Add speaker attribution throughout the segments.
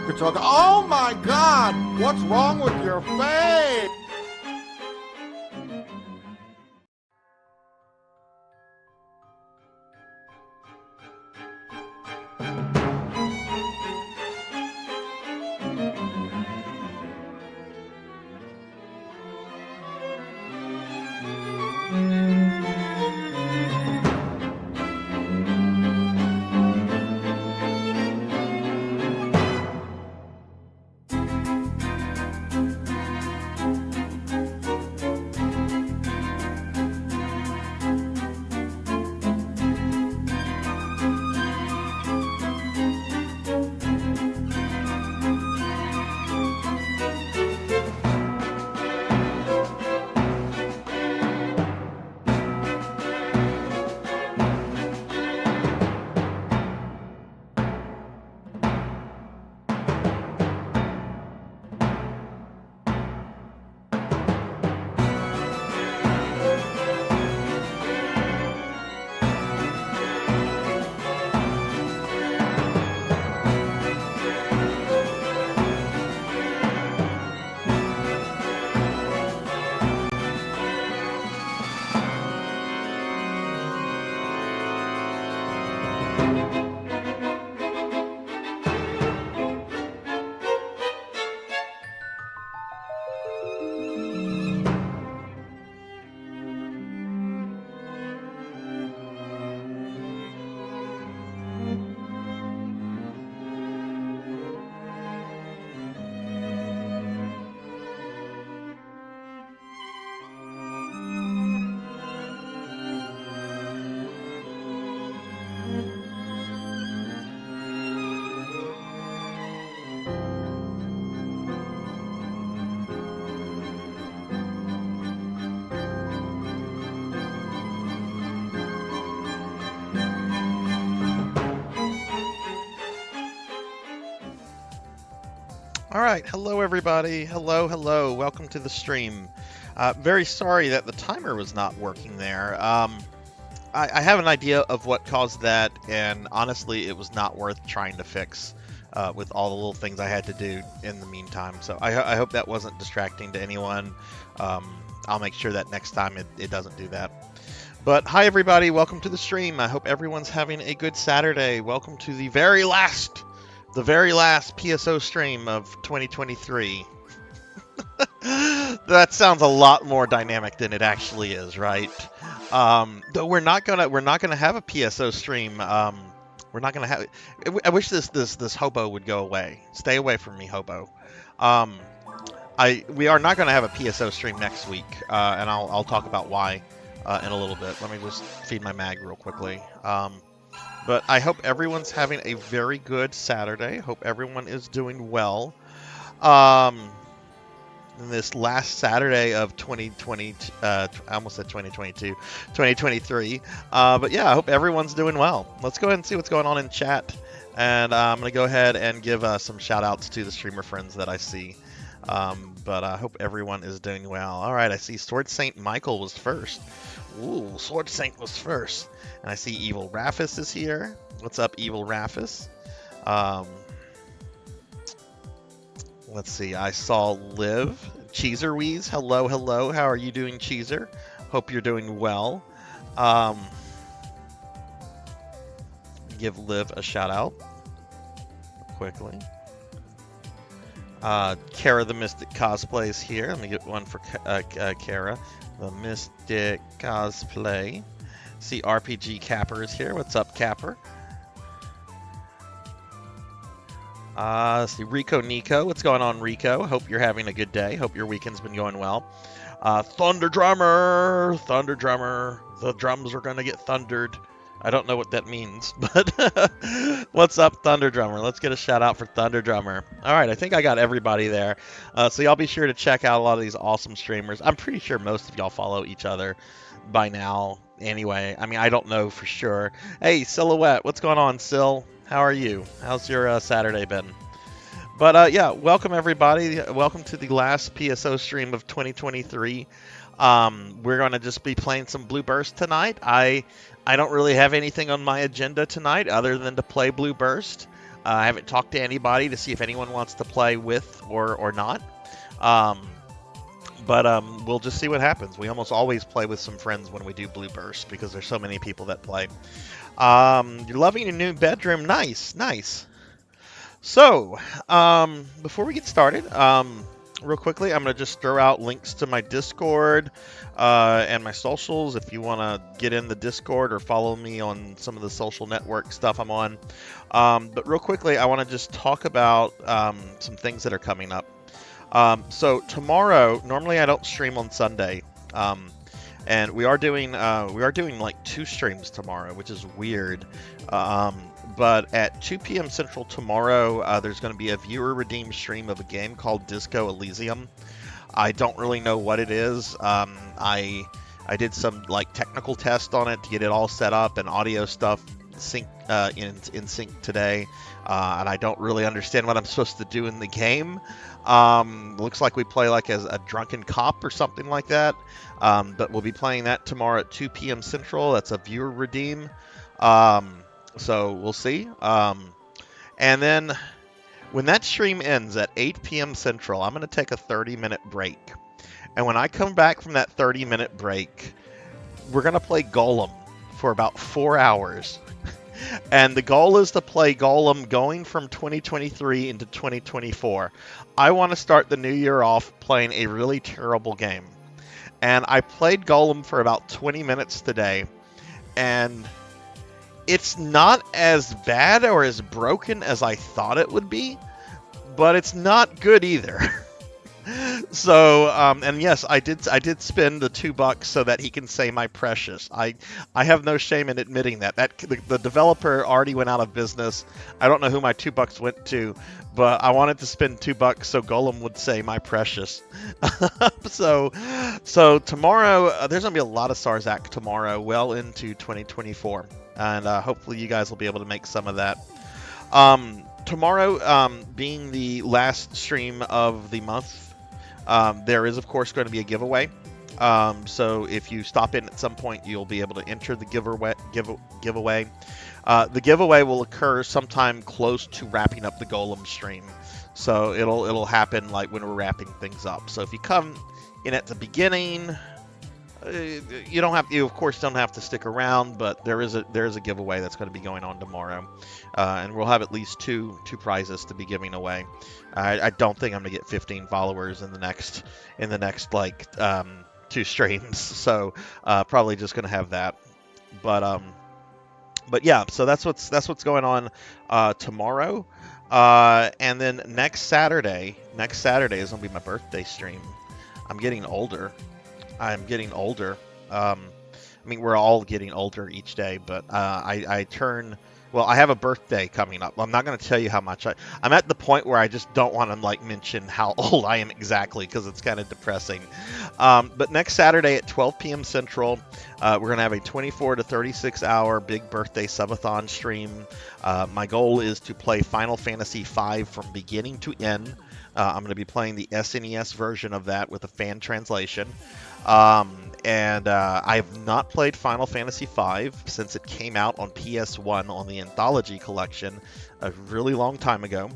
Speaker 1: Katoka. Oh my God! What's wrong with your face?
Speaker 2: All right, hello everybody. Hello. Welcome to the stream. Very sorry that the timer was not working there. I have an idea of what caused that, and honestly, it was not worth trying to fix with all the little things I had to do in the meantime. So I hope that wasn't distracting to anyone. I'll make sure that next time it doesn't do that. But hi everybody, welcome to the stream. I hope everyone's having a good Saturday. Welcome to the very last PSO stream of 2023. That sounds a lot more dynamic than it actually is, right? Though we're not gonna have a PSO stream. We're not gonna have. I wish this hobo would go away. Stay away from me, hobo. We are not gonna have a PSO stream next week, and I'll talk about why in a little bit. Let me just feed my mag real quickly. But I hope everyone's having a very good Saturday. Hope everyone is doing well. This last Saturday of 2020, I almost said 2022, 2023. But yeah, I hope everyone's doing well. Let's go ahead and see what's going on in chat. And I'm going to go ahead and give some shout outs to the streamer friends that I see. But I hope everyone is doing well. All right, I see Sword Saint Michael was first. Ooh, Sword Saint was first. And I see Evil Raffus is here. What's up, Evil Raffus? Let's see. I saw Liv. Cheeserweeze. Hello. How are you doing, Cheeser? Hope you're doing well. Give Liv a shout out quickly. Kara the Mystic Cosplay is here. Let me get one for Kara. The Mystic Cosplay. See RPG Capper is here. What's up, Capper? See Rico Nico. What's going on, Rico? Hope you're having a good day. Hope your weekend's been going well. Thunder Drummer. The drums are gonna get thundered. I don't know what that means, but what's up, Thunder Drummer? Let's get a shout out for Thunder Drummer. All right, I think I got everybody there. So y'all be sure to check out a lot of these awesome streamers. I'm pretty sure most of y'all follow each other by now anyway. I mean, I don't know for sure. Hey, Silhouette, what's going on, Sil? How are you? How's your Saturday been? But yeah, welcome everybody. Welcome to the last PSO stream of 2023. We're going to just be playing some Blue Burst tonight. I don't really have anything on my agenda tonight other than to play Blue Burst. I haven't talked to anybody to see if anyone wants to play with or not. Um, but we'll just see what happens. We almost always play with some friends when we do Blue Burst because there's so many people that play. You're loving your new bedroom. Nice, nice. So, before we get started, real quickly, I'm going to just throw out links to my Discord and my socials if you want to get in the Discord or follow me on some of the social network stuff I'm on. But real quickly, I want to just talk about some things that are coming up. So tomorrow, normally I don't stream on Sunday, and we are doing like 2 streams tomorrow, which is weird. But at 2 p.m. Central tomorrow, there's going to be a viewer redeemed stream of a game called Disco Elysium. I don't really know what it is. I did some like technical test on it to get it all set up and audio stuff in sync today, and I don't really understand what I'm supposed to do in the game. Looks like we play like as a drunken cop or something like that. But we'll be playing that tomorrow at 2 p.m. Central. That's a viewer redeem. So we'll see. And then when that stream ends at 8 p.m. Central, I'm going to take a 30-minute break. And when I come back from that 30-minute break, we're going to play Golem for about 4 hours. And the goal is to play Golem going from 2023 into 2024. I want to start the new year off playing a really terrible game. And I played Golem for about 20 minutes today, and it's not as bad or as broken as I thought it would be, but it's not good either. So, and yes, I did spend the $2 so that he can say my precious. I have no shame in admitting that. The developer already went out of business. I don't know who my $2 went to, but I wanted to spend $2 so Golem would say my precious. So tomorrow, there's gonna be a lot of Sarzac tomorrow, well into 2024, and hopefully you guys will be able to make some of that. Tomorrow, being the last stream of the month, there is, of course, going to be a giveaway. So if you stop in at some point, you'll be able to enter the giveaway. The giveaway will occur sometime close to wrapping up the Golem stream. So it'll happen like when we're wrapping things up. So if you come in at the beginning, you of course don't have to stick around, but there is a giveaway that's going to be going on tomorrow, and we'll have at least two prizes to be giving away. I don't think I'm gonna get 15 followers in the next like 2 streams, so probably just gonna have that. But yeah, so that's what's going on tomorrow, and then next Saturday is gonna be my birthday stream. I'm getting older. I mean, we're all getting older each day, but I turn. Well, I have a birthday coming up. I'm not going to tell you how much I'm at the point where I just don't want to like mention how old I am exactly because it's kind of depressing. But next Saturday at 12 p.m. Central, we're going to have a 24 to 36 hour big birthday subathon stream. My goal is to play Final Fantasy V from beginning to end. I'm going to be playing the SNES version of that with a fan translation. And I have not played Final Fantasy V since it came out on PS1 on the Anthology Collection a really long time ago.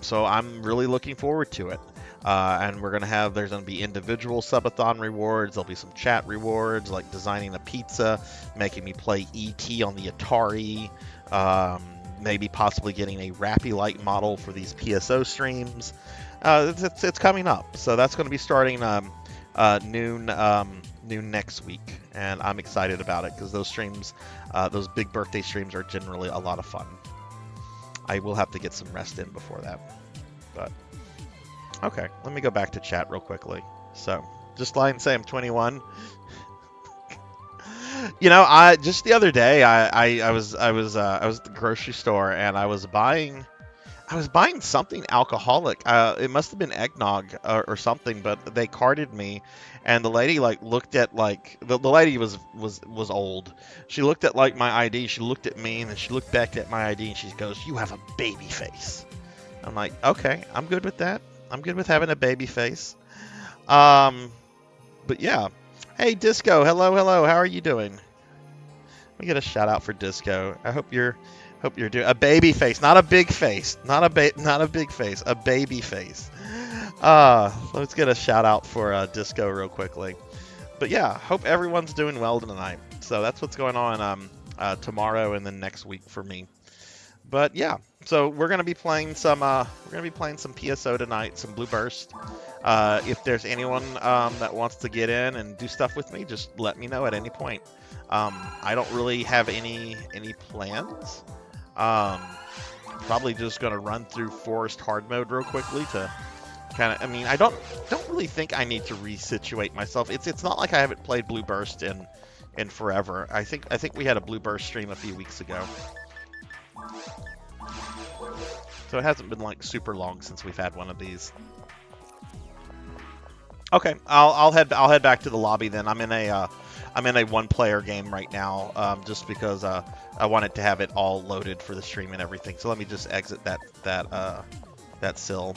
Speaker 2: So I'm really looking forward to it. And there's going to be individual subathon rewards. There'll be some chat rewards like designing a pizza, making me play E.T. on the Atari, maybe possibly getting a Rappy Light model for these PSO streams. It's coming up. So that's going to be starting noon next week, and I'm excited about it because those streams, those big birthday streams, are generally a lot of fun. I will have to get some rest in before that, but okay, let me go back to chat real quickly. So just lie and say I'm 21. I just the other day I was at the grocery store and I was buying something alcoholic. It must have been eggnog or something, but they carded me, and the lady like looked at like the lady was old. She looked at like my ID, she looked at me, and then she looked back at my ID, and she goes, "You have a baby face." I'm like, okay, I'm good with that. I'm good with having a baby face. But yeah. Hey, Disco. Hello. How are you doing? Let me get a shout out for Disco. I hope you're Hope you're doing a baby face, not a big face, not a big face, a baby face. Let's get a shout out for Disco real quickly. But yeah, hope everyone's doing well tonight. So that's what's going on tomorrow and then next week for me. But yeah, so we're gonna be playing some PSO tonight, some Blue Burst. If there's anyone that wants to get in and do stuff with me, just let me know at any point. I don't really have any plans. Probably just gonna run through Forest Hard Mode real quickly to kind of. I mean, I don't really think I need to resituate myself. It's not like I haven't played Blue Burst in forever. I think we had a Blue Burst stream a few weeks ago. So it hasn't been like super long since we've had one of these. Okay, I'll head back to the lobby then. I'm in a one-player game right now, just because I wanted to have it all loaded for the stream and everything. So let me just exit that sill.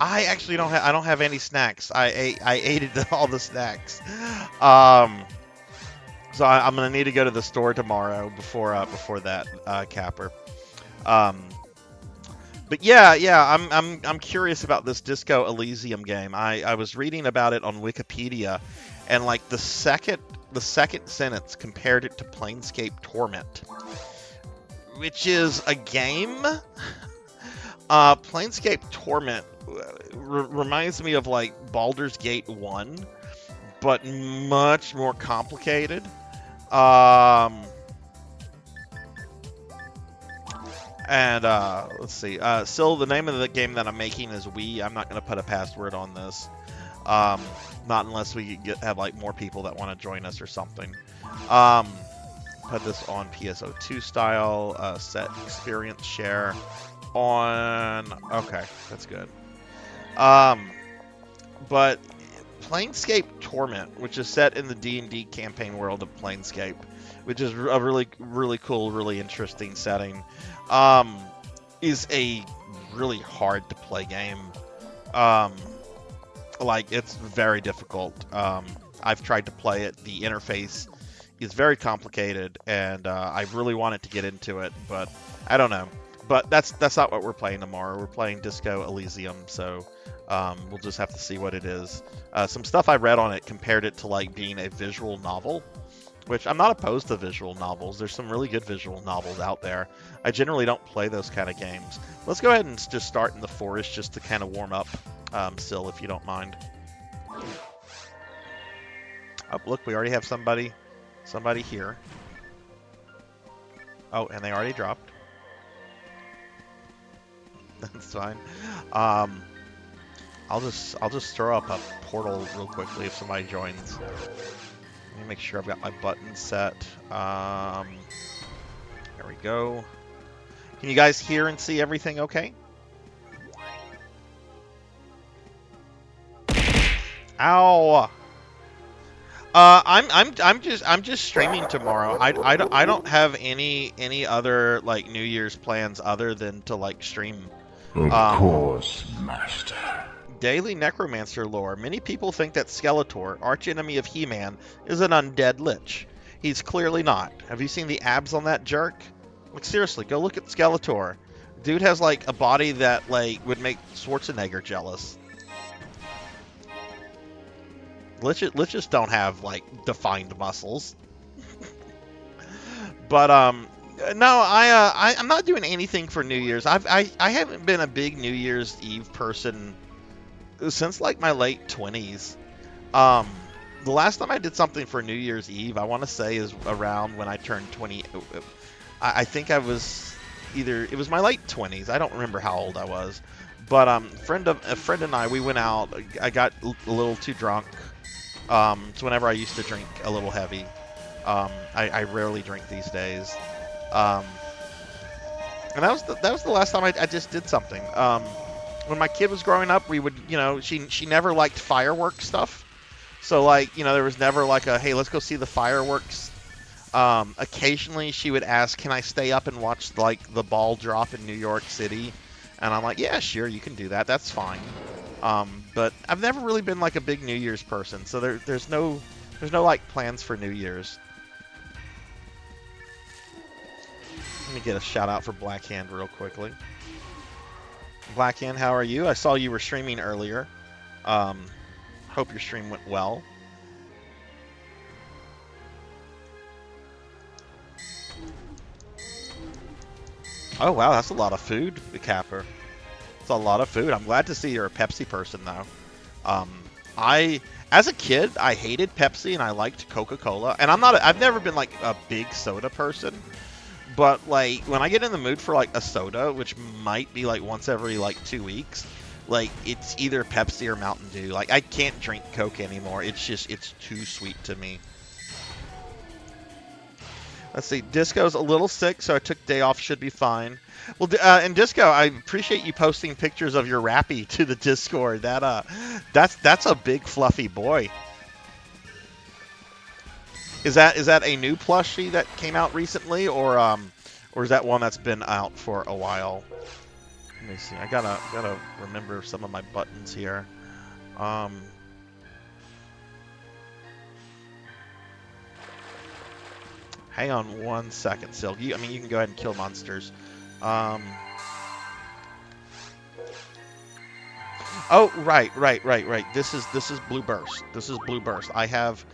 Speaker 2: I actually don't have any snacks. I ate all the snacks. So I'm gonna need to go to the store tomorrow before that Capper. But yeah, I'm curious about this Disco Elysium game. I was reading about it on Wikipedia, and like the second sentence compared it to Planescape Torment, which is a game. Planescape Torment reminds me of like Baldur's Gate 1, but much more complicated. Let's see. Still, the name of the game that I'm making is We. I'm not going to put a password on this. Not unless we have like more people that want to join us or something. Put this on PSO2 style. Set experience share on. Okay, that's good. But Planescape Torment, which is set in the D&D campaign world of Planescape, which is a really cool, really interesting setting, is a really hard to play game. Like, it's very difficult. I've tried to play it. The interface is very complicated, and I really wanted to get into it, but I don't know. But that's not what we're playing tomorrow. We're playing Disco Elysium, so we'll just have to see what it is. Some stuff I read on it compared it to like being a visual novel, which I'm not opposed to visual novels. There's some really good visual novels out there. I generally don't play those kind of games. Let's go ahead and just start in the forest just to kind of warm up, still, if you don't mind. Oh, look, we already have somebody here. Oh, and they already dropped. That's fine. I'll just throw up a portal real quickly if somebody joins. Let me make sure I've got my buttons set. There we go. Can you guys hear and see everything okay? Ow! I'm just streaming tomorrow. I don't have any other like New Year's plans other than to like stream.
Speaker 3: Of course, Master.
Speaker 2: Daily Necromancer lore. Many people think that Skeletor, archenemy of He-Man, is an undead lich. He's clearly not. Have you seen the abs on that jerk? Like, seriously, go look at Skeletor. Dude has like a body that like would make Schwarzenegger jealous. Liches don't have like defined muscles. But no, I'm not doing anything for New Year's. I haven't been a big New Year's Eve person since like my late 20s. The last time I did something for New Year's Eve, I want to say, is around when I turned 20. I think I was it was my late 20s. I don't remember how old I was. But a friend and I, we went out. I got a little too drunk. It's whenever I used to drink a little heavy. I rarely drink these days. And that was the last time I just did something. When my kid was growing up, we would, she never liked fireworks stuff. So like, there was never like a, hey, let's go see the fireworks. Occasionally she would ask, can I stay up and watch like the ball drop in New York City? And I'm like, yeah, sure, you can do that. That's fine. But I've never really been like a big New Year's person. So there's no like plans for New Year's. Let me get a shout out for Blackhand real quickly. Blackhand, how are you? I saw you were streaming earlier. Hope your stream went well. Oh wow, that's a lot of food, the Capper. It's a lot of food. I'm glad to see you're a Pepsi person though. As a kid, I hated Pepsi and I liked Coca-Cola. And I've never been like a big soda person. But like when I get in the mood for like a soda, which might be like once every like 2 weeks, like it's either Pepsi or Mountain Dew. Like I can't drink Coke anymore. It's too sweet to me. Let's see. Disco's a little sick, so I took day off. Should be fine. Well, and Disco, I appreciate you posting pictures of your Rappy to the Discord. That's a big fluffy boy. Is that a new plushie that came out recently, or is that one that's been out for a while? Let me see. I gotta remember some of my buttons here. Hang on 1 second, Silk. I mean, you can go ahead and kill monsters. Oh, right. This is Blue Burst. This is Blue Burst. I have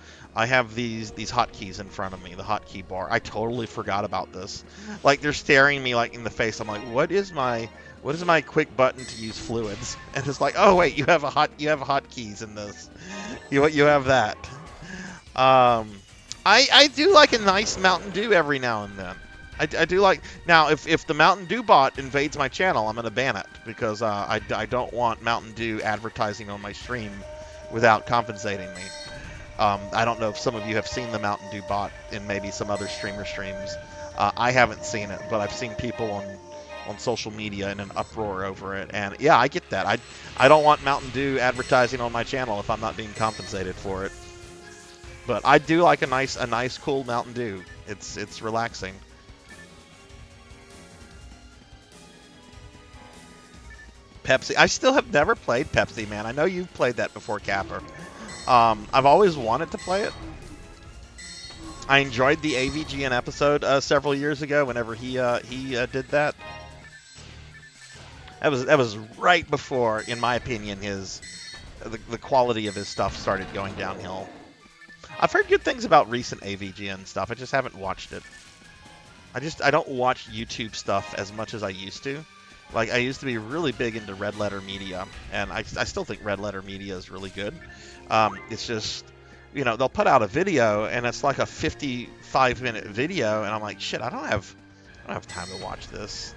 Speaker 2: these hotkeys in front of me, the hotkey bar. I totally forgot about this. Like they're staring me like in the face. I'm like, what is my quick button to use fluids? And it's like, oh wait, you have hotkeys in this. You have that. I do like a nice Mountain Dew every now and then. I do like... Now, if the Mountain Dew bot invades my channel, I'm going to ban it. Because I don't want Mountain Dew advertising on my stream without compensating me. I don't know if some of you have seen the Mountain Dew bot in maybe some other streamer streams. I haven't seen it, but I've seen people on social media in an uproar over it. And yeah, I get that. I don't want Mountain Dew advertising on my channel if I'm not being compensated for it. But I do like a nice cool Mountain Dew. It's relaxing. Pepsi. I still have never played Pepsi, man. I know you've played that before, Capper. I've always wanted to play it. I enjoyed the AVGN episode several years ago whenever he did that. That was right before, in my opinion, the quality of his stuff started going downhill. I've heard good things about recent AVGN stuff. I just haven't watched it. I don't watch YouTube stuff as much as I used to. Like, I used to be really big into Red Letter Media, and I still think Red Letter Media is really good. It's just, you know, they'll put out a video, and it's like a 55-minute video, and I'm like, shit, I don't have time to watch this.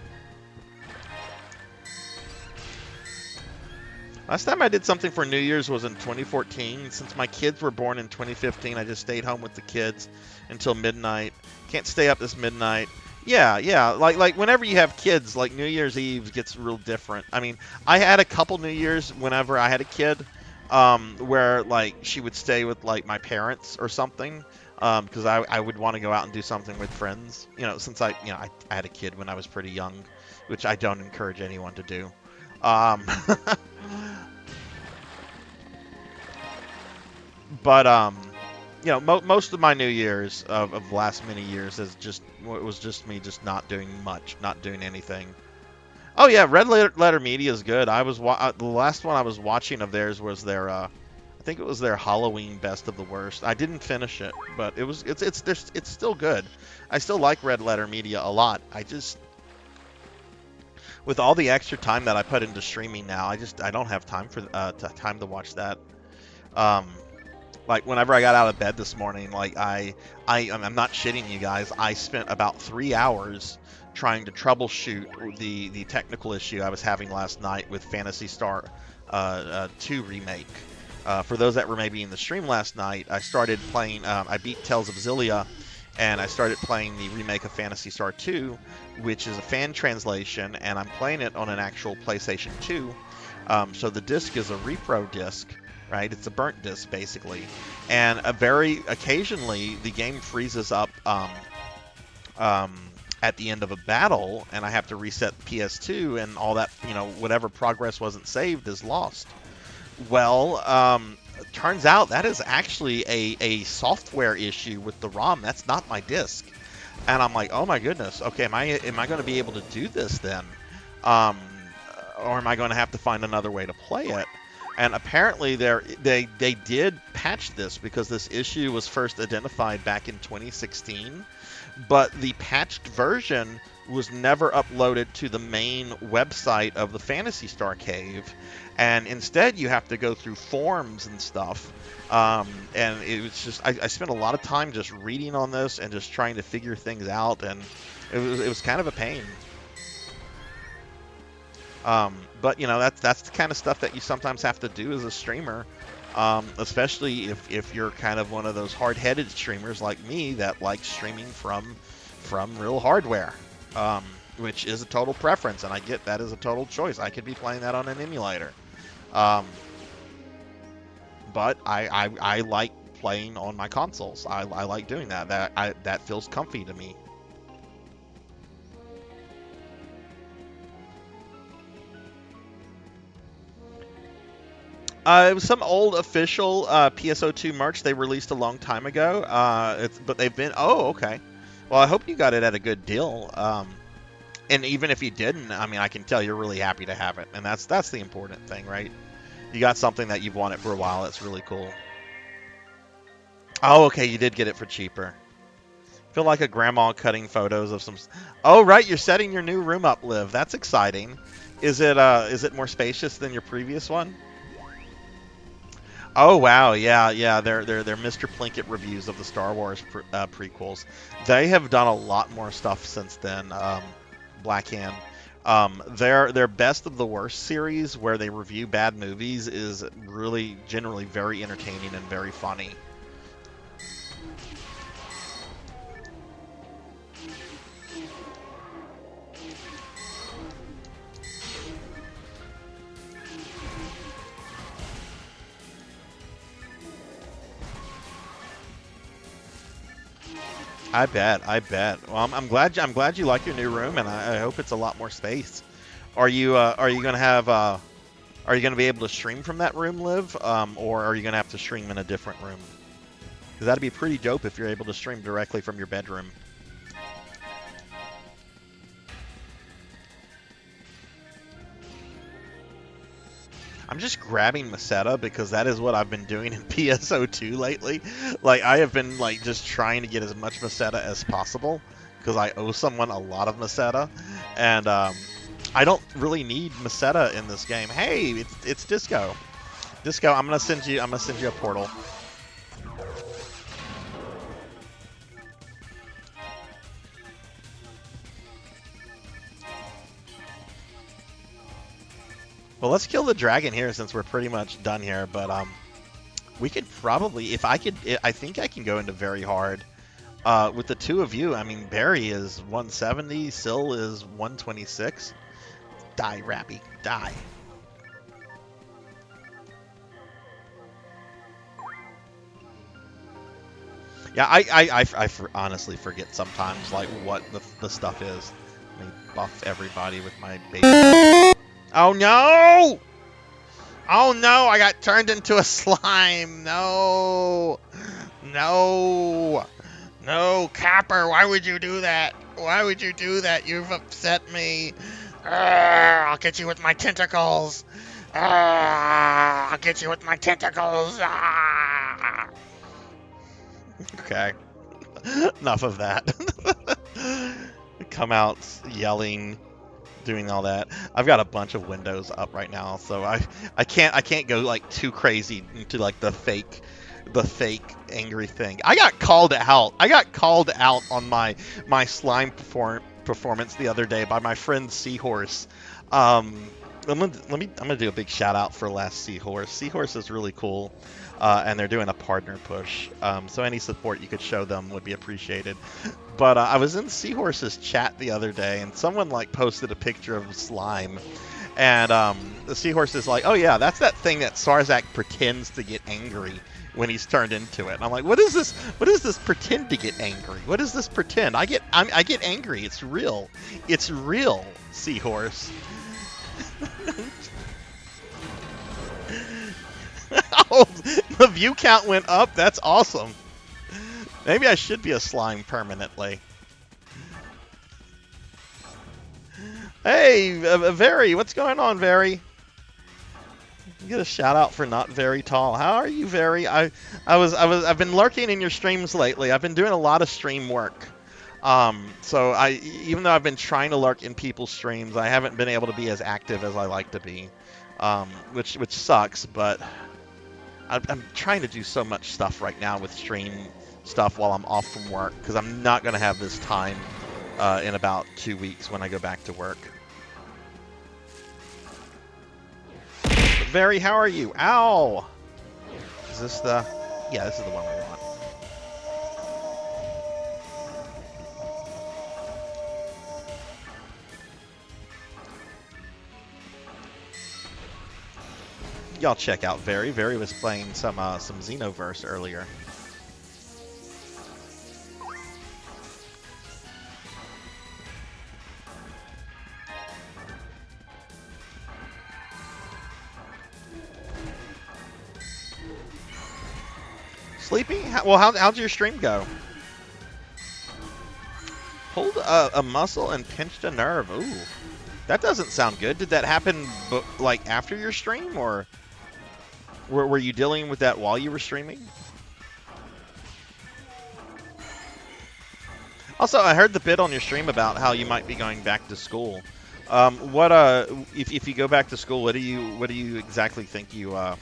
Speaker 2: Last time I did something for New Year's was in 2014. Since my kids were born in 2015, I just stayed home with the kids until midnight. Can't stay up this midnight. Yeah. Like whenever you have kids, like New Year's Eve gets real different. I mean, I had a couple New Year's whenever I had a kid, where like she would stay with like my parents or something, because I would want to go out and do something with friends. You know, since I had a kid when I was pretty young, which I don't encourage anyone to do. But you know, most of my New Year's of the last many years was just me just not doing much, not doing anything. Oh yeah, Red Letter Media is good. The last one I was watching of theirs was their I think it was their Halloween Best of the Worst. I didn't finish it, but it's still good. I still like Red Letter Media a lot. I just, with all the extra time that I put into streaming now, I don't have time for time to watch that. Like whenever I got out of bed this morning, like I'm not shitting you guys. I spent about 3 hours trying to troubleshoot the technical issue I was having last night with Phantasy Star 2 remake. For those that were maybe in the stream last night, I started playing. I beat Tales of Xillia, and I started playing the remake of Phantasy Star 2, which is a fan translation, and I'm playing it on an actual PlayStation 2. So the disc is a repro disc. Right, it's a burnt disc basically, and very occasionally the game freezes up at the end of a battle, and I have to reset PS2, and all that, you know, whatever progress wasn't saved is lost. Well, turns out that is actually a software issue with the ROM. That's not my disc. And I'm like, oh my goodness, okay, am I going to be able to do this then? Or am I going to have to find another way to play it? And apparently they did patch this, because this issue was first identified back in 2016, but the patched version was never uploaded to the main website of the Phantasy Star Cave, and instead you have to go through forums and stuff. And it was just, I spent a lot of time just reading on this and just trying to figure things out, and it was kind of a pain. But you know, that's the kind of stuff that you sometimes have to do as a streamer, especially if you're kind of one of those hard-headed streamers like me that likes streaming from real hardware, which is a total preference, and I get that is a total choice. I could be playing that on an emulator, but I like playing on my consoles. I like doing that. That feels comfy to me. It was some old official PSO2 merch they released a long time ago. But they've been... Oh, okay. Well, I hope you got it at a good deal. And even if you didn't, I mean, I can tell you're really happy to have it. And that's the important thing, right? You got something that you've wanted for a while. That's really cool. Oh, okay. You did get it for cheaper. Feel like a grandma cutting photos of some... Oh, right. You're setting your new room up, Liv. That's exciting. Is it more spacious than your previous one? Oh wow, yeah, they're Mr. Plinkett reviews of the Star Wars prequels. They have done a lot more stuff since then. Blackhand, their Best of the Worst series, where they review bad movies, is really generally very entertaining and very funny. I bet. Well, I'm glad you like your new room, and I hope it's a lot more space. Are you gonna be able to stream from that room, Liv, or are you gonna have to stream in a different room? Because that'd be pretty dope if you're able to stream directly from your bedroom. I'm just grabbing Meseta because that is what I've been doing in PSO2 lately. Like, I have been like just trying to get as much Meseta as possible because I owe someone a lot of Meseta, and I don't really need Meseta in this game. Hey, it's Disco. Disco, I'm gonna send you a portal. Well, let's kill the dragon here since we're pretty much done here, but we could probably, I think I can go into very hard. With the two of you, I mean, Barry is 170, Syl is 126. Die, Rappy, die. Yeah, I honestly forget sometimes, like, what the stuff is. Let me buff everybody with my base. Oh no! Oh no, I got turned into a slime. No. No. No, Capper, why would you do that? Why would you do that? You've upset me. I'll get you with my tentacles. I'll get you with my tentacles. Okay. Enough of that. Come out yelling, doing all that. I've got a bunch of windows up right now, so I can't go like too crazy into like the fake angry thing. I got called out. I got called out on my slime performance the other day by my friend Seahorse. I'm gonna do a big shout out for Last Seahorse. Seahorse is really cool, and they're doing a partner push. So any support you could show them would be appreciated. But I was in Seahorse's chat the other day, and someone like posted a picture of slime, and the Seahorse is like, "Oh yeah, that's that thing that Sarzac pretends to get angry when he's turned into it." And I'm like, "What is this? What is this pretend to get angry? What is this pretend? I get angry. It's real. It's real, Seahorse." Oh, the view count went up. That's awesome. Maybe I should be a slime permanently. Hey, Very, what's going on, Very? Get a shout out for not very tall. How are you, Very? I've been lurking in your streams lately. I've been doing a lot of stream work. So even though I've been trying to lurk in people's streams, I haven't been able to be as active as I like to be, which sucks. But I'm trying to do so much stuff right now with stream stuff while I'm off from work because I'm not gonna have this time in about 2 weeks when I go back to work. Very, how are you? Ow! Is this the... Yeah, this is the one we want. Y'all check out Very. Very was playing some Xenoverse earlier. Sleepy? How'd your stream go? Pulled a muscle and pinched a nerve. Ooh, that doesn't sound good. Did that happen like after your stream, or were you dealing with that while you were streaming? Also, I heard the bit on your stream about how you might be going back to school. If you go back to school, what do you exactly think you're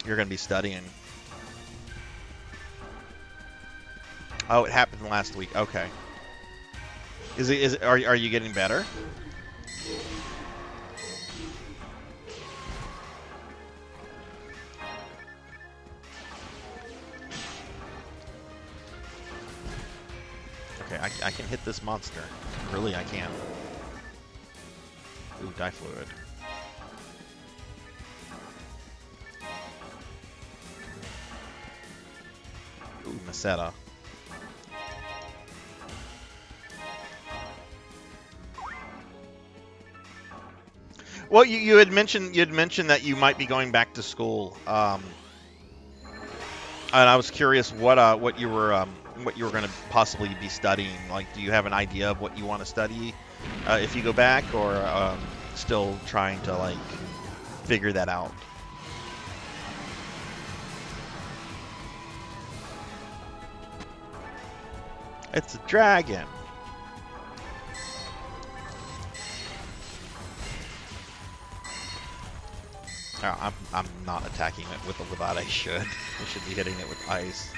Speaker 2: going to be studying? Oh, it happened last week. Okay. Are you getting better? Okay, I can hit this monster. Really, I can. Ooh, die fluid. Ooh, Meseta. Well, you had mentioned that you might be going back to school, and I was curious what you were going to possibly be studying. Like, do you have an idea of what you want to study if you go back, or still trying to like figure that out? It's a dragon. Oh, I'm not attacking it with what I should. I should be hitting it with ice.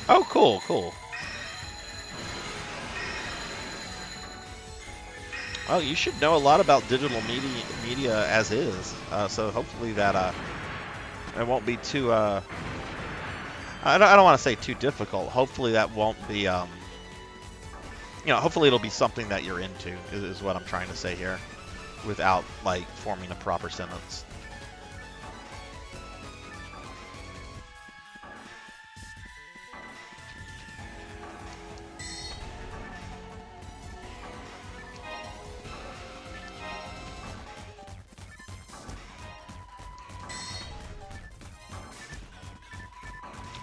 Speaker 2: Oh, cool, cool. Well, you should know a lot about digital media as is. So hopefully that it won't be too. I don't want to say too difficult. Hopefully that won't be. Hopefully it'll be something that you're into. Is what I'm trying to say here, without like forming a proper sentence.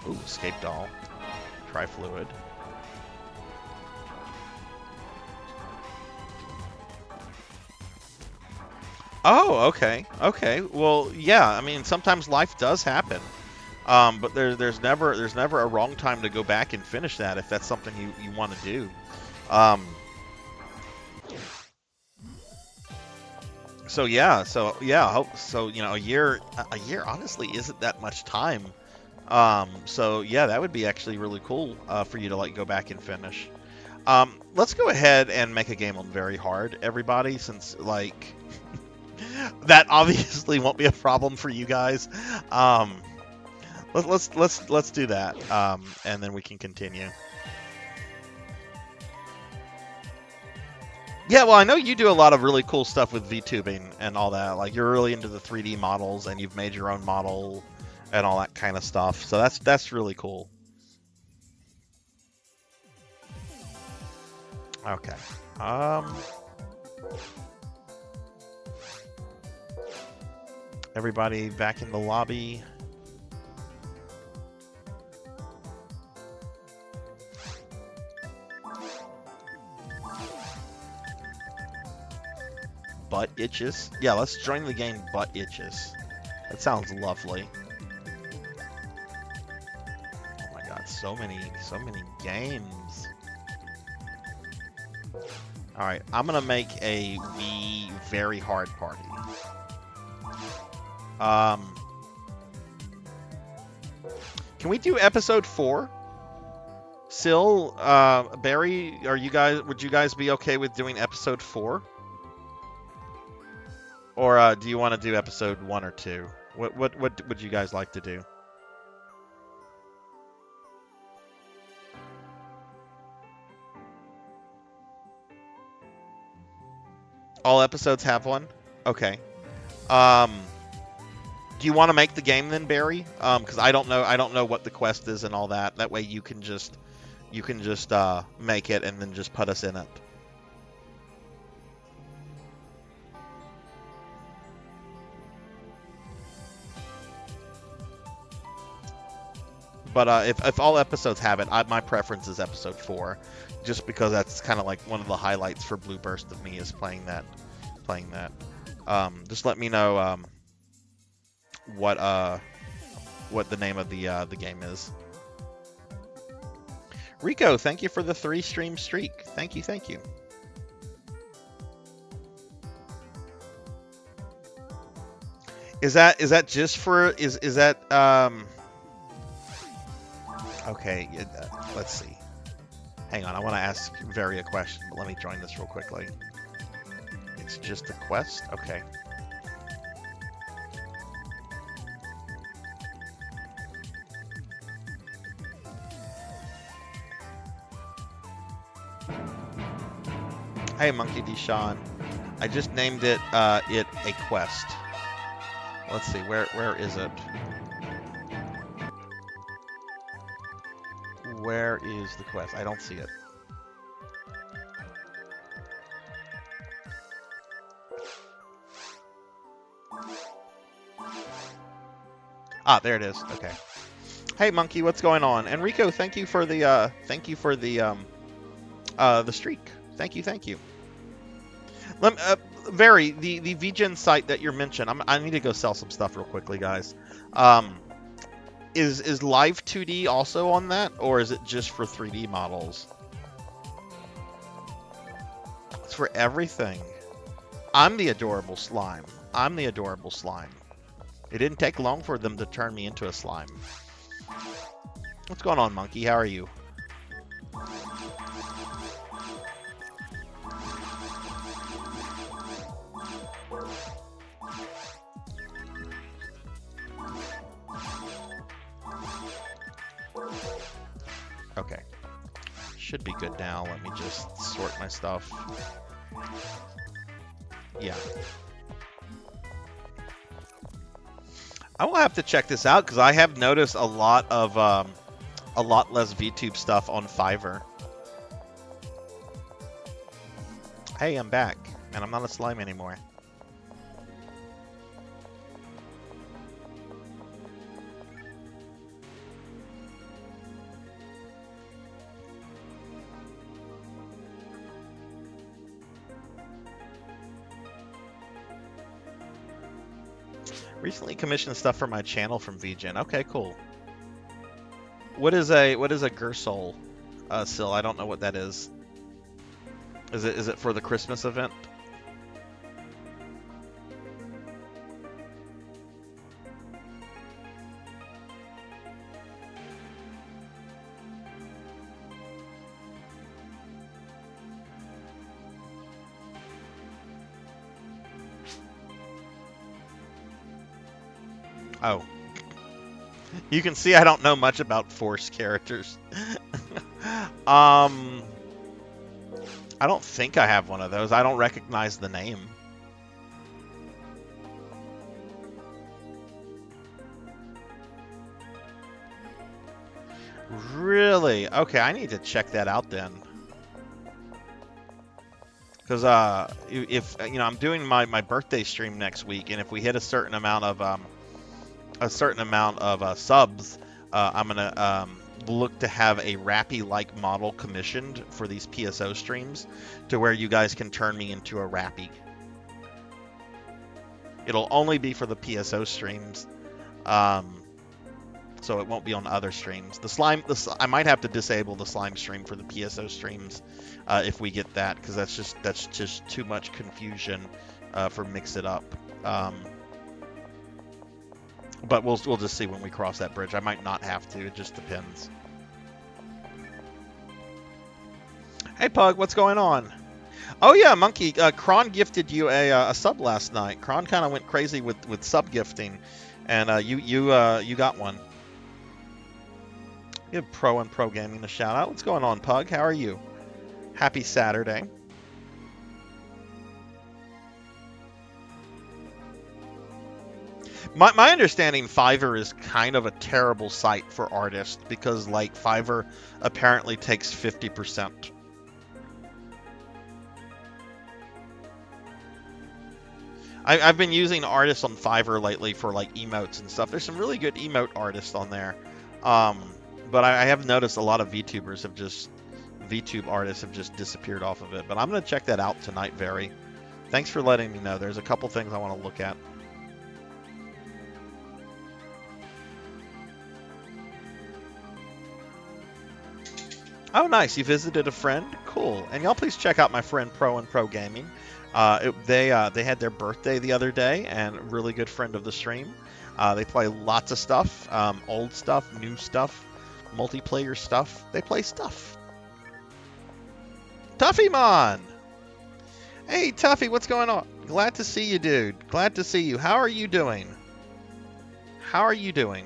Speaker 2: Ooh, escape doll. Tri-fluid. Oh, okay. Okay. Well, yeah, I mean, sometimes life does happen. But there's never a wrong time to go back and finish that if that's something you want to do. So yeah, a year honestly isn't that much time. So yeah, that would be actually really cool for you to like go back and finish. Let's go ahead and make a game on very hard, everybody, since like that obviously won't be a problem for you guys. Let's do that, and then we can continue. Yeah, well, I know you do a lot of really cool stuff with VTubing and all that. Like, you're really into the 3D models, and you've made your own model and all that kind of stuff. So that's really cool. Okay. Everybody back in the lobby. Butt itches? Yeah, let's join the game Butt Itches. That sounds lovely. Oh my god, so many games. Alright, I'm gonna make a very hard party. Can we do episode 4? Sil, Barry, would you guys be okay with doing episode 4? Or do you want to do episode 1 or 2? What would you guys like to do? All episodes have one? Okay. Do you want to make the game then, Barry? Because I don't know what the quest is and all that. That way you can just make it and then just put us in it. But if all episodes have it, my preference is episode 4, just because that's kind of like one of the highlights for Blue Burst of me is playing that. Just let me know what the name of the game is. Rico, thank you for the 3 stream streak. Thank you. Is that just for is that okay, let's see. Hang on, I want to ask Very a question, but let me join this real quickly. It's just a quest? Okay. Hey, Monkey D. Sean. I just named it a quest. Let's see, where is it? Where is the quest? I don't see it. Ah, there it is. Okay. Hey, Monkey, what's going on? Enrico, thank you for the streak. Thank you. Very, the VGen site that you're mentioning. I need to go sell some stuff real quickly, guys. Is Live 2D also on that, or is it just for 3D models? It's for everything. I'm the adorable slime. It didn't take long for them to turn me into a slime. What's going on, Monkey? How are you? Okay. Should be good now. Let me just sort my stuff. Yeah. I will have to check this out because I have noticed a lot less VTube stuff on Fiverr. Hey, I'm back, and I'm not a slime anymore. Recently commissioned stuff for my channel from VGen. Okay, cool. What is a Gersol, Sil? I don't know what that is. Is it for the Christmas event? Oh. You can see I don't know much about Force characters. I don't think I have one of those. I don't recognize the name. Really? Okay, I need to check that out then. Because if you know, I'm doing my birthday stream next week, and if we hit a certain amount of subs, I'm gonna look to have a Rappy-like model commissioned for these PSO streams, to where you guys can turn me into a Rappy. It'll only be for the PSO streams, so it won't be on other streams. I might have to disable the slime stream for the PSO streams if we get that, because that's just too much confusion for Mix It Up. But we'll just see when we cross that bridge. I might not have to. It just depends. Hey Pug, what's going on? Oh yeah, Monkey. Kron gifted you a sub last night. Kron kind of went crazy with sub gifting, and you got one. Give Pro and Pro Gaming a shout out. What's going on, Pug? How are you? Happy Saturday. My understanding, Fiverr is kind of a terrible site for artists, because like Fiverr apparently takes 50%. I've been using artists on Fiverr lately for like emotes and stuff. There's some really good emote artists on there. But I have noticed a lot of VTubers have VTube artists have just disappeared off of it. But I'm going to check that out tonight, Very. Thanks for letting me know. There's a couple things I want to look at. Oh, nice. You visited a friend? Cool. And y'all please check out my friend Pro and Pro Gaming. They had their birthday the other day, and really good friend of the stream. They play lots of stuff, old stuff, new stuff, multiplayer stuff. They play stuff. Tuffy-mon! Hey, Tuffy, what's going on? Glad to see you, dude. Glad to see you. How are you doing? How are you doing?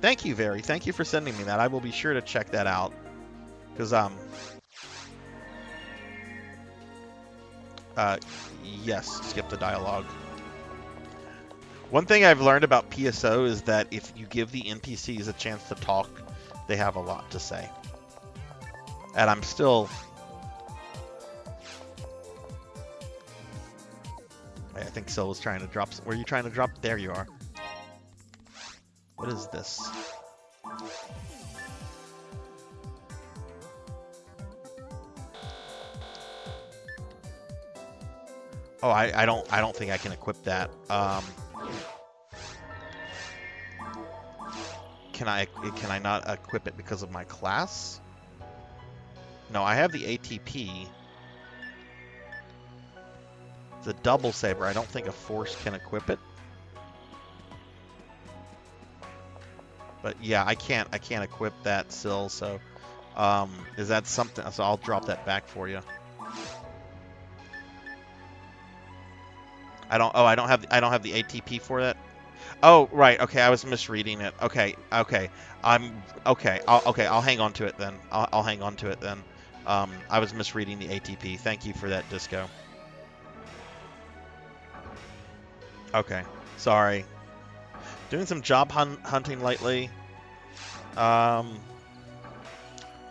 Speaker 2: Thank you, Very. Thank you for sending me that. I will be sure to check that out. Because, yes, skip the dialogue. One thing I've learned about PSO is that if you give the NPCs a chance to talk, they have a lot to say. And I'm still... I think Sil was trying to drop... Were you trying to drop? There you are. What is this? Oh, I don't think I can equip that. Can I not equip it because of my class? No, I have the ATP. It's a double saber. I don't think a force can equip it. But yeah, I can't equip that still. So, is that something? So I'll drop that back for you. I don't have the ATP for that. Oh, right. Okay, I was misreading it. Okay. I'll hang on to it then. I'll hang on to it then. I was misreading the ATP. Thank you for that, Disco. Okay. Sorry. Doing some job hunting lately. Let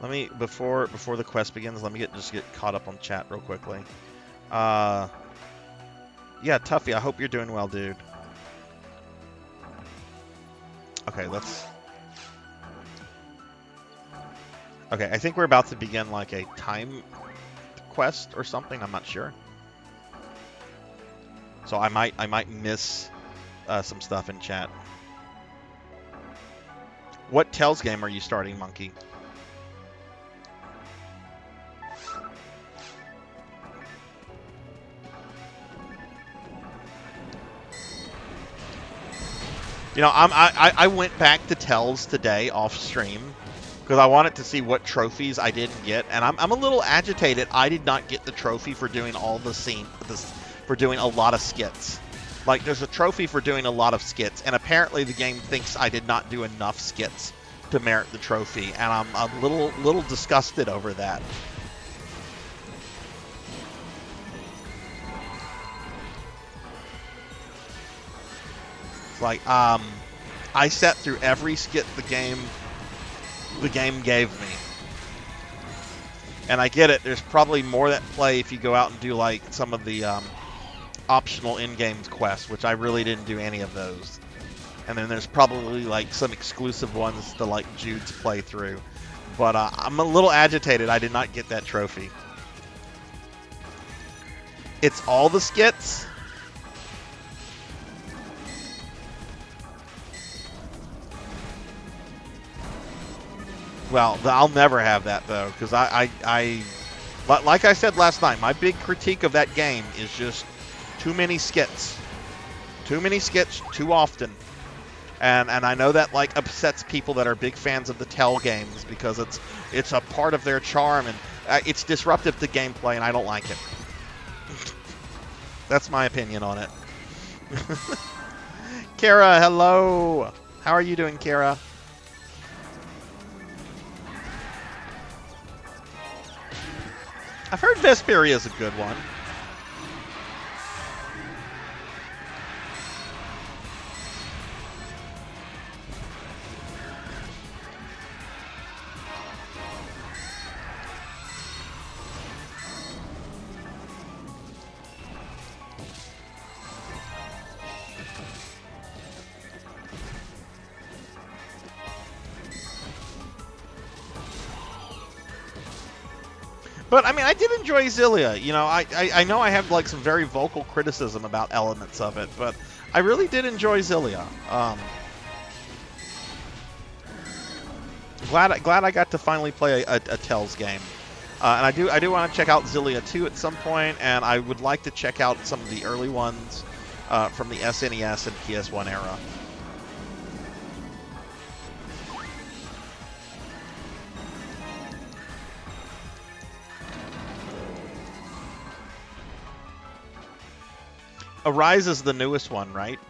Speaker 2: me before the quest begins. Let me just get caught up on chat real quickly. Yeah, Tuffy, I hope you're doing well, dude. Okay, let's... Okay, I think we're about to begin like a time quest or something. I'm not sure. So I might miss some stuff in chat. What Tales game are you starting, Monkey? You know, I went back to Tells today off stream because I wanted to see what trophies I didn't get, and I'm a little agitated. I did not get the trophy for doing all the for doing a lot of skits. Like, there's a trophy for doing a lot of skits, and apparently the game thinks I did not do enough skits to merit the trophy, and I'm a little disgusted over that. Like, I sat through every skit the game gave me. And I get it. There's probably more that play if you go out and do like some of the optional in-game quests, which I really didn't do any of those. And then there's probably like some exclusive ones to like Jude's playthrough. But I'm a little agitated. I did not get that trophy. It's all the skits? Well, I'll never have that though, because like I said last night, my big critique of that game is just too many skits. Too many skits, too often. And I know that like upsets people that are big fans of the Tell games because it's a part of their charm and it's disruptive to gameplay and I don't like it. That's my opinion on it. Kara, hello. How are you doing, Kara? I've heard Vesperia is a good one. But, I mean, I did enjoy Xillia. You know, I know I have, like, some very vocal criticism about elements of it, but I really did enjoy Xillia. Glad I got to finally play a Tells game. And I do want to check out Xillia 2 at some point, and I would like to check out some of the early ones from the SNES and PS1 era. Arise is the newest one, right?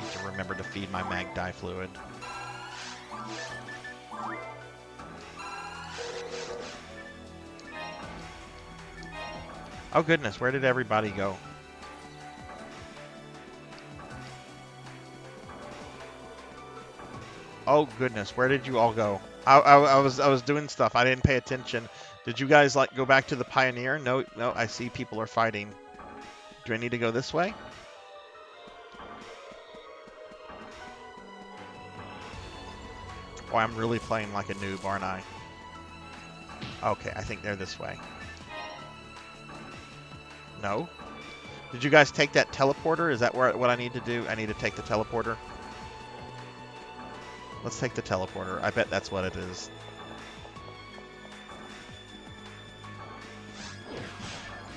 Speaker 2: Need to remember to feed my mag dye fluid. Oh goodness, where did everybody go? Oh goodness, where did you all go? I was doing stuff. I didn't pay attention. Did you guys like go back to the Pioneer? No, I see people are fighting. Do I need to go this way? Oh, I'm really playing like a noob, aren't I? Okay, I think they're this way. No? Did you guys take that teleporter? Is that what I need to do? I need to take the teleporter? Let's take the teleporter. I bet that's what it is.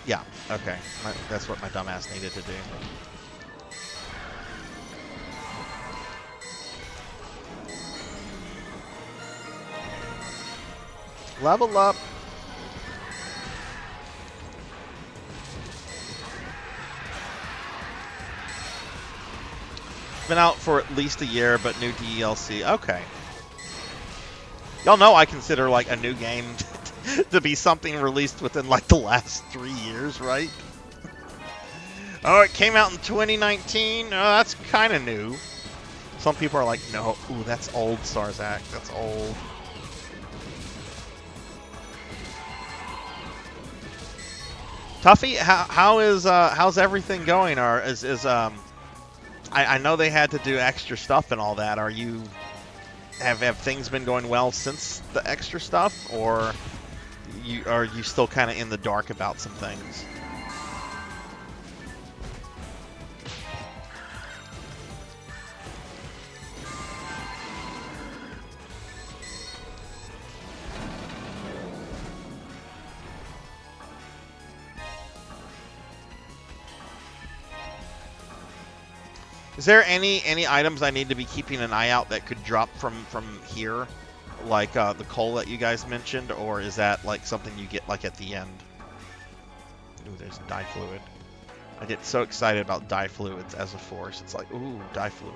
Speaker 2: Yeah, okay. That's what my dumbass needed to do. Level up! Been out for at least a year, but new DLC. Okay. Y'all know I consider like a new game to be something released within like the last 3 years, right? Oh, it came out in 2019? Oh, that's kind of new. Some people are like, no, ooh, that's old, Sarzac. That's old. Tuffy, how's everything going? Or I know they had to do extra stuff and all that. Are you have things been going well since the extra stuff, or are you still kind of in the dark about some things? Is there any items I need to be keeping an eye out that could drop from here, like the coal that you guys mentioned, or is that like something you get like at the end? Ooh, there's dye fluid. I get so excited about dye fluids as a force. It's like, ooh, dye fluid.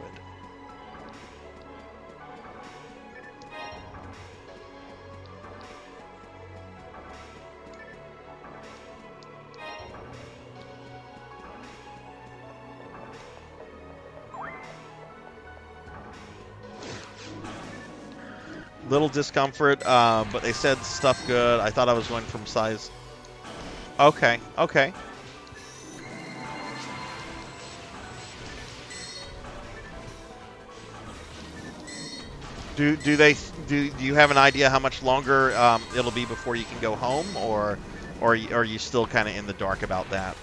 Speaker 2: Little discomfort, but they said stuff good. I thought I was going from size. Okay, okay. Do you have an idea how much longer it'll be before you can go home, or are you still kind of in the dark about that?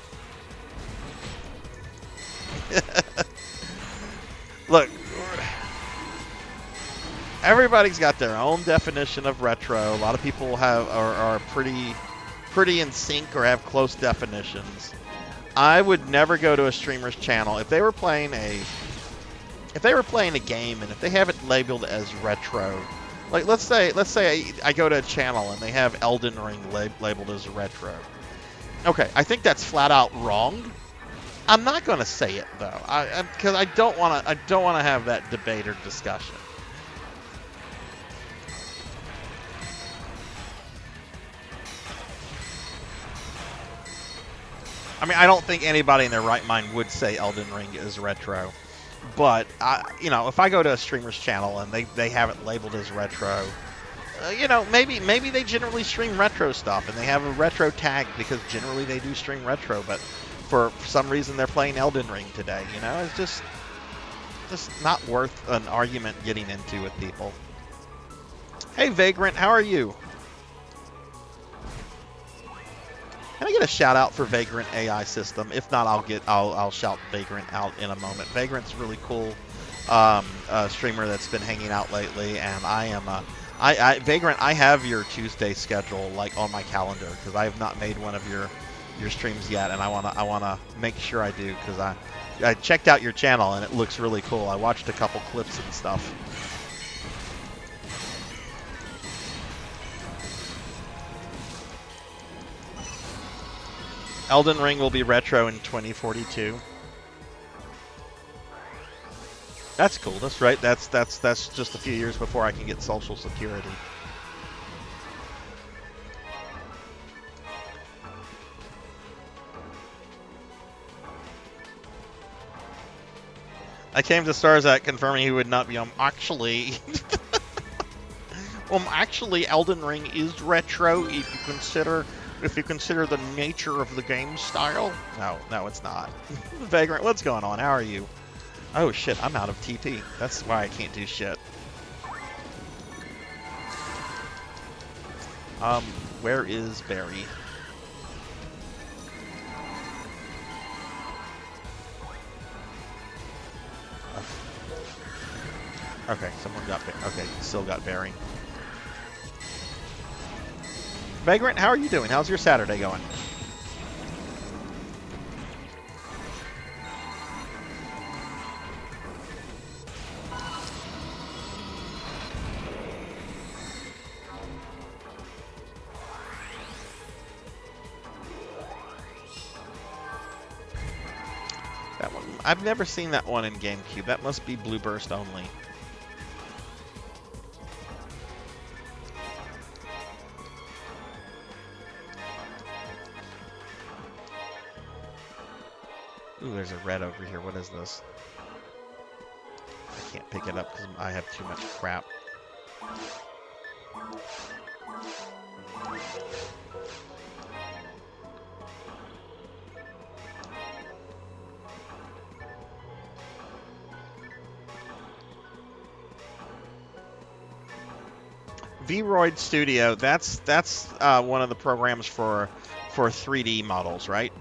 Speaker 2: Look, everybody's got their own definition of retro. A lot of people are pretty in sync or have close definitions. I would never go to a streamer's channel if they were playing a game and if they have it labeled as retro. Like let's say I go to a channel and they have Elden Ring labeled as retro. Okay, I think that's flat out wrong. I'm not going to say it though, because I don't want to have that debate or discussion. I mean, I don't think anybody in their right mind would say Elden Ring is retro. But, you know, if I go to a streamer's channel and they have it labeled as retro, you know, maybe they generally stream retro stuff and they have a retro tag because generally they do stream retro, but for some reason they're playing Elden Ring today, you know? It's just not worth an argument getting into with people. Hey, Vagrant, how are you? Can I get a shout out for Vagrant AI System? If not, I'll shout Vagrant out in a moment. Vagrant's really cool streamer that's been hanging out lately, and Vagrant, I have your Tuesday schedule like on my calendar because I have not made one of your streams yet, and I wanna make sure I do because I checked out your channel and it looks really cool. I watched a couple clips and stuff. Elden Ring will be retro in 2042. That's cool. That's right. That's just a few years before I can get Social Security. I came to Sarzac confirming he would not be actually. Actually, Elden Ring is retro if you consider the nature of the game style. No, it's not. Vagrant, what's going on? How are you? Oh shit, I'm out of TP. That's why I can't do shit. Where is Barry? Okay, someone got Barry. Okay, still got Barry. Vagrant, how are you doing? How's your Saturday going? That one, I've never seen that one in GameCube. That must be Blue Burst only. Ooh, there's a red over here. What is this? I can't pick it up because I have too much crap. VRoid Studio, that's one of the programs for 3D models, right?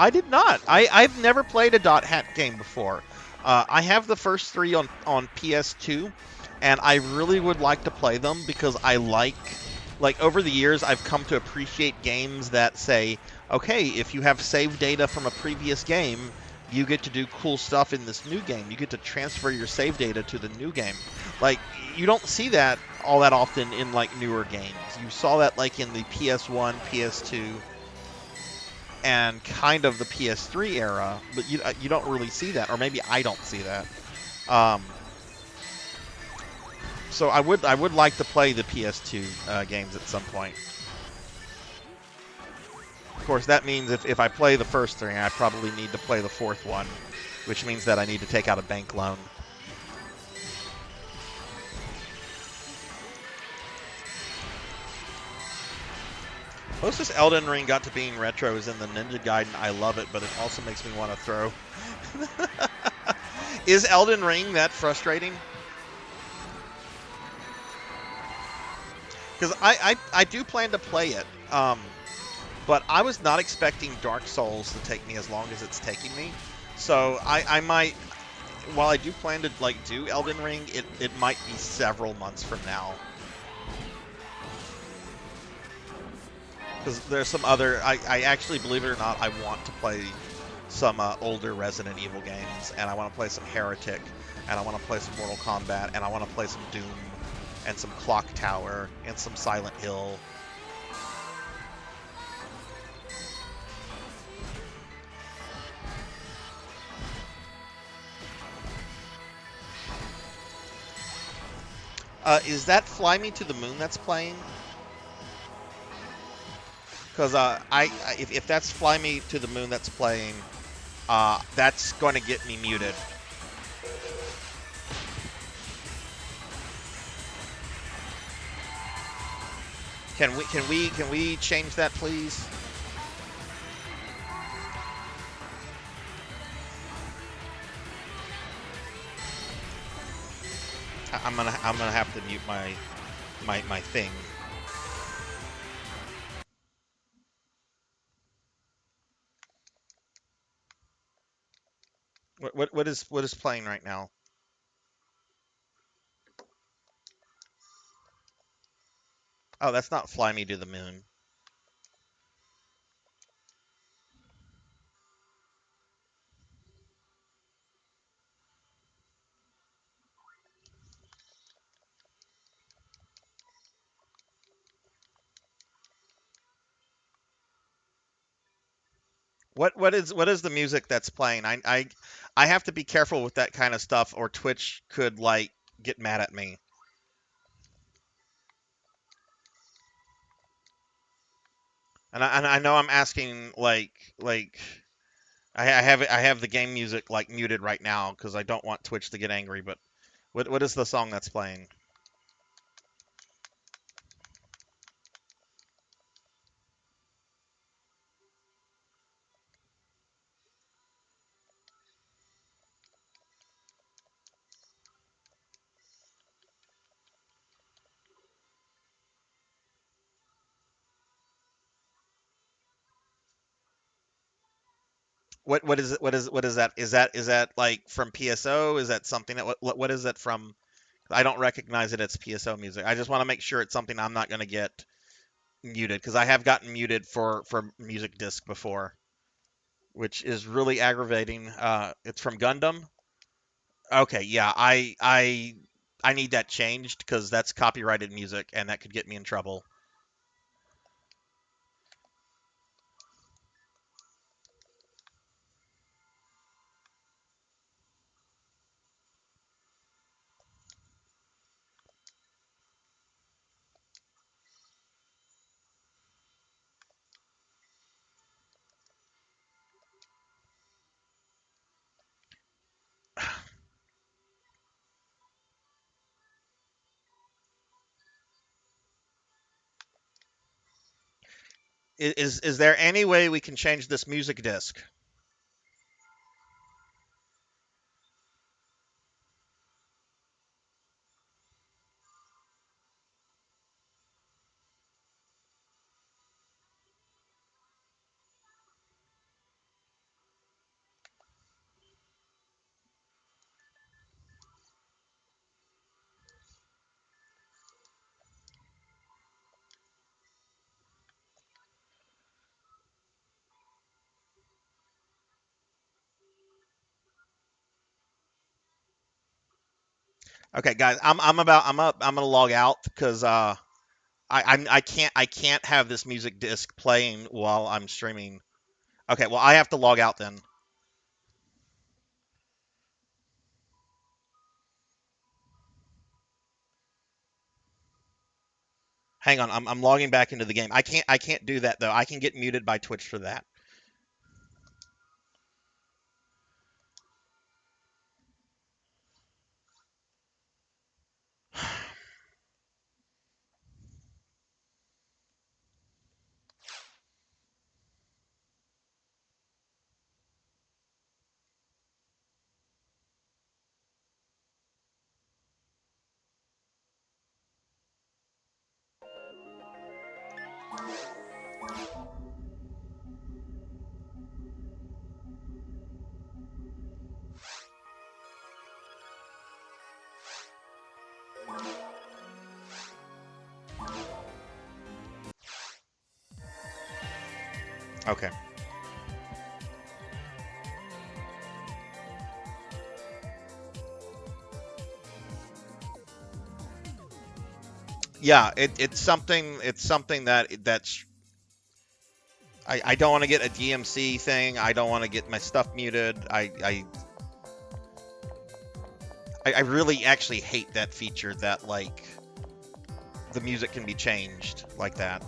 Speaker 2: I did not. I've never played a Dot Hack game before. I have the first three on PS2, and I really would like to play them because I like over the years I've come to appreciate games that say, okay, if you have saved data from a previous game, you get to do cool stuff in this new game. You get to transfer your save data to the new game. Like, you don't see that all that often in like newer games. You saw that like in the PS1, PS2, and kind of the PS3 era, but you don't really see that, or maybe I don't see that. So I would like to play the PS2 games at some point. Of course, that means if I play the first 3, I probably need to play the 4th one, which means that I need to take out a bank loan. Closest Elden Ring got to being retro is in the Ninja Gaiden. I love it, but it also makes me want to throw. Is Elden Ring that frustrating? Because I do plan to play it, but I was not expecting Dark Souls to take me as long as it's taking me. So I might, while I do plan to like do Elden Ring, it might be several months from now. Because there's some other, I actually, believe it or not, I want to play some older Resident Evil games, and I want to play some Heretic, and I want to play some Mortal Kombat, and I want to play some Doom, and some Clock Tower, and some Silent Hill. Is that Fly Me to the Moon that's playing? Because if that's Fly Me to the Moon that's playing, that's going to get me muted. Can we change that, please? I'm gonna have to mute my thing. What is playing right now? Oh, that's not Fly Me to the Moon. What is the music that's playing? I have to be careful with that kind of stuff, or Twitch could like get mad at me. And I know I'm asking like I have the game music like muted right now because I don't want Twitch to get angry. But what is the song that's playing? What is it? What is that? Is that like from PSO? Is that something that what is that from? I don't recognize it as PSO music. I just want to make sure it's something I'm not going to get muted because I have gotten muted for music disc before, which is really aggravating. It's from Gundam. Okay, yeah, I need that changed because that's copyrighted music and that could get me in trouble. Is there any way we can change this music disc? Okay, guys, I'm gonna log out because I can't have this music disc playing while I'm streaming. Okay, well I have to log out then. Hang on, I'm logging back into the game. I can't do that though. I can get muted by Twitch for that. Okay. Yeah, it's something. It's something that's. I don't want to get a DMC thing. I don't want to get my stuff muted. I really actually hate that feature that like the music can be changed like that.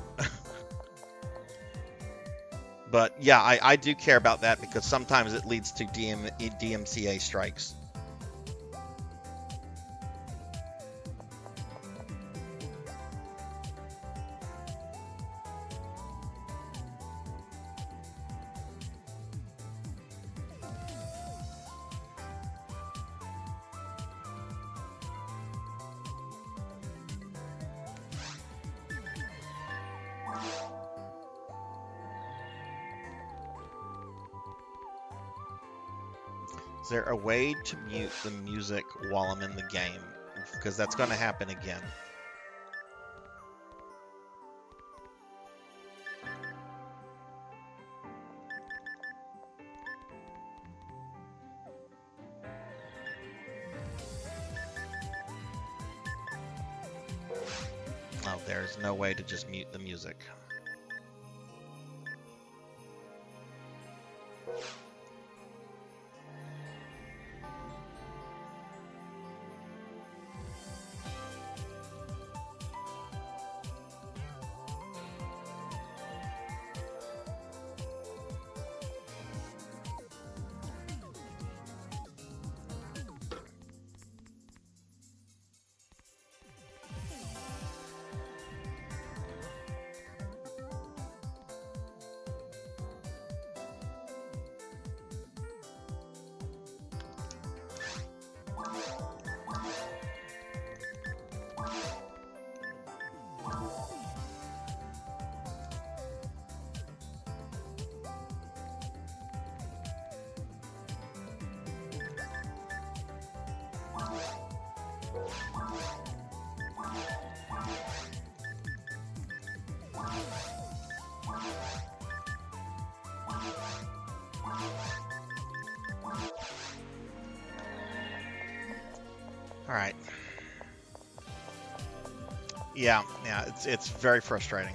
Speaker 2: But yeah, I do care about that because sometimes it leads to DMCA strikes. Is there a way to mute the music while I'm in the game? Because that's going to happen again. Oh, there's no way to just mute the music. All right. Yeah, it's very frustrating.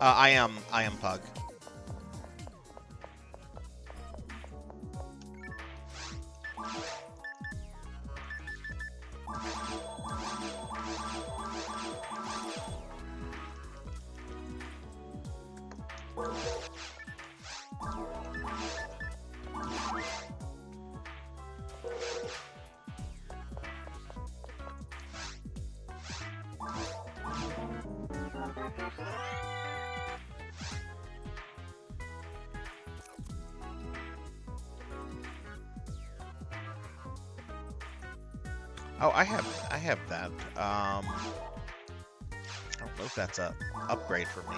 Speaker 2: I am Pug. Oh, I have that. I don't know if that's a upgrade for me.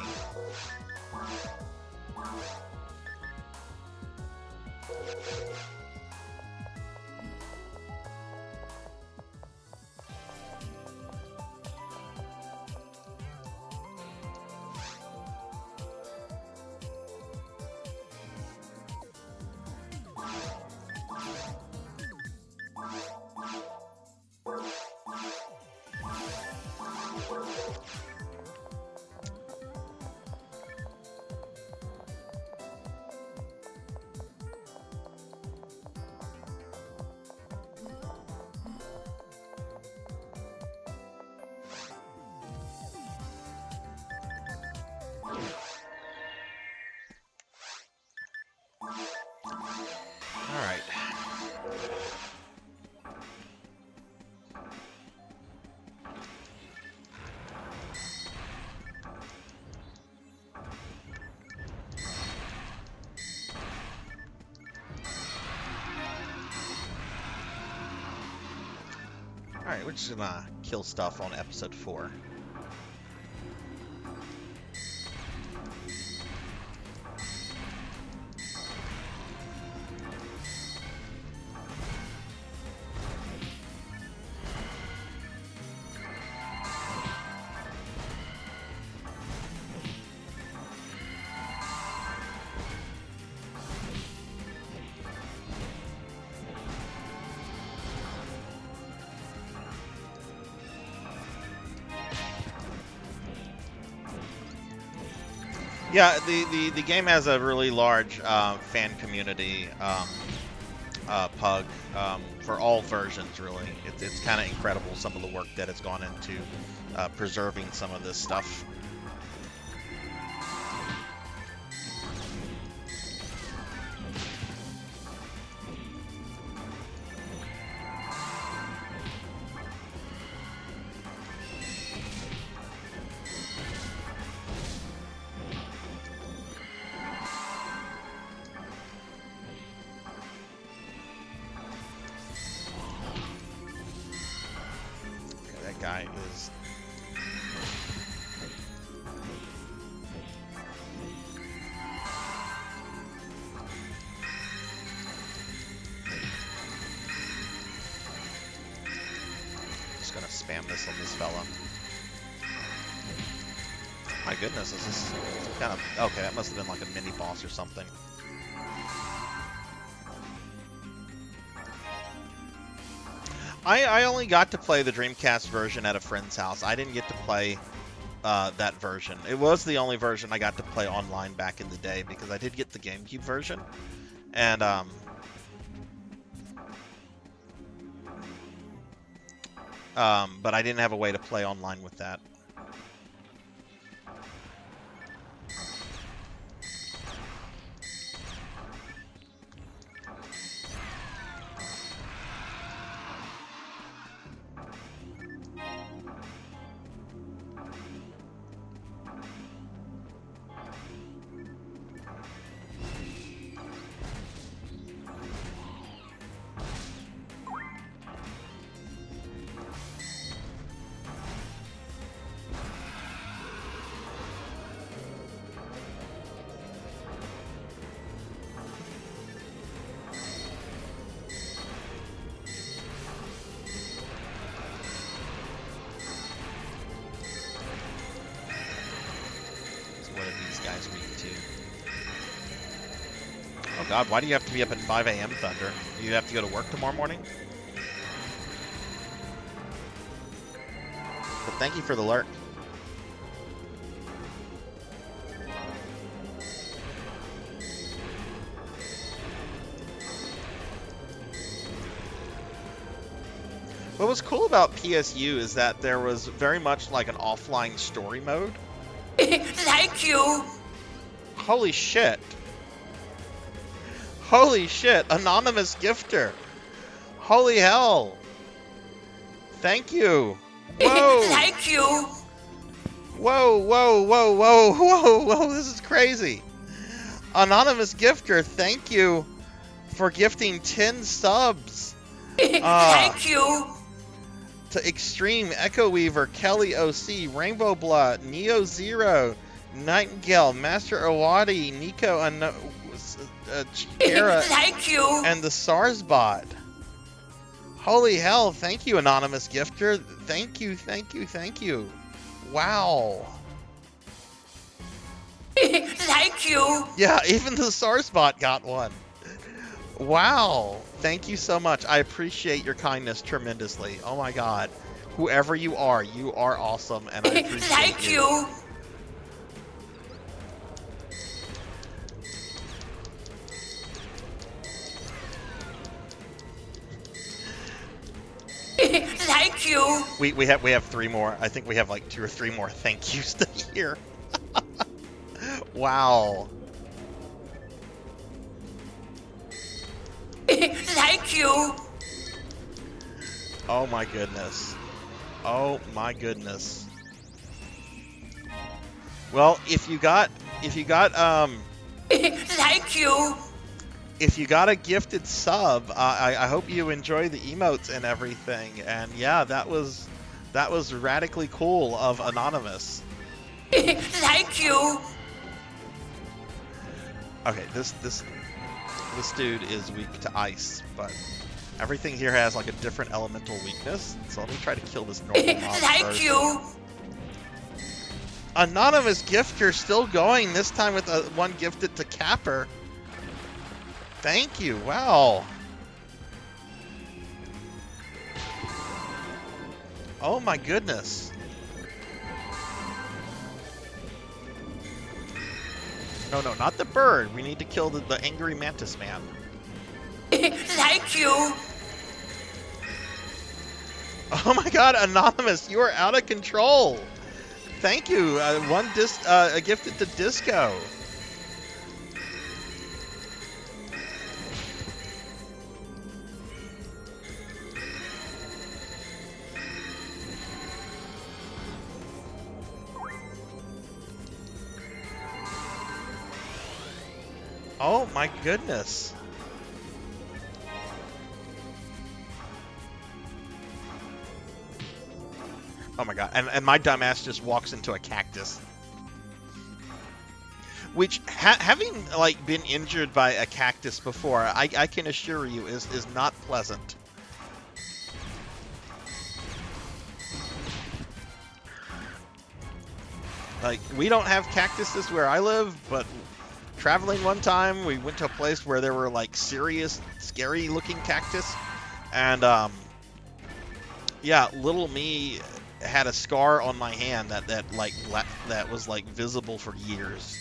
Speaker 2: Alright, we're just gonna kill stuff on episode 4. Yeah, the game has a really large fan community, Pug, for all versions, really. It's kind of incredible, some of the work that has gone into preserving some of this stuff. Guy is just gonna spam this on this fella. My goodness, is this kind of okay? That must have been like a mini boss or something. I only got to play the Dreamcast version at a friend's house. I didn't get to play that version. It was the only version I got to play online back in the day because I did get the GameCube version. And but I didn't have a way to play online with that. Oh God, why do you have to be up at 5 a.m., Thunder? Do you have to go to work tomorrow morning? But thank you for the alert. What was cool about PSU is that there was very much like an offline story mode.
Speaker 4: Thank you.
Speaker 2: Holy shit. Holy shit, anonymous gifter. Holy hell. Thank you. Whoa.
Speaker 4: Thank you.
Speaker 2: Whoa, whoa, whoa, whoa, whoa, whoa, this is crazy. Anonymous gifter, thank you for gifting 10 subs.
Speaker 4: Thank you.
Speaker 2: To Extreme, Echo Weaver, Kelly OC, Rainbow Blood, Neo Zero, Nightingale, Master Awadi, Nico, Chikara,
Speaker 4: Thank you.
Speaker 2: and the Sarzbot. Holy hell, thank you, anonymous gifter. Thank you, thank you, thank you. Wow.
Speaker 4: Thank you.
Speaker 2: Yeah, even the Sarzbot got one. Wow. Thank you so much. I appreciate your kindness tremendously. Oh my God. Whoever you are awesome, and I appreciate
Speaker 4: Thank you. Thank you.
Speaker 2: We have 3 more. I think we have like 2 or 3 more thank yous to hear. Wow.
Speaker 4: Thank you.
Speaker 2: Oh my goodness. Oh my goodness. Well, if you got
Speaker 4: Thank you.
Speaker 2: if you got a gifted sub, I hope you enjoy the emotes and everything. And yeah, that was radically cool of Anonymous.
Speaker 4: Thank you.
Speaker 2: Okay, this dude is weak to ice, but everything here has like a different elemental weakness. So let me try to kill this normal mob
Speaker 4: Thank
Speaker 2: first.
Speaker 4: you.
Speaker 2: Anonymous gifter still going, this time with one gifted to Capper. Thank you, wow. Oh my goodness. No, not the bird. We need to kill the angry mantis man.
Speaker 4: Thank you.
Speaker 2: Oh my god, Anonymous, you are out of control. Thank you. A gifted to Disco. Oh my goodness. Oh my god, and my dumbass just walks into a cactus. Which, having like been injured by a cactus before, I can assure you is not pleasant. Like, we don't have cactuses where I live, but traveling one time, we went to a place where there were like serious, scary looking cactus. And yeah, little me had a scar on my hand that was like visible for years.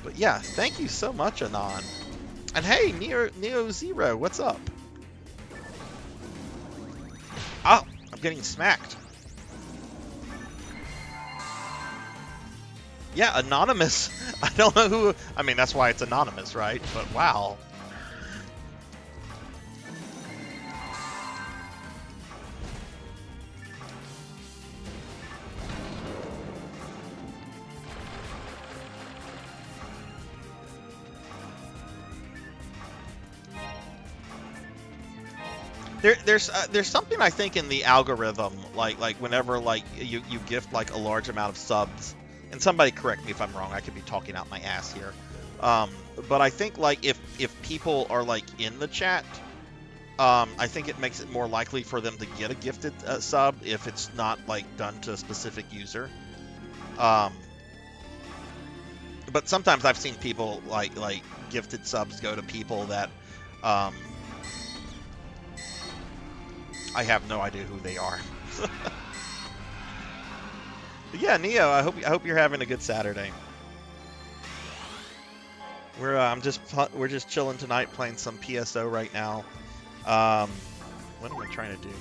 Speaker 2: But yeah, thank you so much, Anon. And hey, Neo Zero, what's up? Oh, I'm getting smacked. Yeah, Anonymous. I don't know who. I mean, that's why it's Anonymous, right? But wow. There's something I think in the algorithm, like whenever like you gift like a large amount of subs, and somebody correct me if I'm wrong, I could be talking out my ass here, but I think like if people are like in the chat, I think it makes it more likely for them to get a gifted sub if it's not like done to a specific user. But sometimes I've seen people like gifted subs go to people that I have no idea who they are. But yeah, Neo, I hope you're having a good Saturday. We're just chilling tonight, playing some PSO right now. What am I trying to do?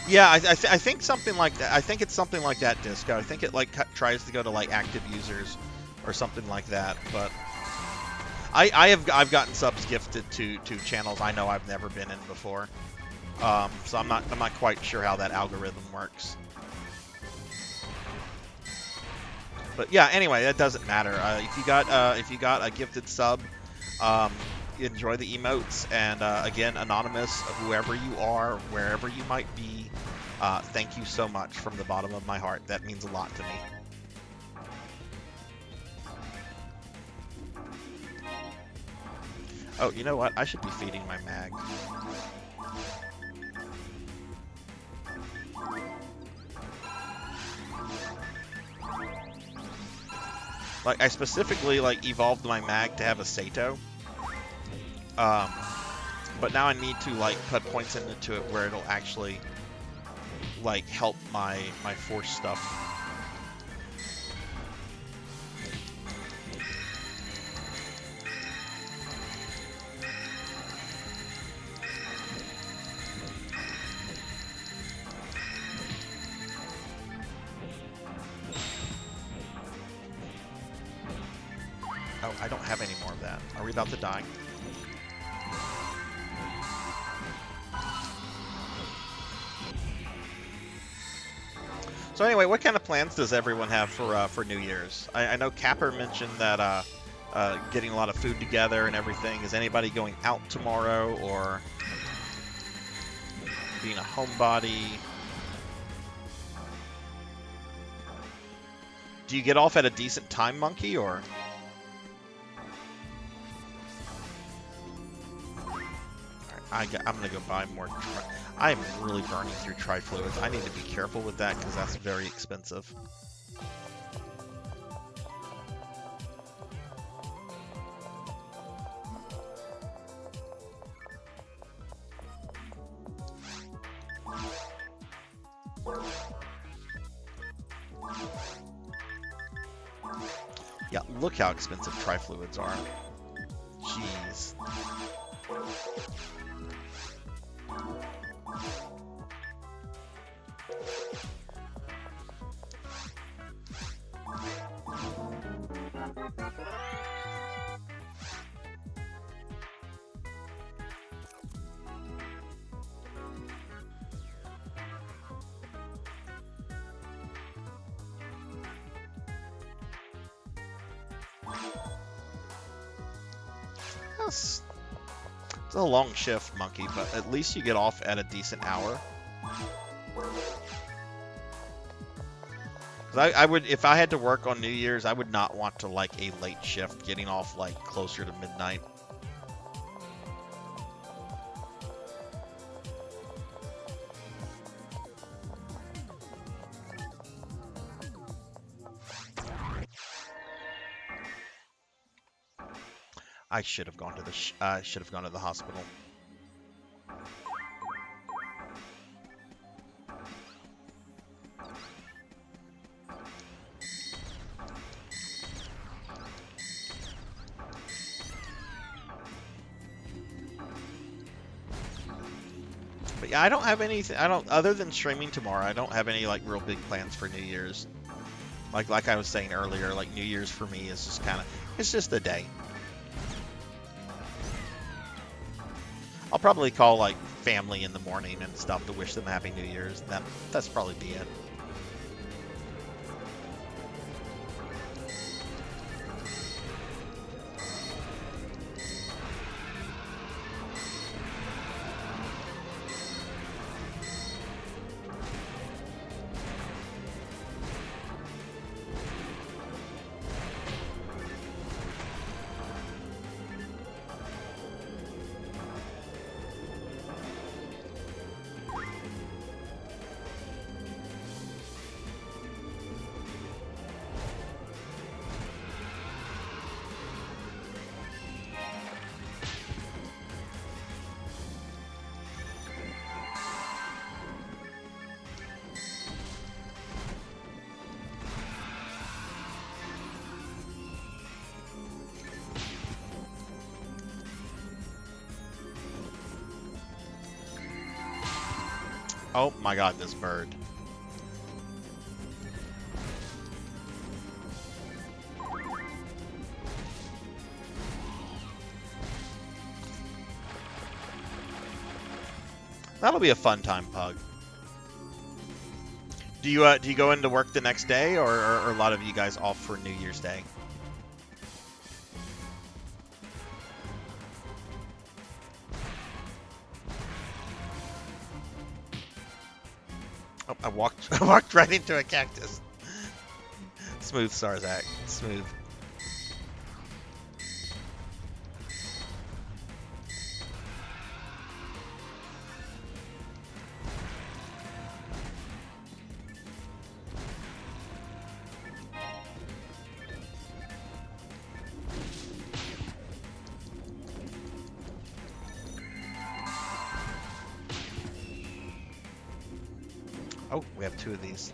Speaker 2: Yeah, I think something like that. I think it's something like that, Disco. I think it like tries to go to like active users or something like that. But I've gotten subs gifted to channels I know I've never been in before. So I'm not quite sure how that algorithm works. But yeah, anyway, that doesn't matter. If you got a gifted sub, enjoy the emotes. And again, Anonymous, whoever you are, wherever you might be, thank you so much from the bottom of my heart. That means a lot to me. Oh, you know what? I should be feeding my mag. Like, I specifically like evolved my mag to have a Sato. But now I need to like put points into it where it'll actually like help my force stuff. I don't have any more of that. Are we about to die? So anyway, what kind of plans does everyone have for New Year's? I know Capper mentioned that getting a lot of food together and everything. Is anybody going out tomorrow or being a homebody? Do you get off at a decent time, Monkey, or? I'm gonna go buy more. I'm really burning through tri-fluids. I need to be careful with that because that's very expensive. Yeah, look how expensive tri-fluids are. Jeez. It's a long shift, Monkey, but at least you get off at a decent hour. I would, if I had to work on New Year's, I would not want to like a late shift, getting off like closer to midnight. I should have gone to the hospital. But yeah, I don't have anything. Other than streaming tomorrow. I don't have any like real big plans for New Year's. Like I was saying earlier, like New Year's for me is just it's just a day. I'll probably call like family in the morning and stuff to wish them Happy New Year's. That's probably be it. Oh my god, this bird. That'll be a fun time, Pug. Do you go into work the next day, or are a lot of you guys off for New Year's Day? Oh, I walked right into a cactus. Smooth, Sarzac. Smooth. Oh, we have two of these.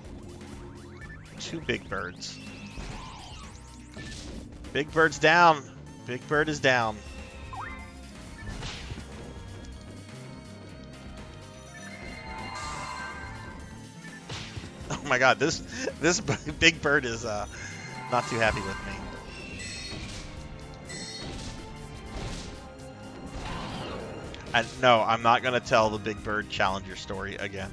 Speaker 2: Two big birds. Big bird's down. Big bird is down. Oh my god, this big bird is not too happy with me. And no, I'm not gonna tell the Big Bird Challenger story again.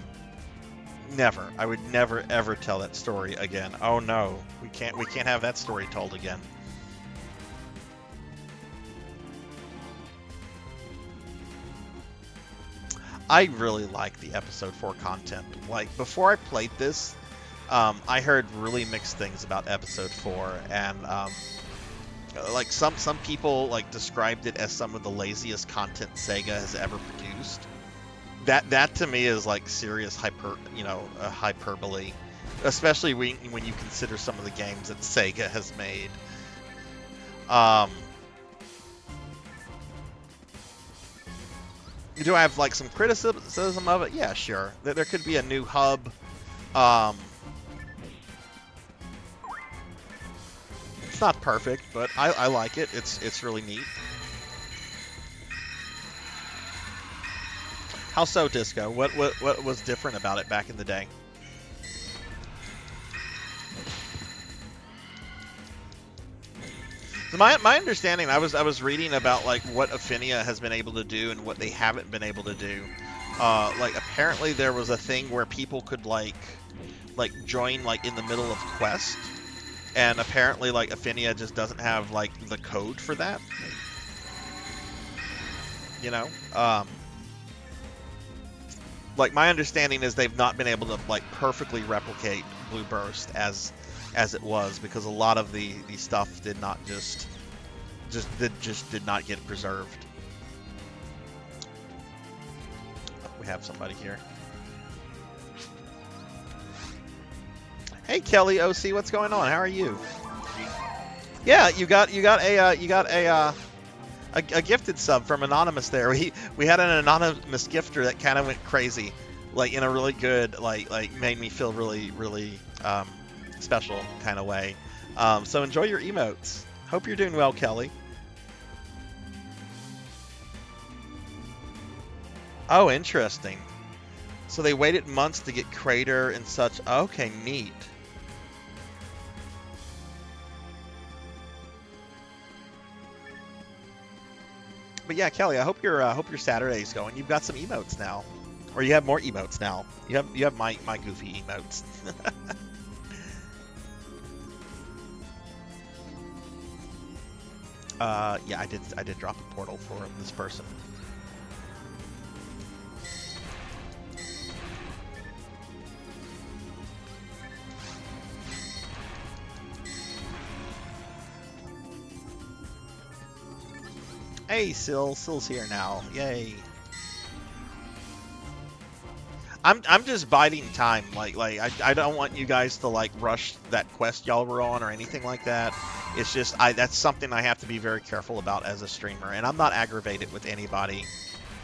Speaker 2: Never. I would never ever tell that story again. Oh no, we can't have that story told again. I really like the episode 4 content. Like, before I played this, I heard really mixed things about episode 4, and like some people like described it as some of the laziest content Sega has ever produced. That to me is like serious hyperbole, especially when you consider some of the games that Sega has made. Do I have like some criticism of it? Yeah, sure. There could be a new hub. It's not perfect, but I like it. It's really neat. How so, Disco? What was different about it back in the day? So my understanding, I was reading about like what Affinia has been able to do and what they haven't been able to do. Like apparently there was a thing where people could like join like in the middle of quest, and apparently like Affinia just doesn't have like the code for that. You know, like my understanding is they've not been able to like perfectly replicate Blue Burst as it was, because a lot of the stuff did not did not get preserved. We have somebody here. Hey Kelly OC, what's going on? How are you? Yeah, you got a gifted sub from Anonymous there. We had an anonymous gifter that kind of went crazy, like in a really good like made me feel really special kind of way. So enjoy your emotes. Hope you're doing well, Kelly. Oh, interesting. So they waited months to get Crater and such. Okay, neat. But yeah, Kelly, I hope your Saturday's going. You've got some emotes now, or you have more emotes now. You have my goofy emotes. Yeah, I did drop a portal for this person. Hey, Sill's here now. Yay. I'm just biding time. Like I don't want you guys to like rush that quest y'all were on or anything like that. It's just that's something I have to be very careful about as a streamer, and I'm not aggravated with anybody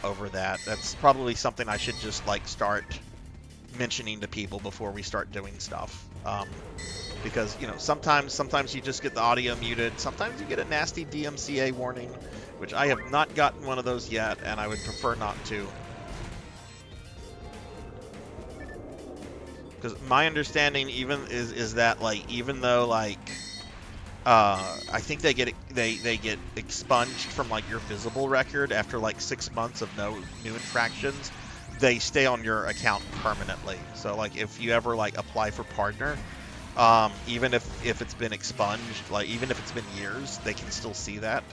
Speaker 2: over that. That's probably something I should just like start mentioning to people before we start doing stuff. Because you know sometimes you just get the audio muted. Sometimes you get a nasty DMCA warning, which I have not gotten one of those yet, and I would prefer not to. Because my understanding is that like even though like I think they get expunged from like your visible record after like 6 months of no new infractions, they stay on your account permanently. So like if you ever like apply for partner, even if it's been expunged, like even if it's been years, they can still see that.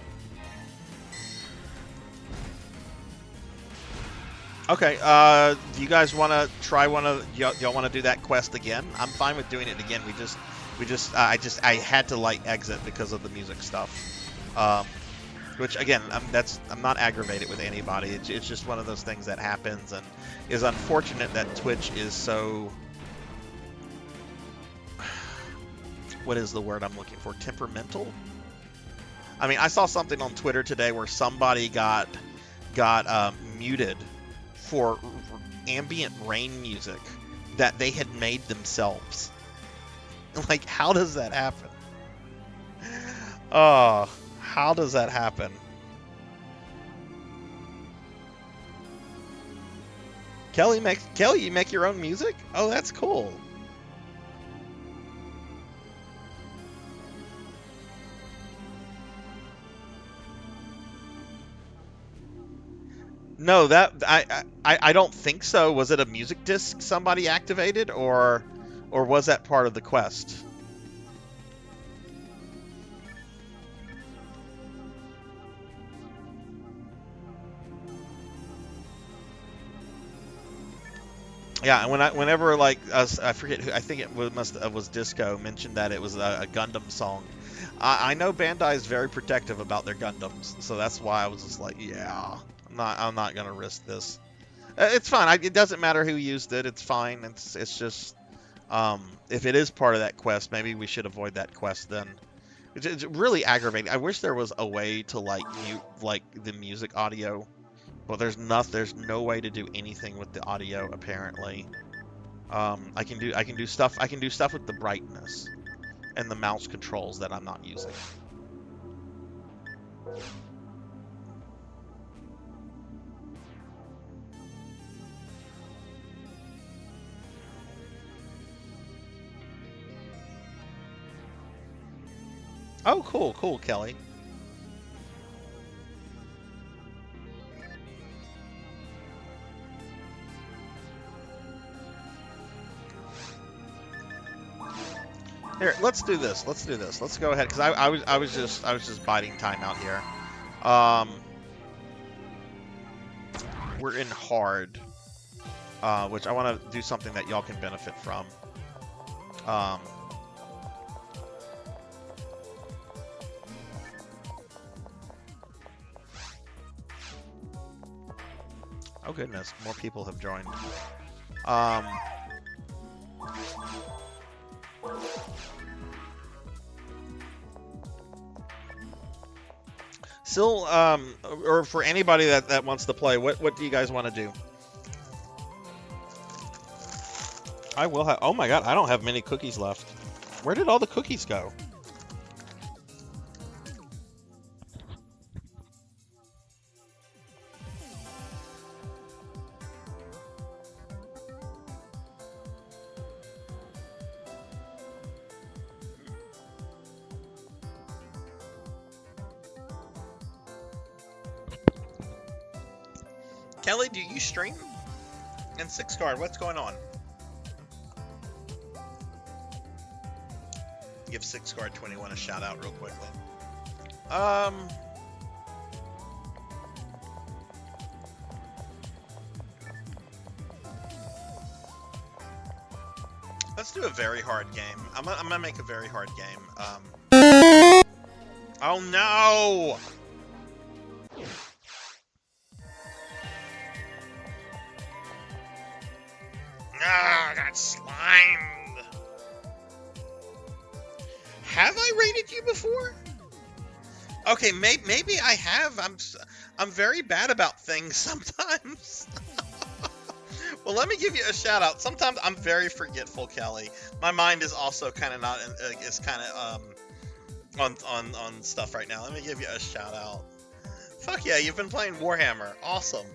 Speaker 2: Okay, do you guys want to try y'all want to do that quest again? I'm fine with doing it again. I had to like exit because of the music stuff. Which again, I'm not aggravated with anybody. It's just one of those things that happens, and is unfortunate that Twitch is so, what is the word I'm looking for? Temperamental? I mean, I saw something on Twitter today where somebody got muted for ambient rain music that they had made themselves. Like, how does that happen? Oh, how does that happen? Kelly, you make your own music? Oh, that's cool. No, that I don't think so. Was it a music disc somebody activated, or was that part of the quest? Yeah, and whenever like I forget who, I think it was Disco mentioned that it was a Gundam song. I know Bandai is very protective about their Gundams, so that's why I was just like, yeah, I'm not gonna risk this. It's fine. It doesn't matter who used it. It's fine. It's just if it is part of that quest, maybe we should avoid that quest then. It's really aggravating. I wish there was a way to like mute like the music audio. Well, there's no way to do anything with the audio apparently. I can do stuff with the brightness and the mouse controls that I'm not using. Oh, cool, Kelly. Here, let's do this. Let's go ahead, because I was just biding time out here. We're in hard, which I want to do something that y'all can benefit from. Oh goodness, more people have joined. Still, or for anybody that wants to play, what do you guys want to do? I will have. Oh my god, I don't have many cookies left. Where did all the cookies go? Kelly, do you stream? And Six Guard, what's going on? Give Six Guard 21 a shout out real quickly. Let's do a very hard game. I'm gonna make a very hard game. Oh no! Ah, got slimed. Have I rated you before? Okay, maybe I have. I'm very bad about things sometimes. Well, let me give you a shout out. Sometimes I'm very forgetful, Kelly. My mind is also kind of not is kind of on stuff right now. Let me give you a shout out. Fuck yeah, you've been playing Warhammer. Awesome.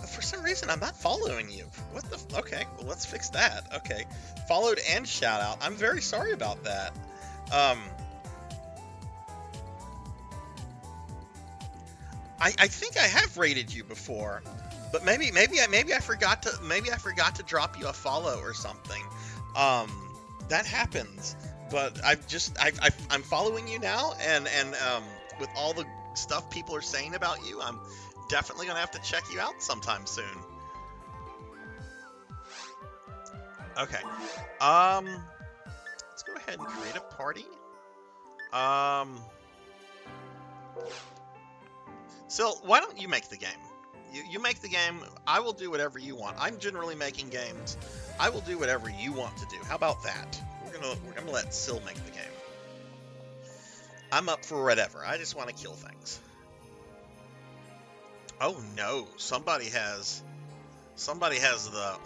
Speaker 2: For some reason, I'm not following you. What the? Okay, well, let's fix that. Okay, followed and shout out. I'm very sorry about that. I think I have rated you before, but maybe I forgot to drop you a follow or something. That happens. But I'm following you now, and with all the stuff people are saying about you, I'm definitely gonna have to check you out sometime soon. Okay. Let's go ahead and create a party. Sil, why don't you make the game? You make the game. I will do whatever you want. I'm generally making games. I will do whatever you want to do. How about that? We're gonna let Sil make the game. I'm up for whatever. I just want to kill things. Oh no! Somebody has the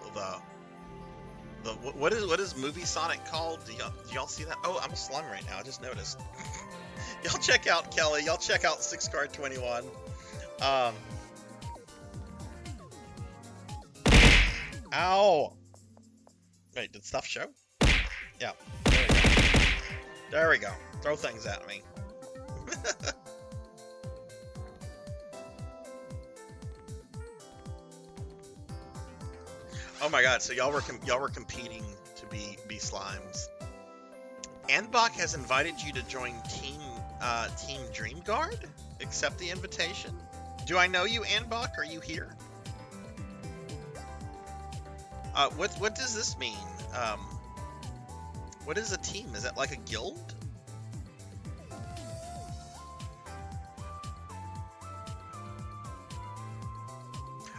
Speaker 2: what is Movie Sonic called? Do y'all see that? Oh, I'm a slum right now. I just noticed. Y'all check out Kelly. Y'all check out 6card21. Ow! Wait, did stuff show? Yeah. There we go. Throw things at me. Oh my god, so y'all were competing to be slimes. Anbach has invited you to join Team Dream Guard? Accept the invitation? Do I know you, Anbach? Are you here? What does this mean? What is a team? Is that like a guild?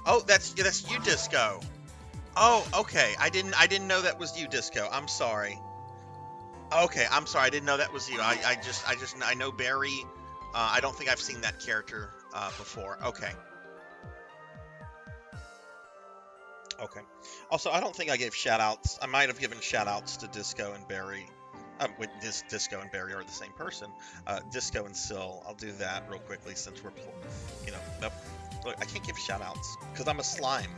Speaker 2: Oh, that's you, Disco. Oh, okay. I didn't know that was you, Disco. I'm sorry. Okay, I'm sorry. I didn't know that was you. I know Barry. I don't think I've seen that character before. Okay. Okay. Also, I don't think I gave shout-outs. I might have given shout-outs to Disco and Barry. Wait, Disco and Barry are the same person. Disco and Syl. I'll do that real quickly since we're, nope. Look, I can't give shout-outs because I'm a slime.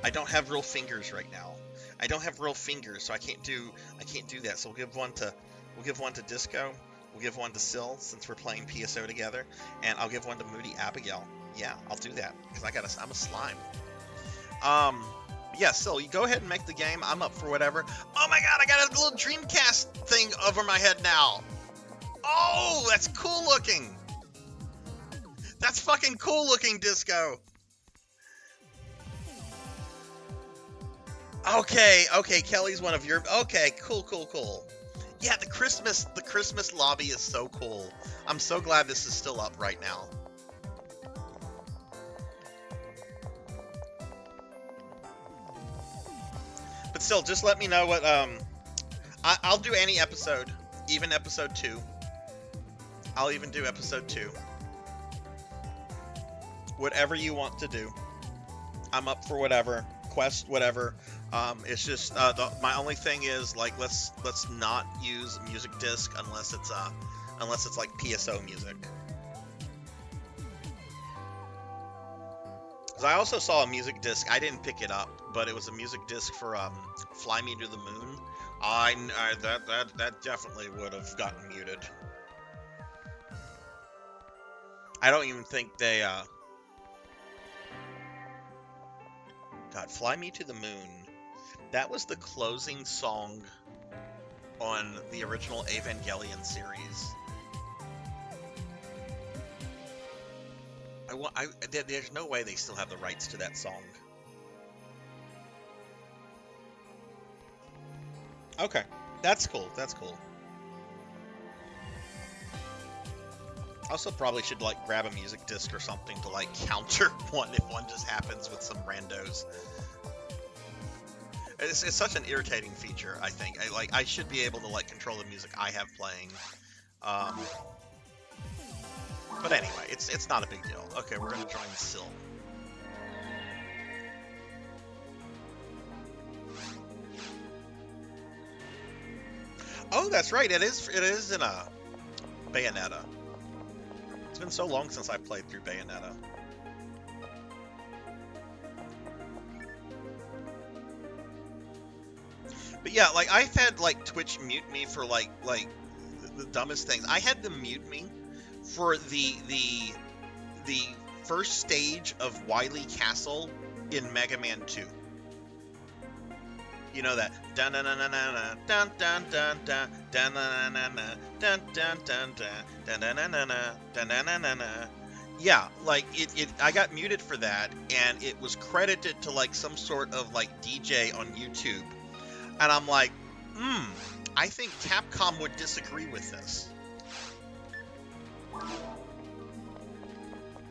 Speaker 2: I don't have real fingers right now. I don't have real fingers, so I can't do that. So we'll give one to Disco. We'll give one to Syl since we're playing PSO together, and I'll give one to Moody Abigail. Yeah, I'll do that because I'm a slime. Yeah, Syl, you go ahead and make the game. I'm up for whatever. Oh my god, I got a little Dreamcast thing over my head now. Oh, that's cool looking. That's fucking cool looking, Disco. Okay, Kelly's one of your... Okay, cool. Yeah, the Christmas lobby is so cool. I'm so glad this is still up right now. But still, just let me know what, I'll do any episode, even episode 2. I'll even do episode 2. Whatever you want to do. I'm up for whatever. Quest, whatever. It's just, my only thing is, like, let's not use music disc unless it's like PSO music. Because I also saw a music disc. I didn't pick it up, but it was a music disc for "Fly Me to the Moon." That definitely would have gotten muted. I don't even think they. God, "Fly Me to the Moon." That was the closing song on the original Evangelion series. There's no way they still have the rights to that song. Okay, that's cool. Also, probably should like grab a music disc or something to like counter one if one just happens with some randos. It's such an irritating feature. I think I should be able to like control the music I have playing. But anyway, it's not a big deal. Okay, we're gonna join Syl. Oh, that's right. It is in a Bayonetta. It's been so long since I played through Bayonetta. But yeah, like I've had like Twitch mute me for like the dumbest things. I had them mute me for the first stage of Wily Castle in Mega Man 2. You know that dun dun dun dun dun dun dun dun dun dun dun dun dun dun dun. Yeah, like it I got muted for that, and it was credited to like some sort of like DJ on YouTube. And I'm like, I think Capcom would disagree with this.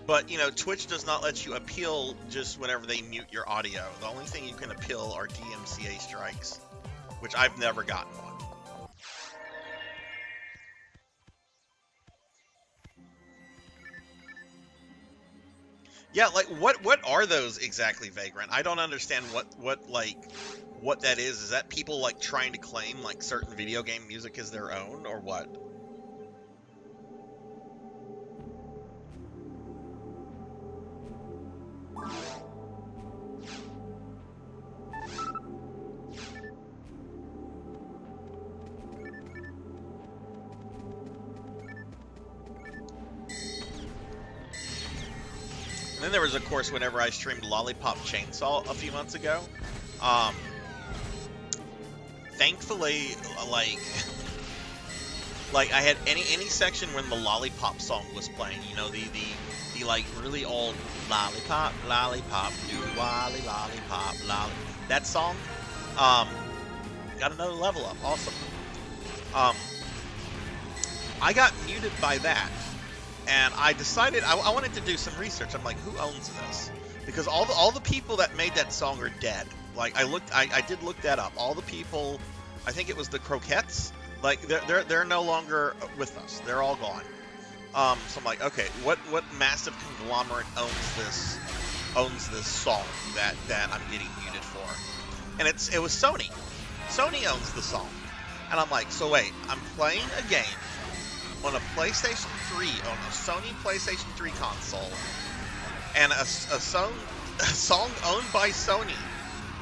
Speaker 2: But, you know, Twitch does not let you appeal just whenever they mute your audio. The only thing you can appeal are DMCA strikes, which I've never gotten one. Yeah, like, what are those exactly, Vagrant? I don't understand what that is. Is that people, like, trying to claim, like, certain video game music as their own, or what? And then there was, of course, whenever I streamed Lollipop Chainsaw a few months ago, Thankfully, like I had any section when the Lollipop song was playing, you know, the like really old lollipop, do wally lollipop, lolly. That song, got another level up. Awesome. I got muted by that, and I decided I wanted to do some research. I'm like, who owns this? Because all the people that made that song are dead. Like I did look that up. All the people, I think it was the Croquettes. Like they're no longer with us. They're all gone. So I'm like, okay, what massive conglomerate owns this song that I'm getting muted for? And it was Sony. Sony owns the song. And I'm like, so wait, I'm playing a game on a PlayStation 3, on a Sony PlayStation 3 console, and a song owned by Sony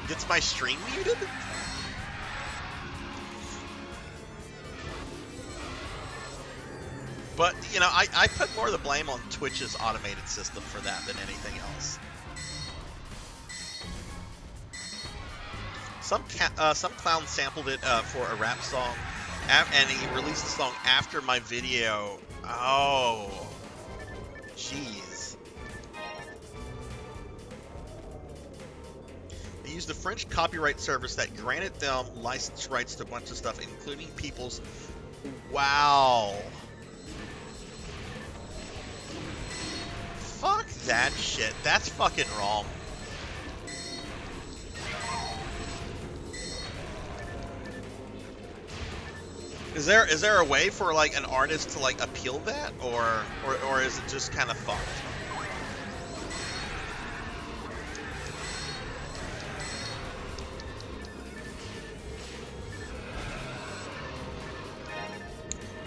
Speaker 2: gets my stream muted? But, you know, I put more of the blame on Twitch's automated system for that than anything else. Some clown sampled it for a rap song, and he released the song after my video. Oh, jeez. They used a French copyright service that granted them license rights to a bunch of stuff, including people's... Wow. Fuck that shit. That's fucking wrong. Is there a way for like an artist to like appeal that, or is it just kind of fucked?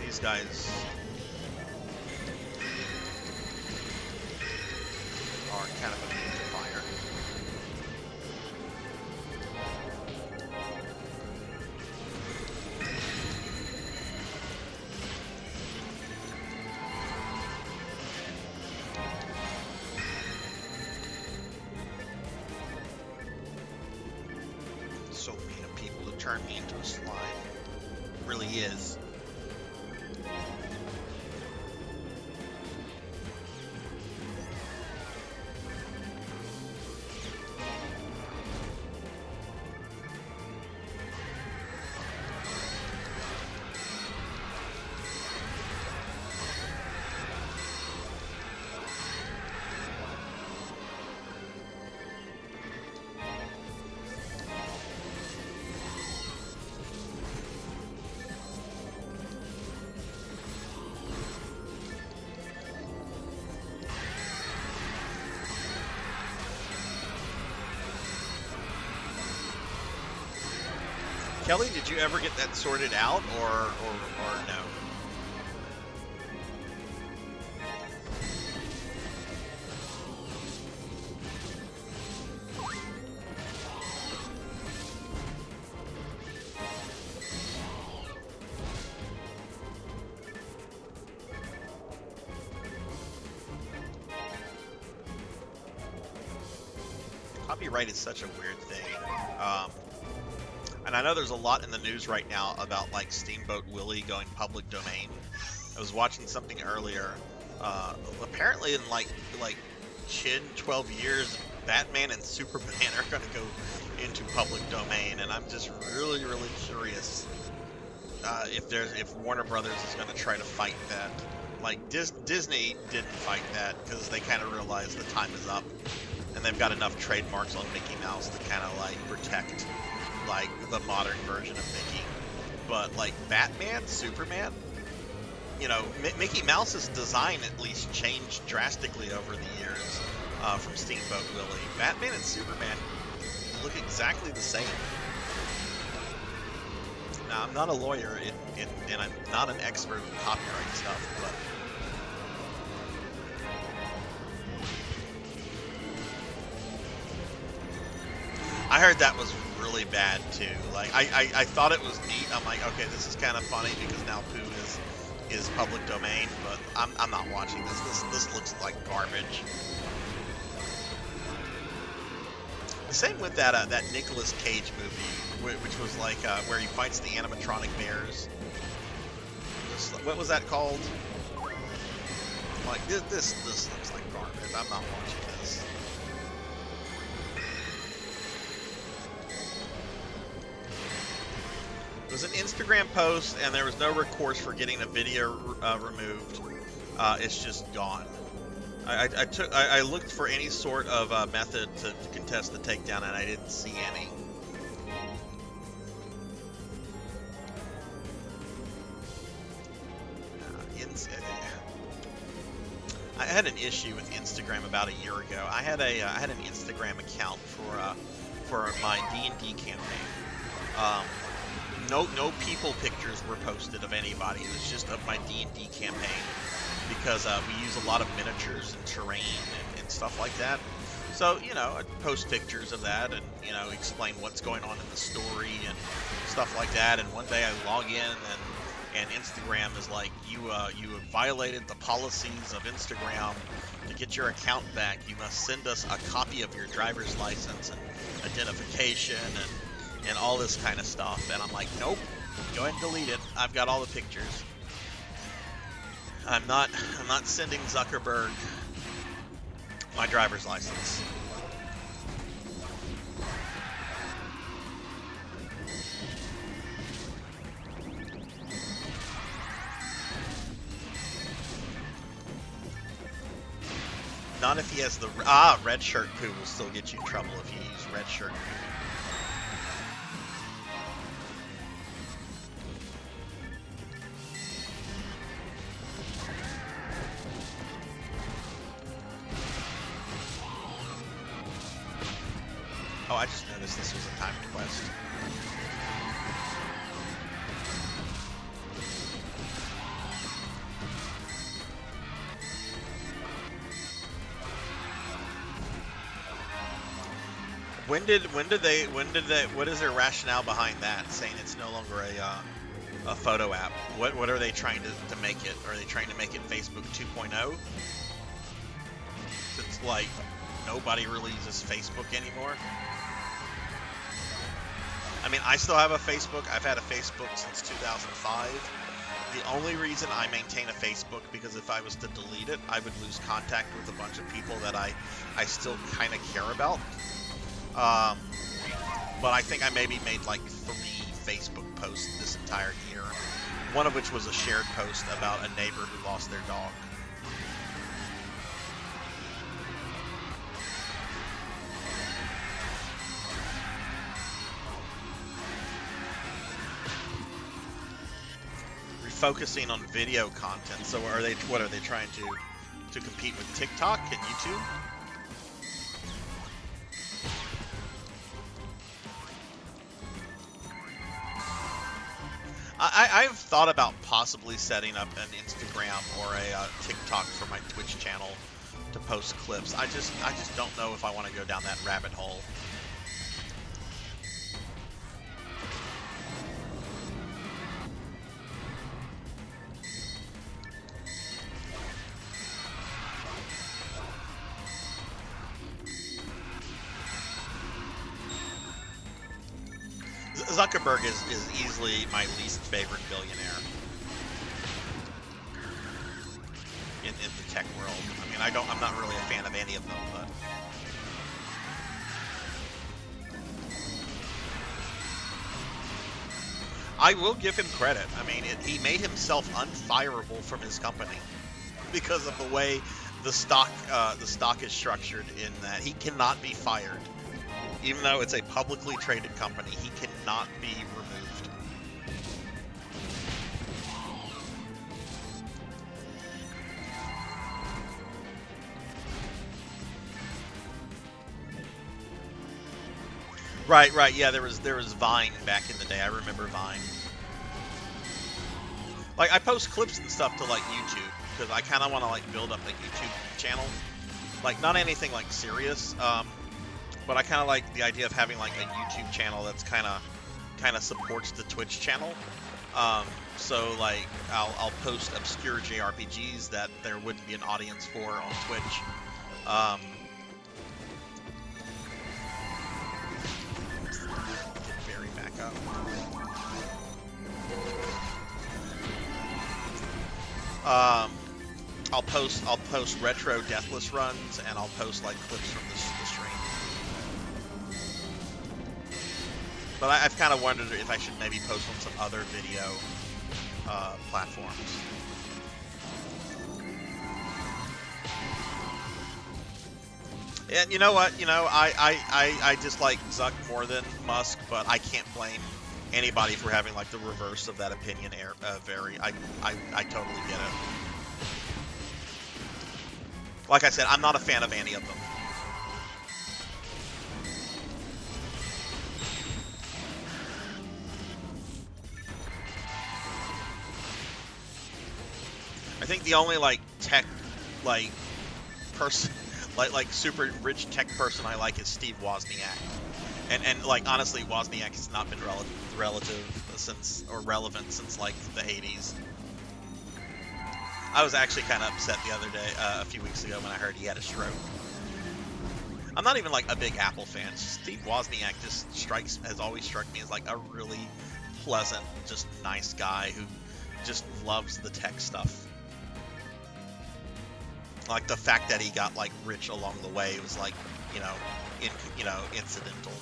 Speaker 2: These guys are kind of immune to fire. So mean of people to turn me into a slime. It really is. Kelly, did you ever get that sorted out, or no? Copyright is such a weird thing. And I know there's a lot in the news right now about like Steamboat Willie going public domain. I was watching something earlier. Apparently in like 12 years, Batman and Superman are going to go into public domain, and I'm just really curious if Warner Brothers is going to try to fight that. Like Disney didn't fight that because they kind of realized the time is up, and they've got enough trademarks on Mickey Mouse to kind of like protect like the modern version of Mickey. But like Batman, Superman, you know, Mickey Mouse's design at least changed drastically over the years from Steamboat Willie. Batman and Superman look exactly the same. Now, I'm not a lawyer and I'm not an expert in copyright stuff, but I heard that was really bad too. Like I thought it was neat. I'm like, okay, this is kind of funny because now Pooh is public domain, but I'm not watching this. This looks like garbage. Same with that that Nicolas Cage movie, which was like where he fights the animatronic bears. What was that called? Like this looks like garbage. I'm not watching this. It was an Instagram post, and there was no recourse for getting a video removed. It's just gone. I looked for any sort of method to contest the takedown, and I didn't see any. I had an issue with Instagram about a year ago. I had an Instagram account for my D&D campaign. No people pictures were posted of anybody. It was just of my D&D campaign because we use a lot of miniatures and terrain and stuff like that. So, you know, I'd post pictures of that and, you know, explain what's going on in the story and stuff like that. And one day I log in and Instagram is like, you have violated the policies of Instagram. To get your account back, you must send us a copy of your driver's license and identification and all this kind of stuff. And I'm like, nope, go ahead and delete it. I've got all the pictures. I'm not sending Zuckerberg my driver's license. Not if he has the red shirt poo will still get you in trouble if you use red shirt poo. Oh, I just noticed this was a timed quest. What is their rationale behind that, saying it's no longer a photo app? What are they trying to make it? Are they trying to make it Facebook 2.0? Since, like, nobody really uses Facebook anymore. I mean, I still have a Facebook. I've had a Facebook since 2005. The only reason I maintain a Facebook, because if I was to delete it, I would lose contact with a bunch of people that I still kind of care about. But I think I maybe made like 3 Facebook posts this entire year. One of which was a shared post about a neighbor who lost their dog. Refocusing on video content. So what are they trying to compete with TikTok and YouTube? I've thought about possibly setting up an Instagram or a TikTok for my Twitch channel to post clips. I just don't know if I want to go down that rabbit hole. Zuckerberg is easily my least favorite billionaire in the tech world. I mean, I'm not really a fan of any of them, but I will give him credit. I mean, he made himself unfireable from his company because of the way the stock is structured, in that he cannot be fired. Even though it's a publicly traded company, he cannot be removed. Right. Yeah, there was Vine back in the day. I remember Vine. Like, I post clips and stuff to like YouTube because I kind of want to like build up a YouTube channel. Like, not anything like serious. But I kind of like the idea of having like a YouTube channel that's kind of supports the Twitch channel. So like I'll post obscure JRPGs that there wouldn't be an audience for on Twitch. I'll post retro deathless runs, and I'll post like clips from the stream. But I've kind of wondered if I should maybe post on some other video platforms. And you know what? You know, I dislike Zuck more than Musk, but I can't blame anybody for having like the reverse of that opinion. I totally get it. Like I said, I'm not a fan of any of them. I think the only like tech person like super rich tech person I like is Steve Wozniak. And like honestly, Wozniak has not been relevant since like the 80s. I was actually kind of upset the other day, a few weeks ago, when I heard he had a stroke. I'm not even like a big Apple fan. Steve Wozniak just has always struck me as like a really pleasant, just nice guy who just loves the tech stuff. Like the fact that he got like rich along the way was like, incidental.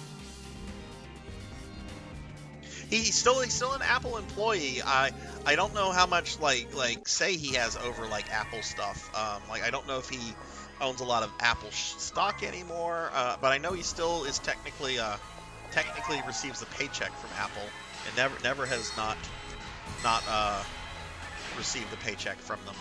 Speaker 2: He's still an Apple employee. I don't know how much like say he has over like Apple stuff. Like I don't know if he owns a lot of Apple stock anymore. But I know he still is technically receives a paycheck from Apple, and never has not received a paycheck from them.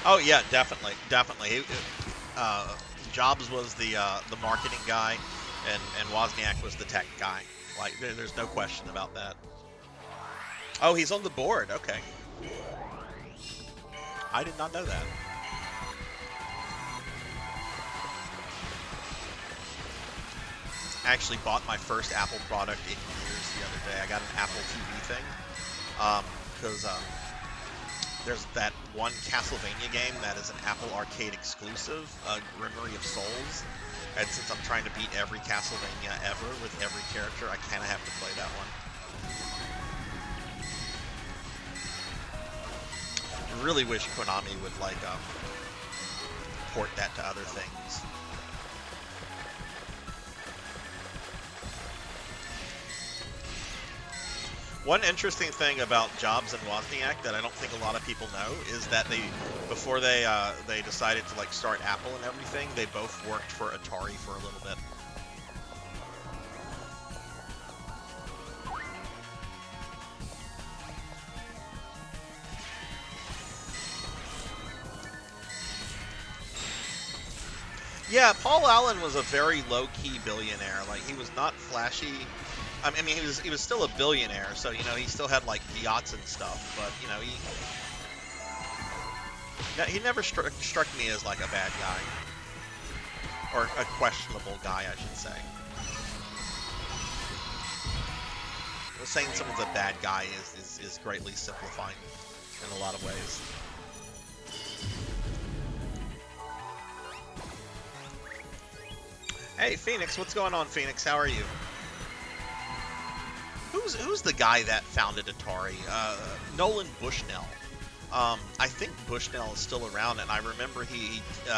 Speaker 2: Oh yeah, definitely. Jobs was the marketing guy, and Wozniak was the tech guy. Like there's no question about that. Oh, he's on the board. Okay, I did not know that. I actually bought my first Apple product in years the other day. I got an Apple TV thing because there's that one Castlevania game that is an Apple Arcade exclusive, Grimoire of Souls. And since I'm trying to beat every Castlevania ever with every character, I kind of have to play that one. I really wish Konami would like port that to other things. One interesting thing about Jobs and Wozniak that I don't think a lot of people know is that before they decided to like start Apple and everything, they both worked for Atari for a little bit. Yeah, Paul Allen was a very low-key billionaire. Like he was not flashy. I mean, he was still a billionaire, so he still had like yachts and stuff. But he never struck me as like a bad guy, or a questionable guy, I should say. Saying someone's a bad guy is greatly simplifying in a lot of ways. Hey, Phoenix, what's going on, Phoenix? How are you? Who's the guy that founded Atari? Nolan Bushnell. I think Bushnell is still around, and I remember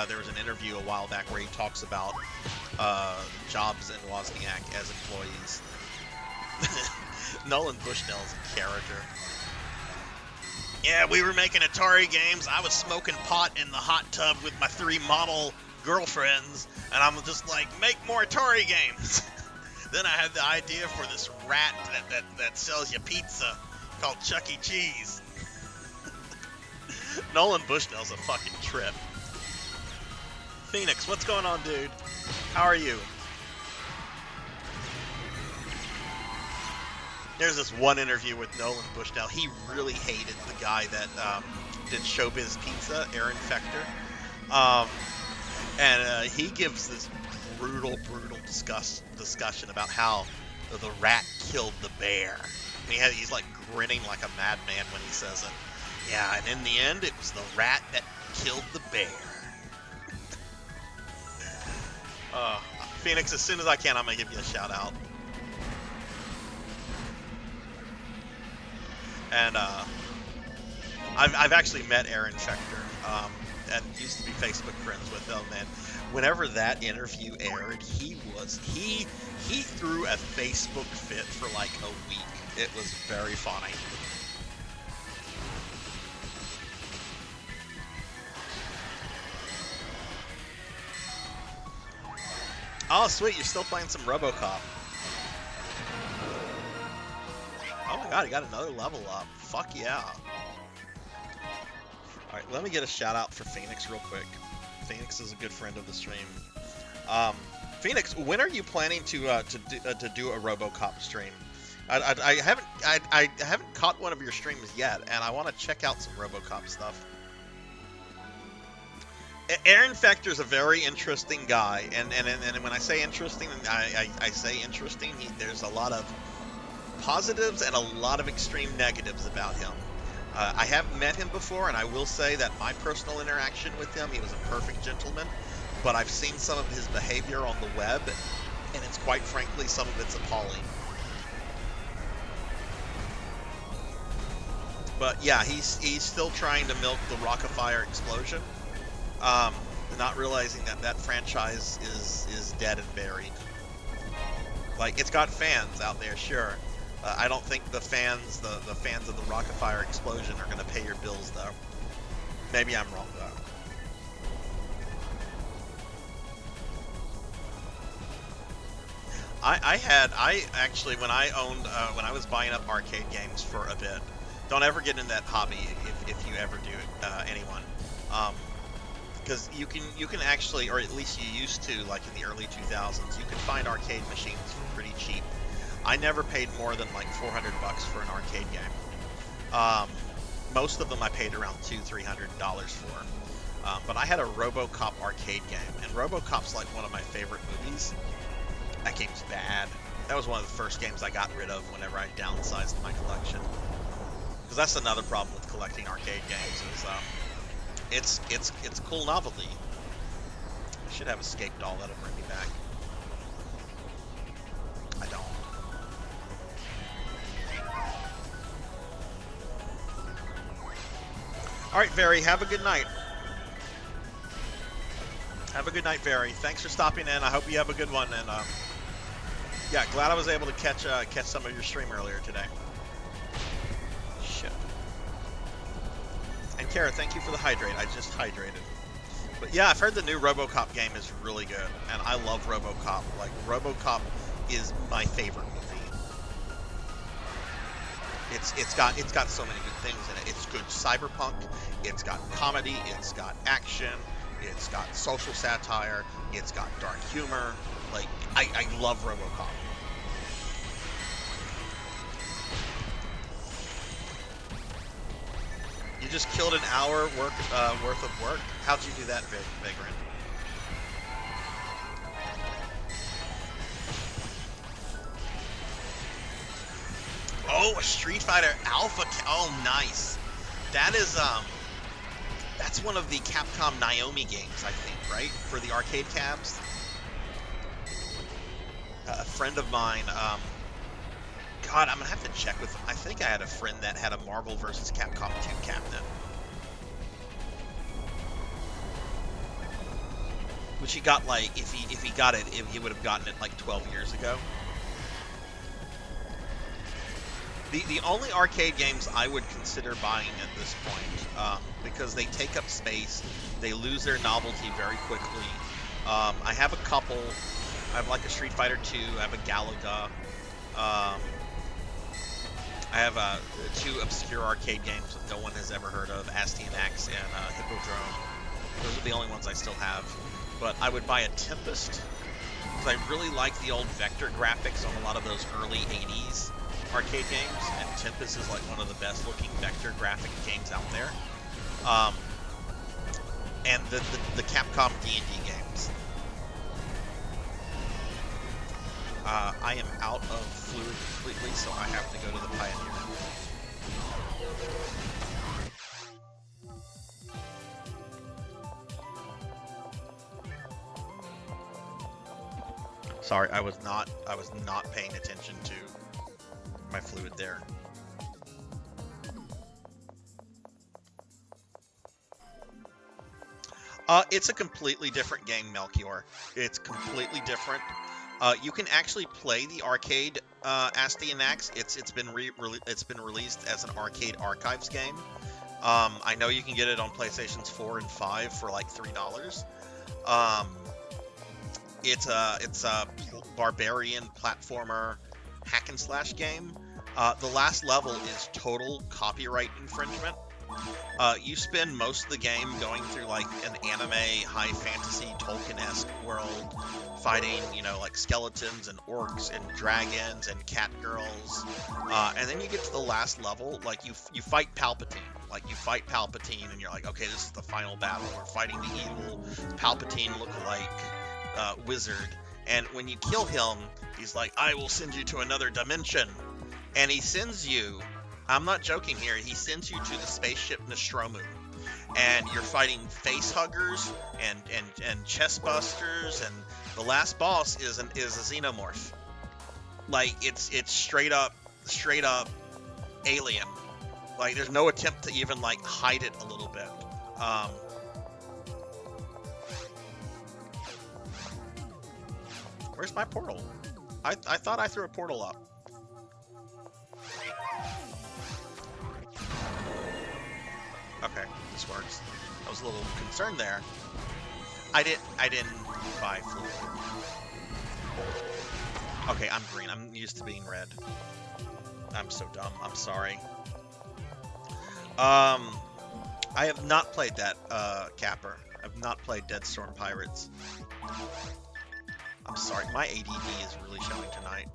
Speaker 2: there was an interview a while back where he talks about Jobs and Wozniak as employees. Nolan Bushnell is a character. Yeah, we were making Atari games. I was smoking pot in the hot tub with my 3 model girlfriends, and I'm just like, make more Atari games. Then I had the idea for this rat that sells you pizza called Chuck E. Cheese. Nolan Bushnell's a fucking trip. Phoenix, what's going on, dude? How are you? There's this one interview with Nolan Bushnell. He really hated the guy that did Showbiz Pizza, Aaron Fechter. And he gives this brutal discussion about how the rat killed the bear. And he's like grinning like a madman when he says it. Yeah, and in the end, it was the rat that killed the bear. Phoenix, as soon as I can, I'm gonna give you a shout out. And I've actually met Aaron Schechter, and used to be Facebook friends with him. And whenever that interview aired, he threw a Facebook fit for like a week. It was very funny. Oh, sweet, you're still playing some RoboCop. Oh my god, he got another level up. Fuck yeah. Alright, let me get a shout out for Phoenix real quick. Phoenix is a good friend of the stream. Phoenix, when are you planning to do a RoboCop stream? I haven't caught one of your streams yet, and I want to check out some RoboCop stuff. Aaron Fechter's a very interesting guy, and when I say interesting, I say interesting. There's a lot of positives and a lot of extreme negatives about him. I haven't met him before, and I will say that my personal interaction with him, he was a perfect gentleman, but I've seen some of his behavior on the web, and it's quite frankly, some of it's appalling. But yeah, he's still trying to milk the Rockafire explosion. Not realizing that franchise is dead and buried. Like, it's got fans out there, sure. I don't think the fans of the Rockafire explosion are going to pay your bills, though. Maybe I'm wrong, though. I actually, when I was buying up arcade games for a bit, don't ever get in that hobby if you ever do, anyone. Because you can actually, or at least you used to, like in the early 2000s, you could find arcade machines for pretty cheap. I never paid more than like $400 for an arcade game. Most of them I paid around $200-300 for. But I had a RoboCop arcade game, and RoboCop's like one of my favorite movies. That game's bad. That was one of the first games I got rid of whenever I downsized my collection. Because that's another problem with collecting arcade games is it's a cool novelty. I should have a escape doll that'll bring me back. I don't. Alright, Very, have a good night. Have a good night, Very. Thanks for stopping in. I hope you have a good one. And yeah, glad I was able to catch some of your stream earlier today. Shit. And Kara, thank you for the hydrate. I just hydrated. But yeah, I've heard the new RoboCop game is really good, and I love RoboCop. Like, RoboCop is my favorite movie. It's got so many good things in it. It's good cyberpunk. It's got comedy. It's got action. It's got social satire. It's got dark humor. Like, I love RoboCop. You just killed an hour worth of work? How'd you do that, Vagrant? Oh, a Street Fighter Alpha. Oh, nice. That is, that's one of the Capcom Naomi games, I think, right? For the arcade cabs. A friend of mine, God, I'm gonna have to check with him. I think I had a friend that had a Marvel vs. Capcom 2 cabinet. Which he got, like, if he got it, he would have gotten it like 12 years ago. The only arcade games I would consider buying at this point, because they take up space, they lose their novelty very quickly. I have a couple. I have like a Street Fighter 2. I have a Galaga. I have two obscure arcade games that no one has ever heard of, Astian X and Hippodrome. Those are the only ones I still have. But I would buy a Tempest, because I really like the old vector graphics on a lot of those early 80s arcade games, and Tempest is like one of the best looking vector graphic games out there. And the Capcom D&D games. I am out of fluid completely, so I have to go to the Pioneer. Sorry, I was not paying attention to my fluid there. It's a completely different game, Melchior. It's completely different. You can actually play the arcade Asti and Axe. It's been released as an arcade archives game. I know you can get it on PlayStations 4 and 5 for like $3. It's a barbarian platformer hack and slash game. The last level is total copyright infringement. You spend most of the game going through like an anime, high fantasy, Tolkien-esque world, fighting, you know, like skeletons and orcs and dragons and cat girls. And then you get to the last level, like you fight Palpatine. Like you fight Palpatine and you're like, okay, this is the final battle. We're fighting the evil Palpatine lookalike wizard. And when you kill him, he's like, I will send you to another dimension. And he sends you, I'm not joking here, he sends you to the spaceship Nostromo. And you're fighting face huggers and chest busters, and the last boss is a xenomorph. Like it's straight up alien. Like there's no attempt to even like hide it a little bit. Where's my portal? I thought I threw a portal up. Okay, this works. I was a little concerned there. I didn't buy fluid. Okay, I'm green. I'm used to being red. I'm so dumb. I'm sorry. I have not played that Capper. I've not played Dead Storm Pirates. I'm sorry. My ADD is really showing tonight.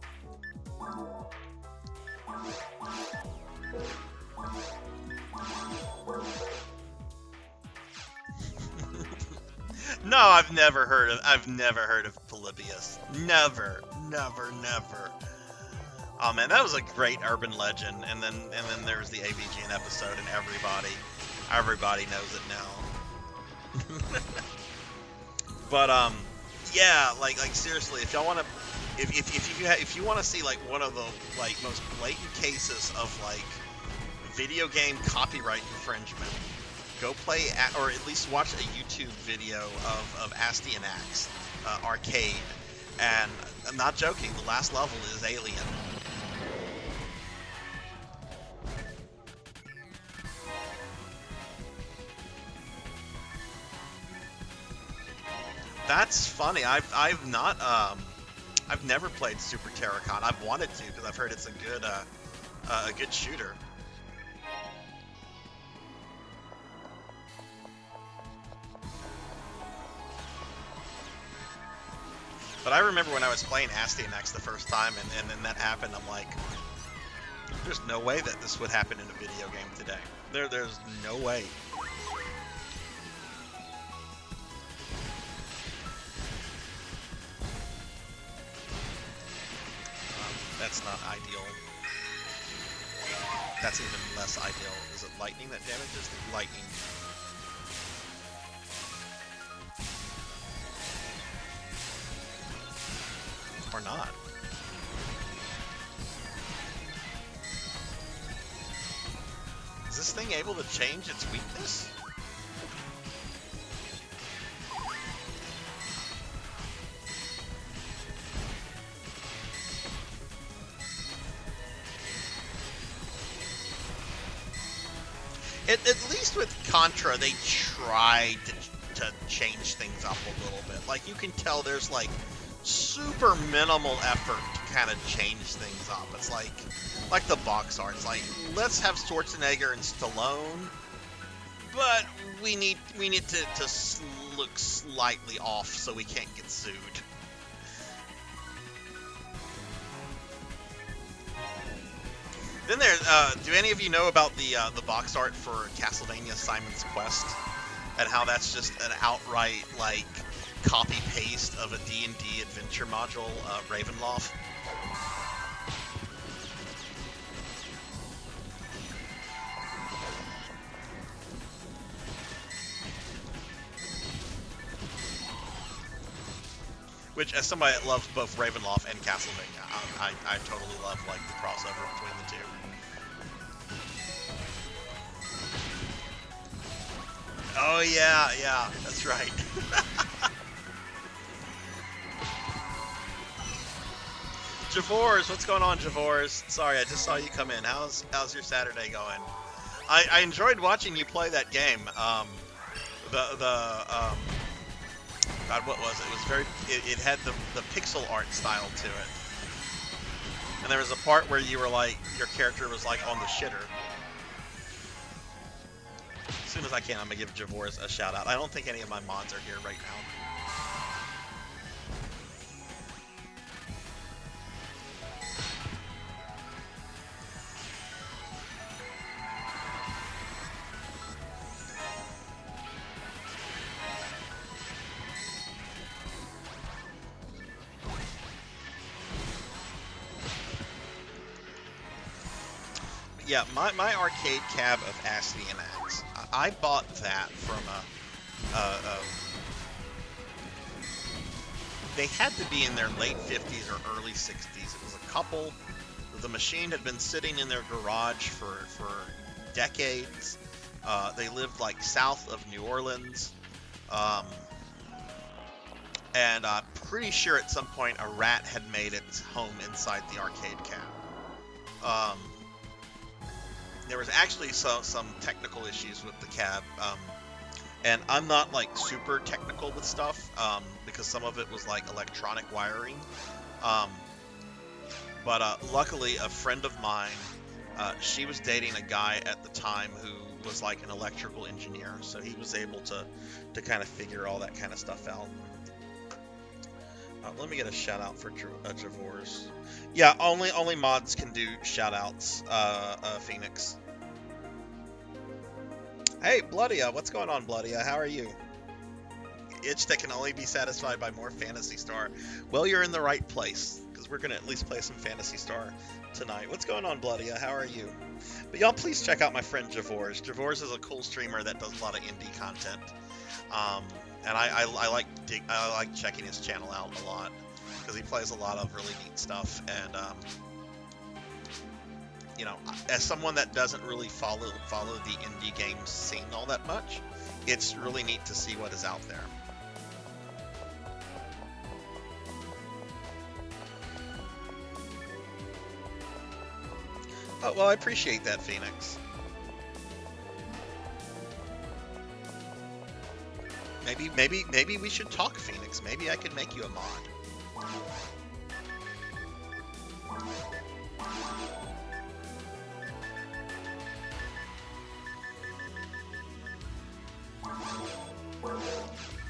Speaker 2: No, I've never heard of Polybius. Never. Oh man, that was a great urban legend. And then there's the AVGN episode, and everybody knows it now. But yeah, like seriously, if y'all want to, if you want to see like one of the like most blatant cases of like video game copyright infringement, go play or at least watch a YouTube video of Asti and Axe arcade. And I'm not joking, the last level is alien. That's funny. I've never played Super Terracon. I've wanted to because I've heard it's a good shooter. But I remember when I was playing Asti and Axe the first time, and then that happened. I'm like, there's no way that this would happen in a video game today. There's no way. That's not ideal. That's even less ideal. Is it lightning that damages? Lightning. Or not. Is this thing able to change its weakness? At least with Contra, they tried to change things up a little bit. Like, you can tell there's, like, super minimal effort to kind of change things up. It's like the box art. It's like, let's have Schwarzenegger and Stallone, but we need to look slightly off so we can't get sued. Then there, do any of you know about the box art for Castlevania Simon's Quest, and how that's just an outright like copy paste of a D&D adventure module, Ravenloft? Which, as somebody that loves both Ravenloft and Castlevania, I totally love like the crossover between the two. Oh yeah, yeah, that's right. Javors, what's going on, Javors? Sorry, I just saw you come in. How's your Saturday going? I enjoyed watching you play that game. God, what was it? It was very. It had the pixel art style to it, and there was a part where you were like, your character was like on the shitter. As soon as I can, I'm gonna give Javors a shout out. I don't think any of my mods are here right now. Yeah, my arcade cab of Asty and Axe. I bought that from they had to be in their late 50s or early 60s. It was a couple. The machine had been sitting in their garage for decades. They lived like south of New Orleans. And I'm pretty sure at some point a rat had made its home inside the arcade cab. There was actually some technical issues with the cab, and I'm not like super technical with stuff because some of it was like electronic wiring. But luckily, a friend of mine, she was dating a guy at the time who was like an electrical engineer, so he was able to kind of figure all that kind of stuff out. Let me get a shout out for Javors. Yeah, only mods can do shout outs, Phoenix. Hey, Bloodia, what's going on, Bloodia? How are you? Itch that can only be satisfied by more Phantasy Star. Well, you're in the right place, because we're going to at least play some Phantasy Star tonight. What's going on, Bloodia? How are you? But y'all, please check out my friend Javors. Javors is a cool streamer that does a lot of indie content. And I like checking his channel out a lot because he plays a lot of really neat stuff. And you know, as someone that doesn't really follow the indie games scene all that much, it's really neat to see what is out there. Oh well, I appreciate that, Phoenix. Maybe we should talk, Phoenix. Maybe I could make you a mod.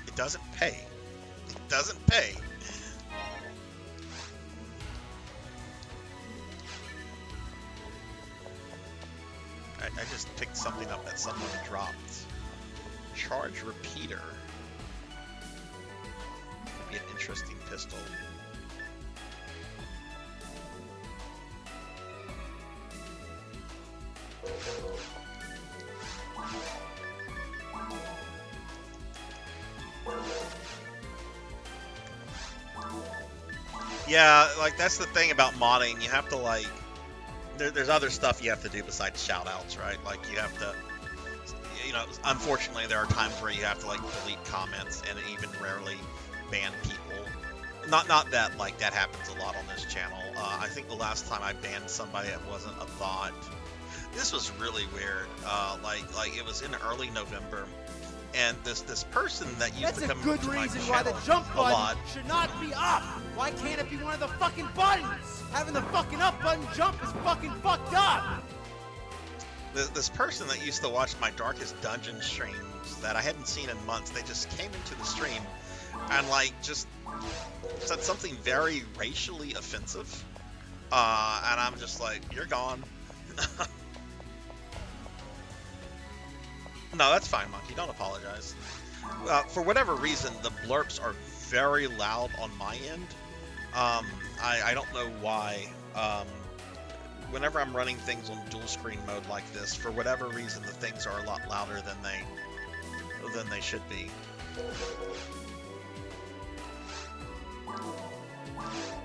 Speaker 2: It doesn't pay. It doesn't pay. I just picked something up that someone dropped. Charge repeater. Could be an interesting pistol. Yeah, like that's the thing about modding. You have to like, there's other stuff you have to do besides shoutouts, right? Like you have to, you know, unfortunately there are times where you have to like delete comments and even rarely ban people. Not that like that happens a lot on this channel. I think the last time I banned somebody that wasn't a bot, this was really weird. Like it was in early November. And this person that used to come to my channel a lot. That's a good reason why the jump button should not be up. Why can't it be one of the fucking buttons? Having the fucking up button jump is fucking fucked up. This person that used to watch my Darkest Dungeon streams that I hadn't seen in months, they just came into the stream and like just said something very racially offensive. And I'm just like, you're gone. No, that's fine, Monkey. Don't apologize. For whatever reason, the blurps are very loud on my end. I don't know why. Whenever I'm running things on dual screen mode like this, for whatever reason, the things are a lot louder than they should be.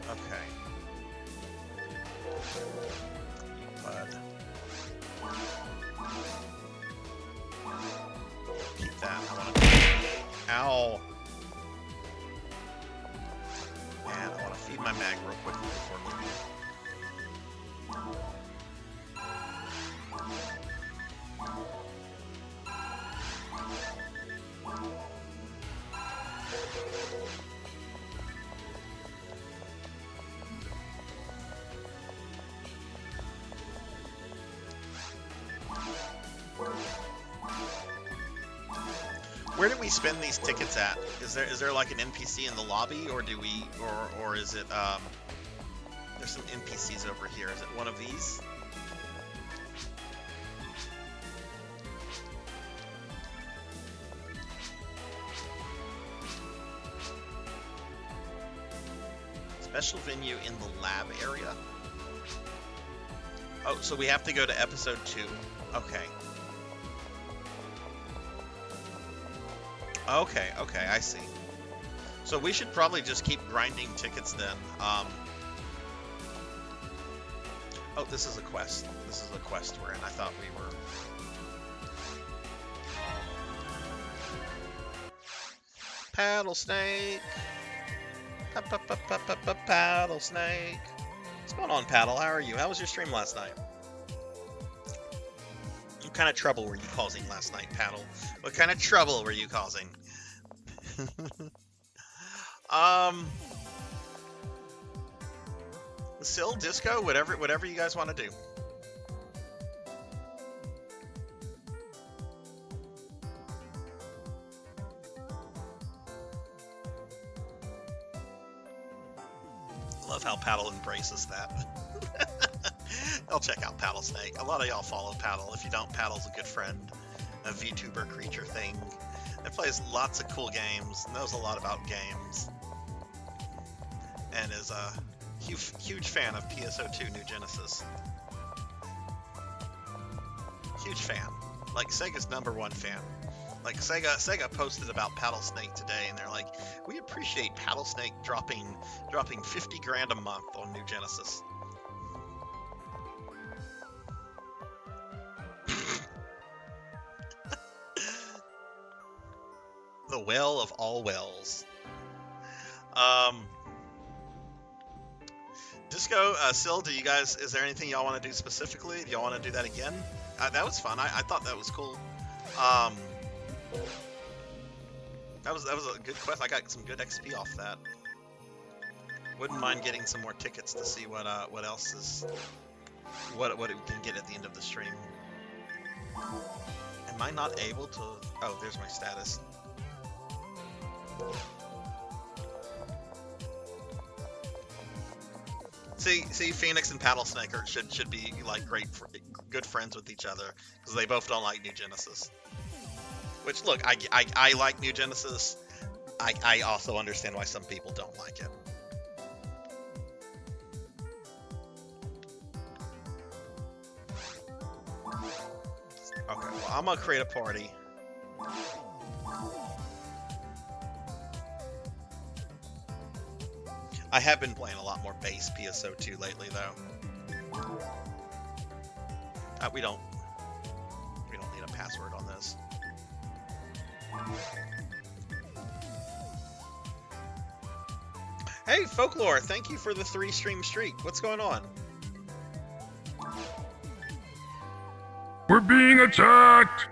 Speaker 2: Okay. Bud. Keep that. I want to. Ow. And I want to feed my mag real quickly before leaving. Where do we spend these tickets at? Is there like an NPC in the lobby, or do we, or is it there's some NPCs over here. Is it one of these? Special venue in the lab area. Oh, so we have to go to episode 2. Okay. Okay, I see. So we should probably just keep grinding tickets then. Oh, this is a quest. This is a quest we're in. I thought we were... Paddle Snake! Paddle Snake! What's going on, Paddle? How are you? How was your stream last night? What kind of trouble were you causing last night, Paddle? What kind of trouble were you causing? Still, disco, whatever you guys want to do. Love how Paddle embraces that. I'll check out Paddle Snake. A lot of y'all follow Paddle. If you don't, Paddle's a good friend. A VTuber creature thing. That plays lots of cool games, knows a lot about games, and is a huge fan of PSO2 New Genesis. Huge fan. Like Sega's #1 fan. Like Sega posted about Paddle Snake today, and they're like, we appreciate Paddle Snake dropping 50 grand a month on New Genesis. The well of all wells. Disco, Sil, do you guys, is there anything y'all want to do specifically? Do y'all want to do that again? That was fun. I thought that was cool. That was a good quest. I got some good XP off that. Wouldn't mind getting some more tickets to see what else is, what we can get at the end of the stream. Am I not able to? Oh, there's my status. See, Phoenix and Paddle Snake should be like good friends with each other because they both don't like New Genesis. Which, look, I like New Genesis. I also understand why some people don't like it. Okay, well, I'm gonna create a party. I have been playing a lot more base PSO2 lately, though. We don't need a password on this. Hey, Folklore, thank you for the 3-stream streak. What's going on?
Speaker 3: We're being attacked!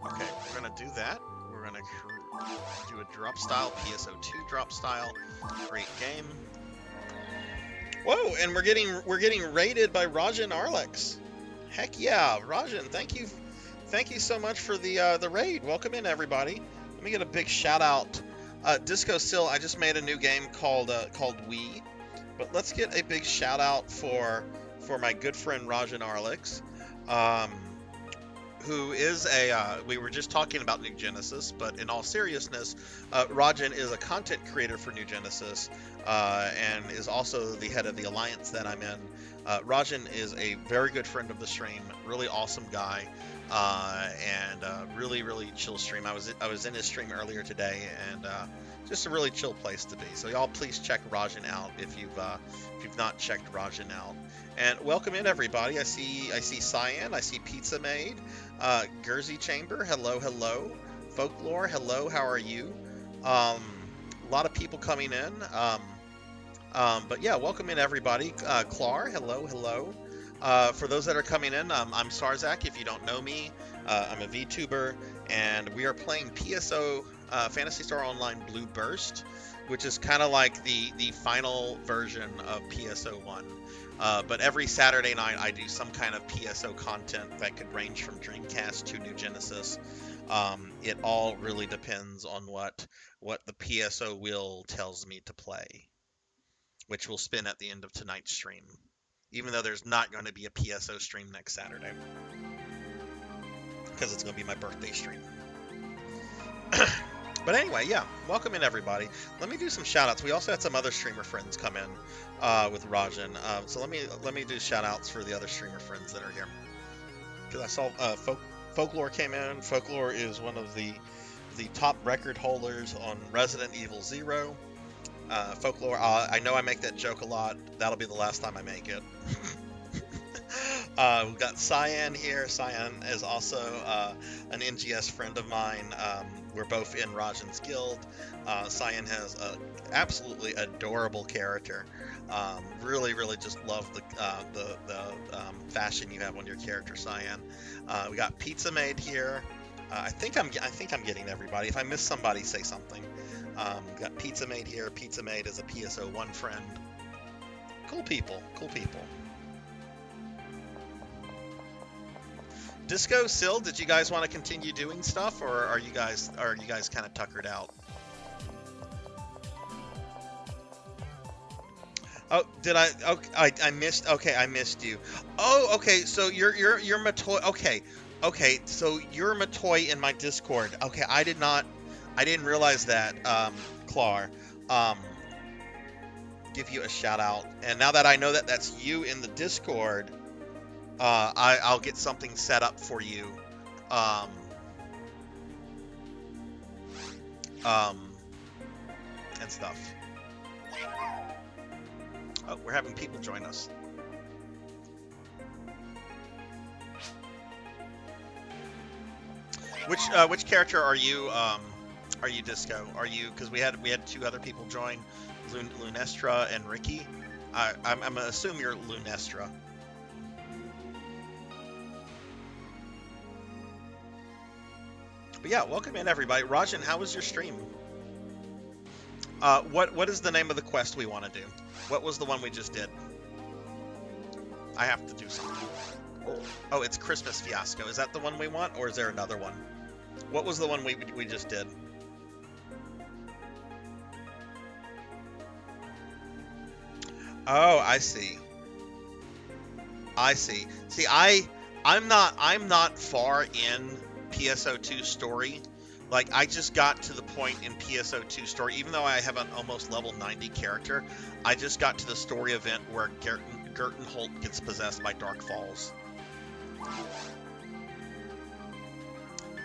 Speaker 2: Okay, we're gonna do that. We're gonna do a drop style, PSO2 drop style. Great game. Whoa, and we're getting raided by Rajan Arlex. Heck yeah, Rajan, thank you so much for the raid. Welcome in, everybody. Let me get a big shout out. Disco Sil, I just made a new game called Wii, but let's get a big shout out for my good friend Rajan Arlex, who is we were just talking about New Genesis, but in all seriousness, Rajan is a content creator for New Genesis. and is also the head of the alliance that I'm in. Rajan is a very good friend of the stream, really awesome guy, and really, really chill stream. I was in his stream earlier today, and just a really chill place to be. So y'all please check Rajan out if you've not checked Rajan out. And welcome in everybody. I see Cyan, I see Pizza Maid, Gursy Chamber, hello, Folklore, hello, how are you? A lot of people coming in. But yeah, welcome in everybody. Clar, hello. For those that are coming in, I'm Sarzac. If you don't know me, I'm a VTuber, and we are playing PSO Phantasy Star Online Blue Burst, which is kind of like the final version of PSO 1. But every Saturday night, I do some kind of PSO content that could range from Dreamcast to New Genesis. It all really depends on what the PSO wheel tells me to play, which will spin at the end of tonight's stream, even though there's not going to be a PSO stream next Saturday, because it's going to be my birthday stream. But anyway, yeah, welcome in everybody. Let me do some shout-outs. We also had some other streamer friends come in with Rajan, so let me do shout-outs for the other streamer friends that are here, because I saw Folklore came in. Folklore is one of the top record holders on Resident Evil 0. Folklore, I know I make that joke a lot. That'll be the last time I make it. We've got Cyan here. Cyan is also an NGS friend of mine. We're both in Rajan's guild. Cyan has an absolutely adorable character. Really just love the fashion you have on your character, Cyan. We got Pizza Maid here. I think I'm getting everybody. If I miss somebody, say something. We've got Pizza Maid here. Pizza Maid is a PSO1 friend. Cool people. Disco, Sil, did you guys want to continue doing stuff, or are you guys kind of tuckered out? Oh, did I? Okay, I missed. Okay, I missed you. Oh, okay. So you're Matoy. Okay. So you're Matoy in my Discord. Okay, I didn't realize that. Clar, give you a shout out. And now that I know that that's you in the Discord, I'll get something set up for you. And stuff. Oh, we're having people join us. Which character are you? Are you Disco? Are you? Because we had two other people join, Lunestra and Ricky. I'm gonna assume you're Lunestra. But yeah, welcome in everybody. Rajan, how was your stream? What is the name of the quest we want to do? What was the one we just did? I have to do something. Oh, it's Christmas Fiasco. Is that the one we want, or is there another one? What was the one we just did? Oh, I see. See, I'm not far in PSO2 story. Like, I just got to the point in PSO2 story, even though I have an almost level 90 character, I just got to the story event where Gerten Holt gets possessed by Dark Falls.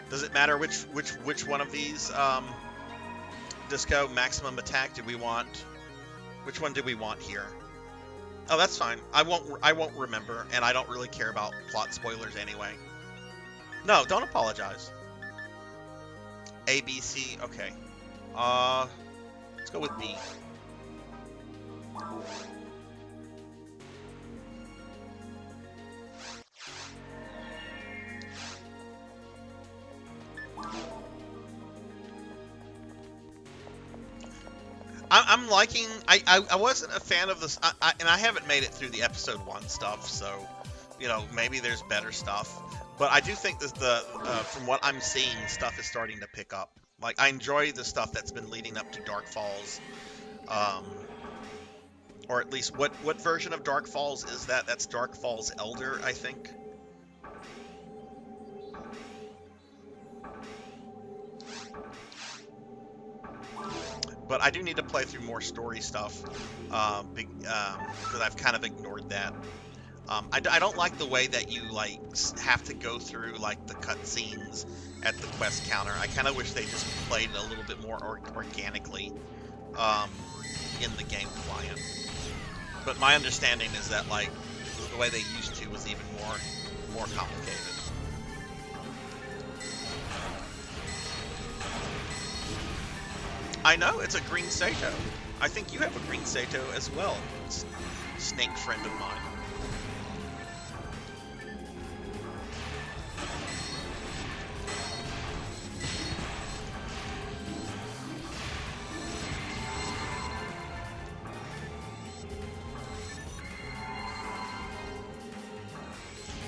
Speaker 2: Does it matter which one of these, Disco, maximum attack did we want? Which one did we want here? Oh, that's fine. I won't remember, and I don't really care about plot spoilers anyway. No, don't apologize. A, B, C, okay. Let's go with B. I'm liking. I wasn't a fan of this, and I haven't made it through the episode 1 stuff, so maybe there's better stuff. But I do think that from what I'm seeing, stuff is starting to pick up. Like, I enjoy the stuff that's been leading up to Dark Falls, or at least what version of Dark Falls is that? That's Dark Falls Elder, I think. But I do need to play through more story stuff, because I've kind of ignored that. I don't like the way that you like have to go through like the cutscenes at the quest counter. I kind of wish they just played a little bit more organically in the game client. But my understanding is that like the way they used to was even more complicated. I know, it's a green Sato. I think you have a green Sato as well. It's a snake friend of mine.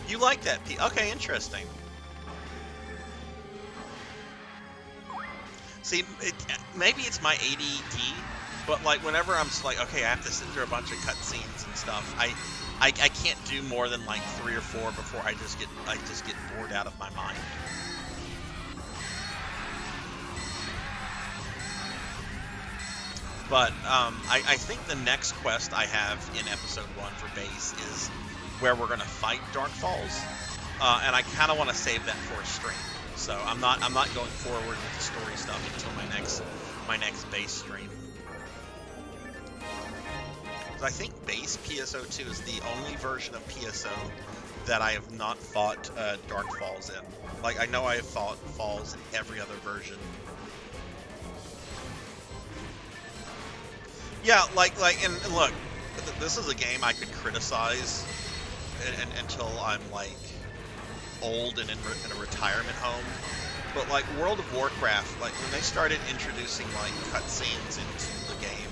Speaker 2: You like that? Okay, interesting. See, maybe it's my ADD, but like whenever I'm just like, okay, I have to sit through a bunch of cutscenes and stuff, I can't do more than like 3 or 4 before I just get bored out of my mind. But I think the next quest I have in episode 1 for base is where we're gonna fight Dark Falls, and I kind of want to save that for a stream. So I'm not going forward with the story stuff until my next base stream. So I think base PSO2 is the only version of PSO that I have not fought Dark Falls in. Like I know I have fought Falls in every other version. Yeah, like and look, this is a game I could criticize until I'm like old and in a retirement home, but like World of Warcraft, like when they started introducing like cutscenes into the game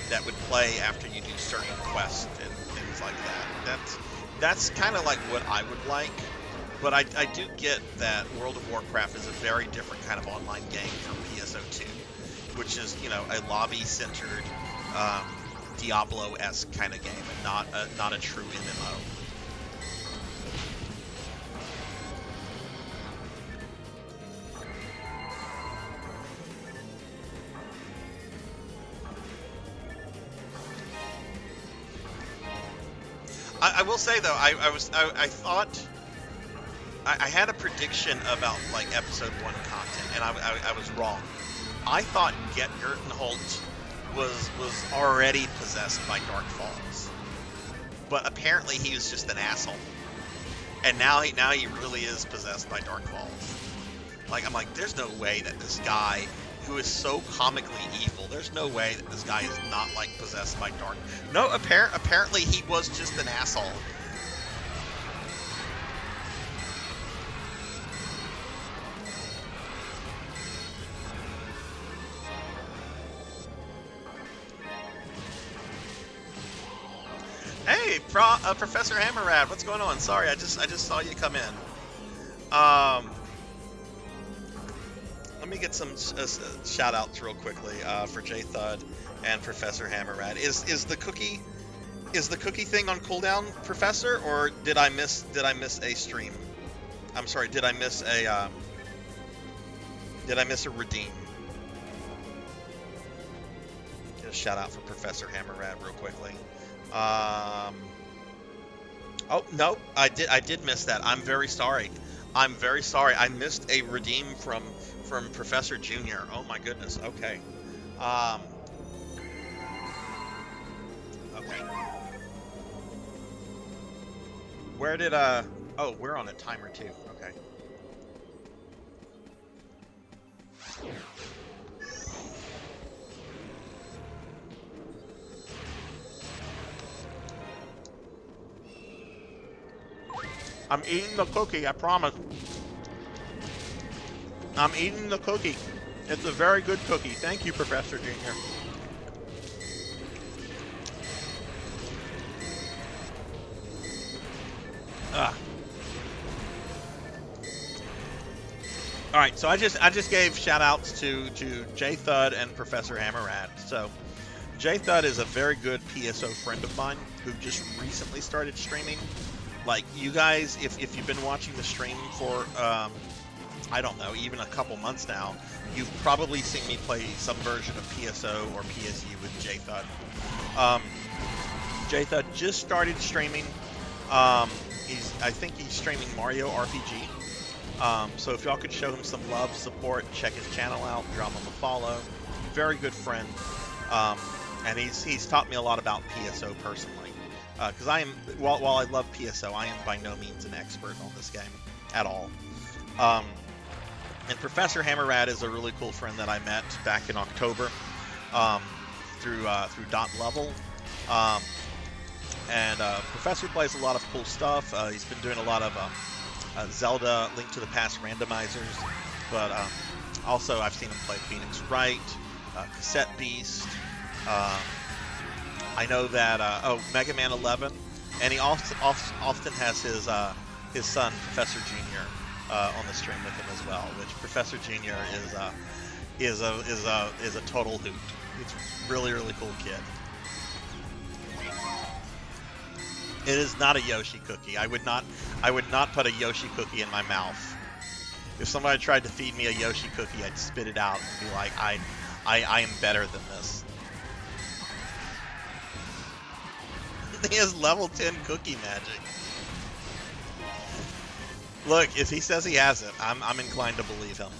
Speaker 2: that would play after you do certain quests and things like that, that's kind of like what I would like. But I do get that World of Warcraft is a very different kind of online game from PSO2, which is, you know, a lobby-centered Diablo-esque kind of game and not a true MMO. I will say though, I thought I had a prediction about like episode 1 content, and I was wrong. I thought Get Gertenholt was already possessed by Dark Falls, but apparently he was just an asshole, and now he really is possessed by Dark Falls. Like I'm like, there's no way that this guy who is so comically evil, there's no way that this guy is not like possessed by dark. No, apparently he was just an asshole. Hey, Professor Hammerrad, what's going on? Sorry, I just saw you come in. Let me get some shout outs real quickly for J Thud and Professor Hammerrad. Is the cookie thing on cooldown, Professor, or did I miss a stream? I'm sorry, did I miss a redeem? Get a shout out for Professor Hammerrad real quickly. Oh no, I did miss that. I'm very sorry. I missed a redeem from Professor Junior. Oh my goodness. Okay. Okay. Where did oh, we're on a timer too. Okay. I'm eating the cookie, I promise. I'm eating the cookie. It's a very good cookie. Thank you, Professor Junior. All right, so I just gave shout outs to J Thud and Professor Hammerrad. So J Thud is a very good PSO friend of mine who just recently started streaming. Like you guys, if you've been watching the stream for I don't know, even a couple months now, you've probably seen me play some version of PSO or PSU with JThud. JThud just started streaming. I think he's streaming Mario RPG. So if y'all could show him some love, support, check his channel out, drop him a follow. Very good friend. And he's taught me a lot about PSO personally. Because while I love PSO, I am by no means an expert on this game at all. And Professor Hammerrad is a really cool friend that I met back in October through Dot Level. Professor plays a lot of cool stuff. He's been doing a lot of Zelda Link to the Past randomizers, but also I've seen him play Phoenix Wright, Cassette Beast. I know that Mega Man 11, and he often has his son Professor Junior on the stream with him as well. Which Professor Junior is a total hoot. He's a really cool kid. It is not a Yoshi cookie. I would not put a Yoshi cookie in my mouth. If somebody tried to feed me a Yoshi cookie, I'd spit it out and be like, I am better than this. He has level 10 cookie magic. Look, if he says he has it, I'm inclined to believe him.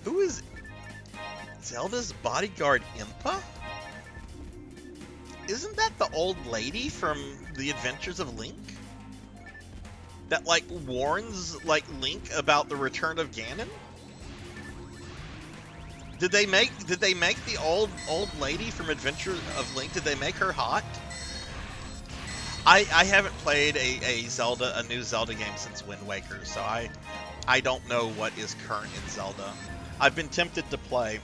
Speaker 2: Who is Zelda's bodyguard, Impa? Isn't that the old lady from The Adventures of Link? That, like, warns, like, Link about the return of Ganon? Did they make the old lady from Adventures of Link, did they make her hot? I haven't played a new Zelda game since Wind Waker, so I don't know what is current in Zelda. I've been tempted to play,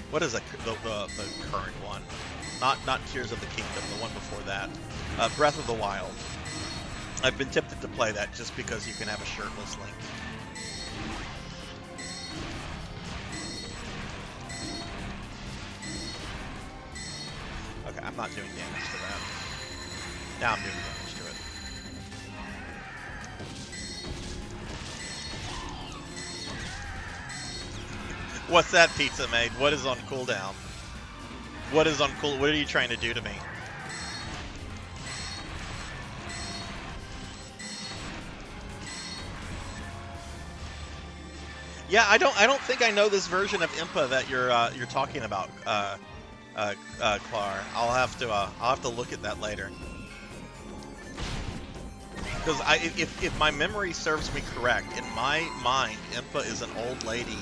Speaker 2: what is the current one? Not Tears of the Kingdom, the one before that. Breath of the Wild. I've been tempted to play that just because you can have a shirtless Link. Okay, I'm not doing damage to that. Now I'm doing damage to it. What's that, Pizza Maid? What is on cooldown? What is on cool? What are you trying to do to me? Yeah, I don't think I know this version of Impa that you're talking about, Clar. I'll have to look at that later. Because if my memory serves me correct, in my mind, Impa is an old lady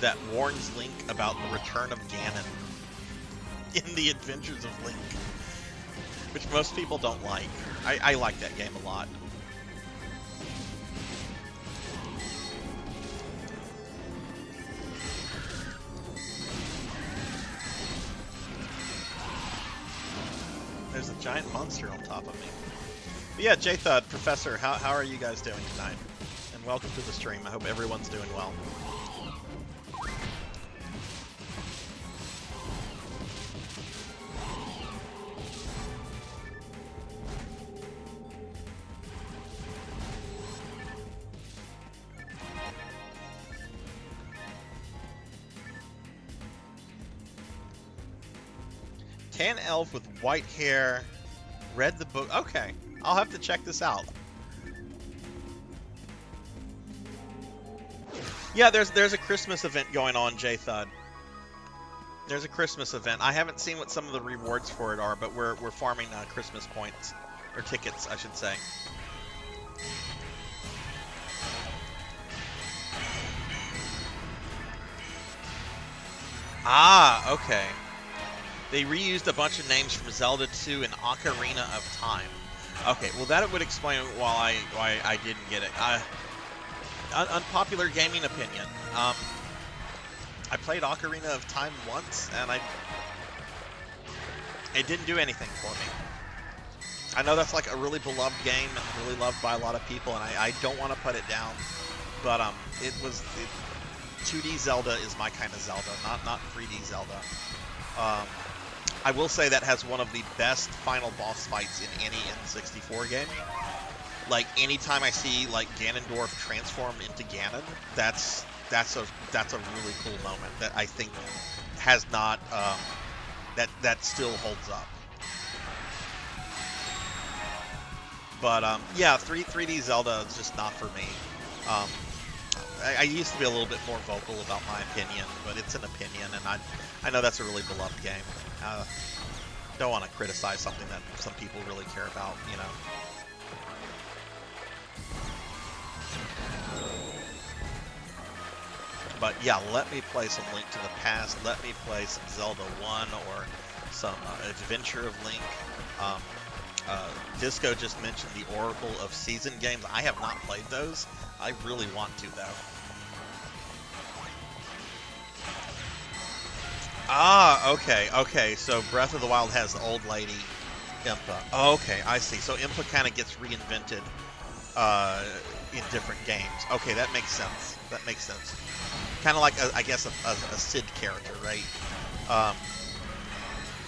Speaker 2: that warns Link about the return of Ganon in The Adventures of Link, which most people don't like. I like that game a lot. There's a giant monster on top of me. But yeah, JThud, Professor, how are you guys doing tonight? And welcome to the stream. I hope everyone's doing well. Tan elf with white hair, read the book. Okay, I'll have to check this out. Yeah, there's a Christmas event going on, JThud. There's a Christmas event. I haven't seen what some of the rewards for it are, but we're farming Christmas points, or tickets, I should say. Ah, okay. They reused a bunch of names from Zelda 2 and Ocarina of Time. Okay, well that would explain why I didn't get it. Unpopular gaming opinion. I played Ocarina of Time once, and it didn't do anything for me. I know that's like a really beloved game and really loved by a lot of people, and I don't want to put it down, but 2D Zelda is my kind of Zelda, not 3D Zelda. I will say that has one of the best final boss fights in any N64 game. Like, anytime I see, like, Ganondorf transform into Ganon, that's a really cool moment that I think has not, that still holds up. But, yeah, 3D Zelda is just not for me. I used to be a little bit more vocal about my opinion, but it's an opinion, and I know that's a really beloved game. Don't want to criticize something that some people really care about, you know. But yeah, let me play some Link to the Past. Let me play some Zelda 1 or some Adventure of Link. Disco just mentioned the Oracle of Season games. I have not played those. I really want to, though. Ah, okay. So Breath of the Wild has the old lady, Impa. Okay, I see. So Impa kind of gets reinvented in different games. Okay, that makes sense. Kind of like, I guess, a Sid character, right?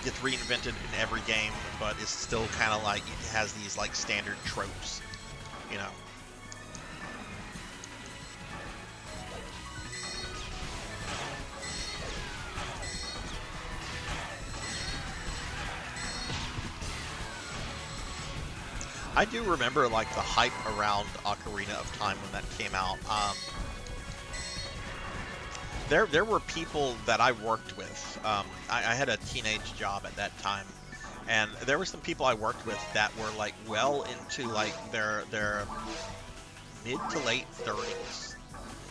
Speaker 2: Gets reinvented in every game, but is still kind of like, it has these like standard tropes, you know. I do remember like the hype around Ocarina of Time when that came out. There were people that I worked with. I had a teenage job at that time, and there were some people I worked with that were like well into like their mid to late 30s,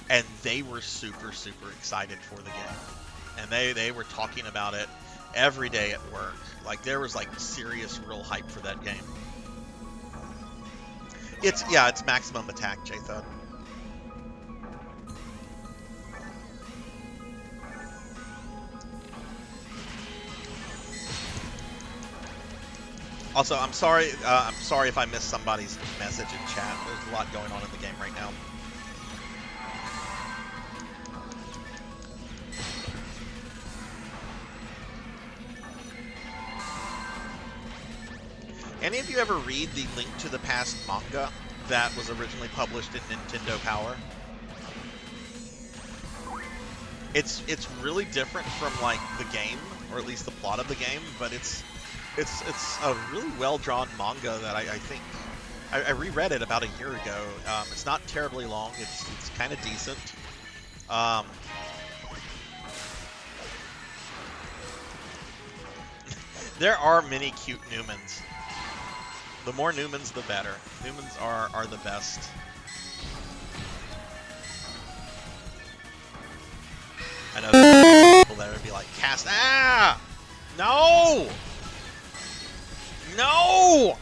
Speaker 2: and they were super excited for the game, and they were talking about it every day at work. Like there was like serious real hype for that game. It's maximum attack, J-Thud. Also, I'm sorry if I missed somebody's message in chat. There's a lot going on in the game right now. Any of you ever read the Link to the Past manga that was originally published in Nintendo Power? It's really different from like the game, or at least the plot of the game, but it's a really well drawn manga that I think I reread it about a year ago. It's not terribly long. It's kind of decent. There are many cute Newmans. The more Newmans, the better. Newmans are the best. I know there's people that would be like, cast. Ah! No! No!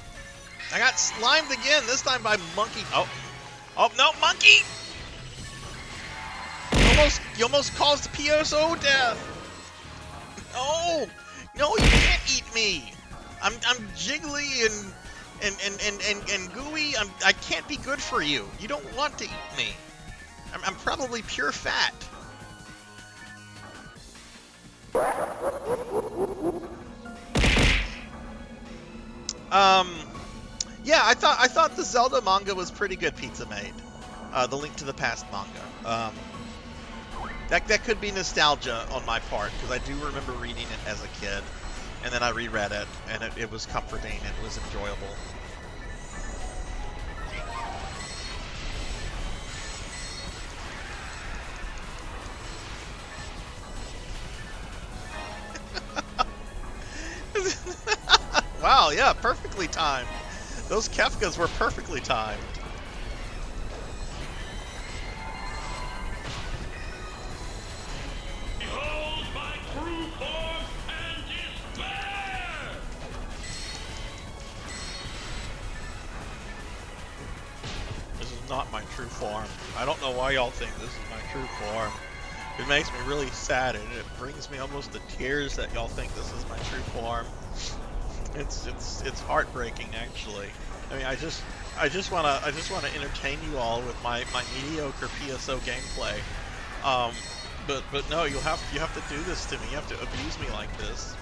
Speaker 2: I got slimed again, this time by Monkey. Oh, no, Monkey! You almost caused PSO death. No, you can't eat me. I'm jiggly and gooey. I can't be good for you. You don't want to eat me. I'm probably pure fat. Yeah, I thought the Zelda manga was pretty good, Pizza Made. The Link to the Past manga. That could be nostalgia on my part, because I do remember reading it as a kid, and then I reread it, and it was comforting, and it was enjoyable. Wow, yeah, perfectly timed. Those Kefkas were perfectly timed.
Speaker 3: Behold my true form and despair!
Speaker 2: This is not my true form. I don't know why y'all think this is my true form. It makes me really sad, and it brings me almost to tears that y'all think this is my true form. It's heartbreaking, actually. I mean, I just wanna entertain you all with my mediocre PSO gameplay, But no, you have to do this to me. You have to abuse me like this.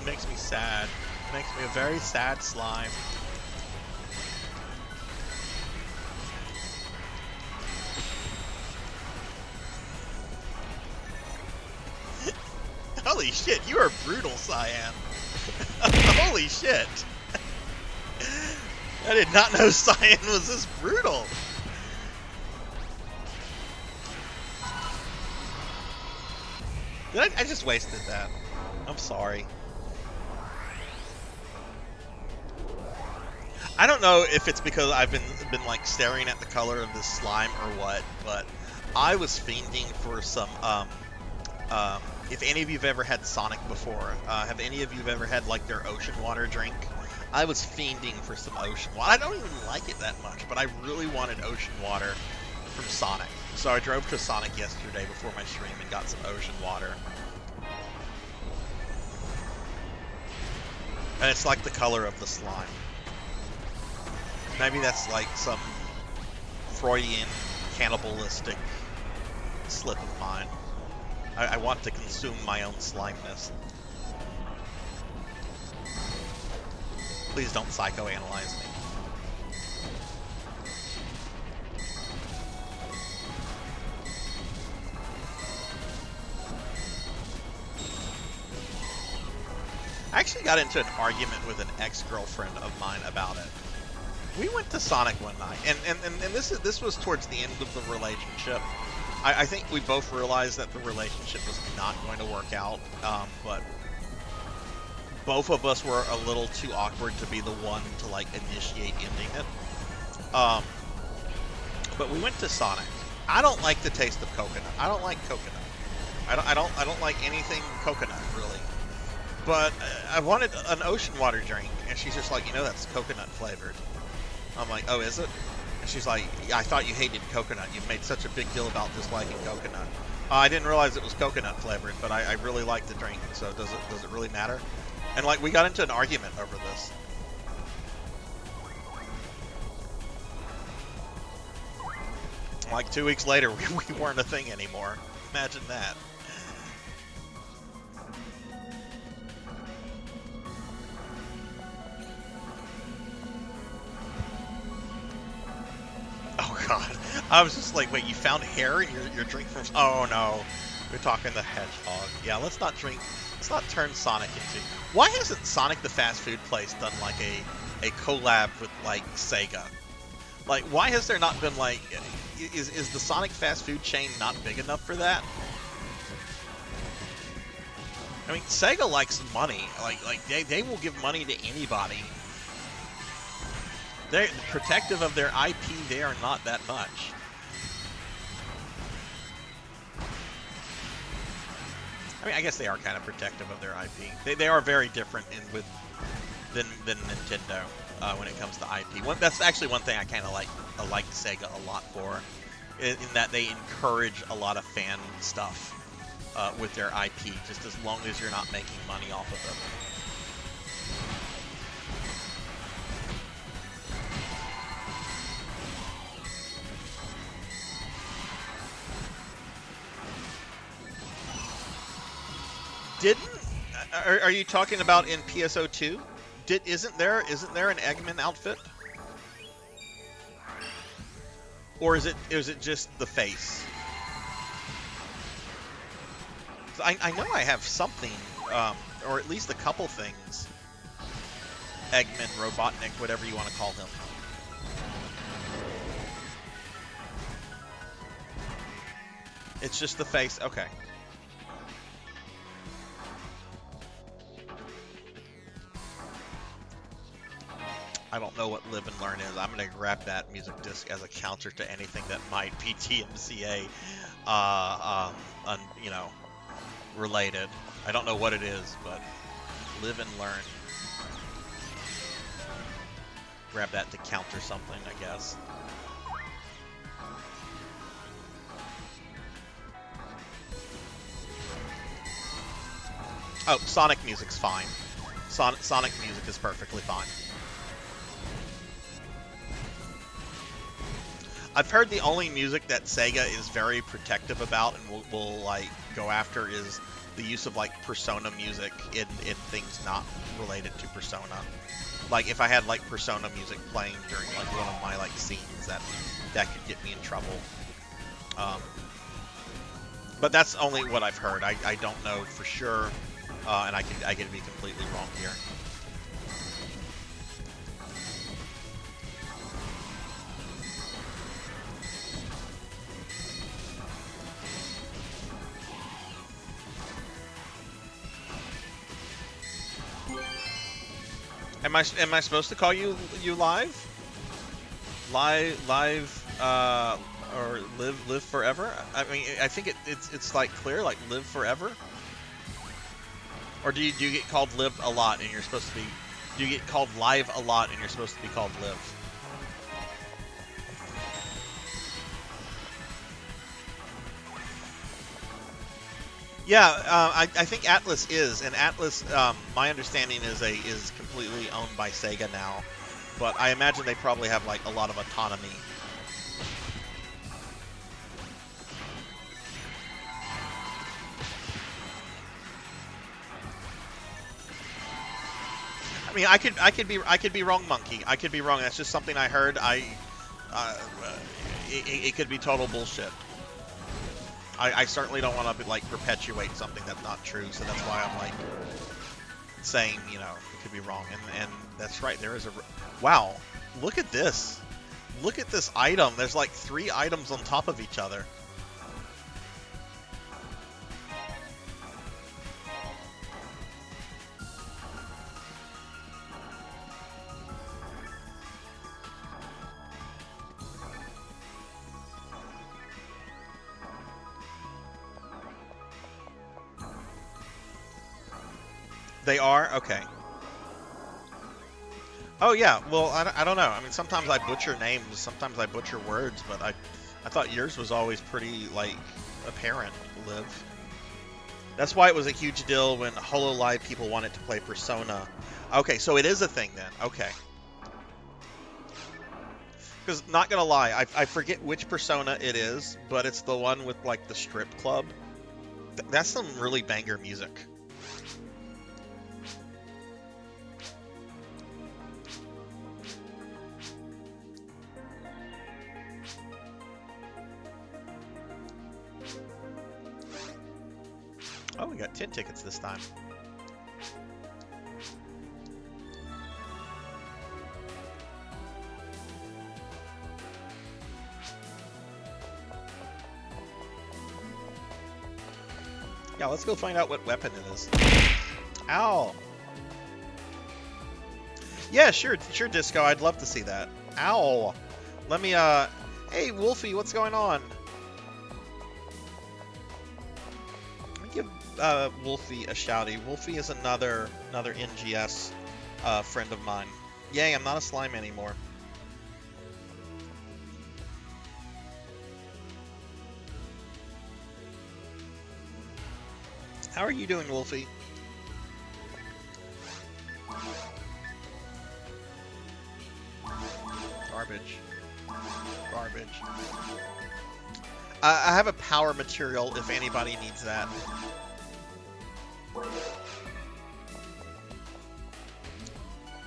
Speaker 2: It makes me sad. It makes me a very sad slime. Holy shit, you are brutal, Cyan. Holy shit. I did not know Cyan was this brutal. I just wasted that. I'm sorry. I don't know if it's because I've been like staring at the color of this slime or what, but I was fiending for some if any of you've ever had Sonic before, have any of you ever had like their ocean water drink? I was fiending for some ocean water. I don't even like it that much, but I really wanted ocean water from Sonic. So I drove to Sonic yesterday before my stream and got some ocean water. And it's like the color of the slime. Maybe that's like some Freudian cannibalistic slip of mine. I want to consume my own slimeness. Please don't psychoanalyze me. I actually got into an argument with an ex-girlfriend of mine about it. We went to Sonic one night, and this was towards the end of the relationship. I think we both realized that the relationship was not going to work out, but both of us were a little too awkward to be the one to like initiate ending it. But we went to Sonic. I don't like the taste of coconut. I don't like coconut. I don't like anything coconut really. But I wanted an ocean water drink, and she's just like, you know, that's coconut flavored. I'm like, oh, is it? And she's like, yeah, I thought you hated coconut. You made such a big deal about disliking coconut. I didn't realize it was coconut flavored, but I really like the drink. So does it really matter? And like, we got into an argument over this. Like 2 weeks later, we weren't a thing anymore. Imagine that. Oh god. I was just like, wait, you found hair in your drink from... Oh no. We're talking the hedgehog. Yeah, let's not turn Sonic into... Why hasn't Sonic the fast food place done like a collab with like Sega? Like, why has there not been like... Is the Sonic fast food chain not big enough for that? I mean, Sega likes money. Like they will give money to anybody. They're protective of their IP. They are not that much. I mean, I guess they are kind of protective of their IP. They are very different than Nintendo when it comes to IP. That's actually one thing I kind of like Sega a lot for, in that they encourage a lot of fan stuff with their IP, just as long as you're not making money off of it. Are you talking about in PSO2? Isn't there an Eggman outfit? Or is it just the face? I know I have something, or at least a couple things. Eggman, Robotnik, whatever you want to call him. It's just the face. Okay. I don't know what Live and Learn is. I'm going to grab that music disc as a counter to anything that might be TMCA, you know, related. I don't know what it is, but Live and Learn. Grab that to counter something, I guess. Oh, Sonic music's fine. Sonic music is perfectly fine. I've heard the only music that Sega is very protective about and will like go after is the use of like Persona music in things not related to Persona. Like if I had like Persona music playing during like one of my like scenes, that could get me in trouble. But that's only what I've heard. I don't know for sure, and I could be completely wrong here. Am I supposed to call you live? Live or live forever? I mean, I think it's like clear, like live forever. Or do you get called live a lot and you're supposed to be? Do you get called live a lot and you're supposed to be called live? Yeah, I think Atlas is, and Atlas, my understanding is completely owned by Sega now, but I imagine they probably have like a lot of autonomy. I mean, I could be wrong, Monkey. I could be wrong. That's just something I heard. It could be total bullshit. I certainly don't want to like perpetuate something that's not true, so that's why I'm like saying, you know, it could be wrong. And that's right, there is a... Wow, look at this. Look at this item. There's like 3 items on top of each other. They are? Okay. Oh, yeah. Well, I don't know. I mean, sometimes I butcher names. Sometimes I butcher words. But I thought yours was always pretty, like, apparent, Liv. That's why it was a huge deal when HoloLive people wanted to play Persona. Okay, so it is a thing then. Okay. Because, not gonna lie, I forget which Persona it is, but it's the one with, like, the strip club. That's some really banger music. Oh, we got 10 tickets this time. Yeah, let's go find out what weapon it is. Ow! Yeah, sure, Disco. I'd love to see that. Ow! Let me, Hey, Wolfie, what's going on? Give Wolfie a shouty. Wolfie is another NGS friend of mine. Yay, I'm not a slime anymore. How are you doing, Wolfie? Garbage. Garbage. I have a power material if anybody needs that.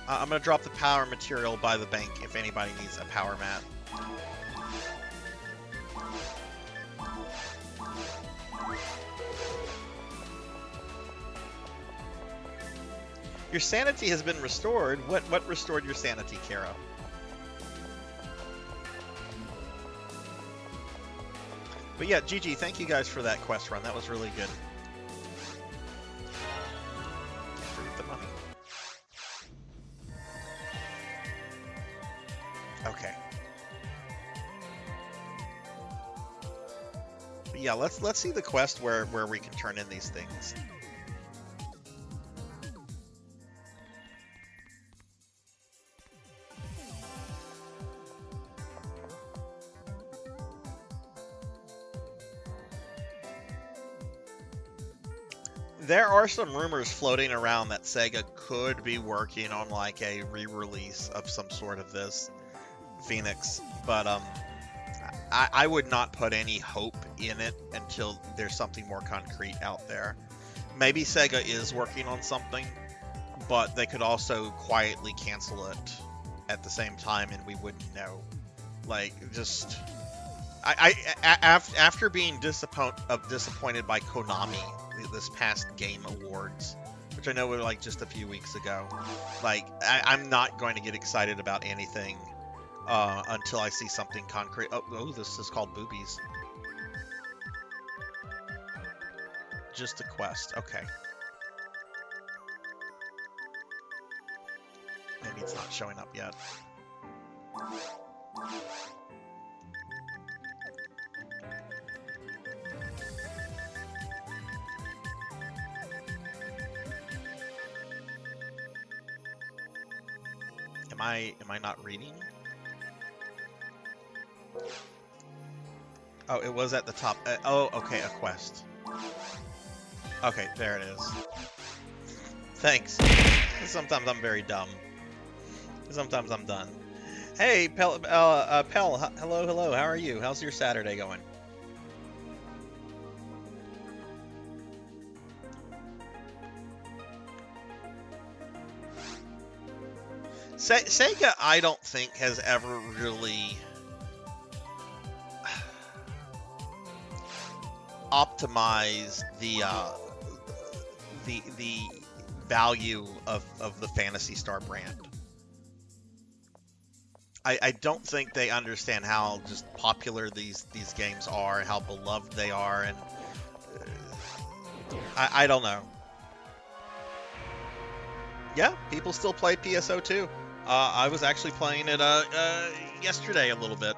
Speaker 2: I'm going to drop the power material by the bank if anybody needs a power mat. Your sanity has been restored. What restored your sanity, Kara? But yeah, GG, thank you guys for that quest run. That was really good. Forget the money. Okay. But yeah, let's see the quest where we can turn in these things. There are some rumors floating around that Sega could be working on like a re-release of some sort of this Phoenix, but I would not put any hope in it until there's something more concrete out there. Maybe Sega is working on something, but they could also quietly cancel it at the same time, and we wouldn't know. Like, just after being disappointed by Konami this past Game Awards, which I know were like just a few weeks ago, like I'm not going to get excited about anything until I see something concrete. Oh, this is called Boobies. Just a quest. Okay. Maybe it's not showing up yet. Am I not reading? Oh, it was at the top. Oh, okay, a quest. Okay, there it is. Thanks. Sometimes I'm very dumb. Sometimes I'm done. Hey, Pell, hello, how are you? How's your Saturday going? Sega, I don't think, has ever really optimized the value of the Phantasy Star brand. I don't think they understand how just popular these games are and how beloved they are, and I don't know. Yeah, people still play PSO2. I was actually playing it yesterday a little bit.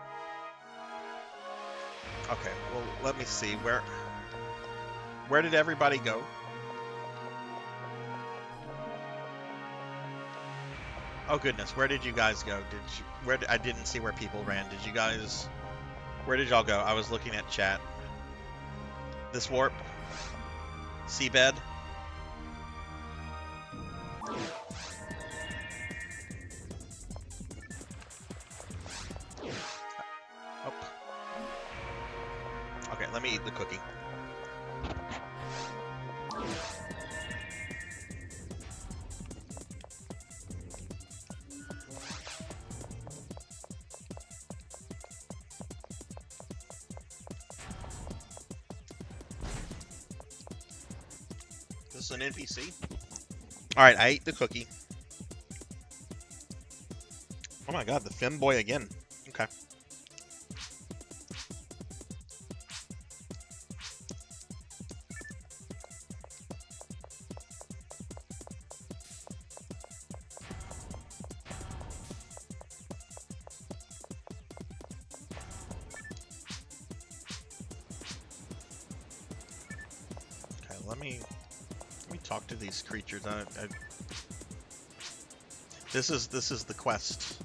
Speaker 2: Okay, well, let me see. Where did everybody go? Oh goodness, where did you guys go? I didn't see where people ran. Did you guys? Where did y'all go? I was looking at chat. This warp? Seabed? Oh. Okay, let me eat the cookie. Is this an NPC? Alright, I ate the cookie. Oh my god, the femboy again. Okay. Let me talk to these creatures. This is the quest.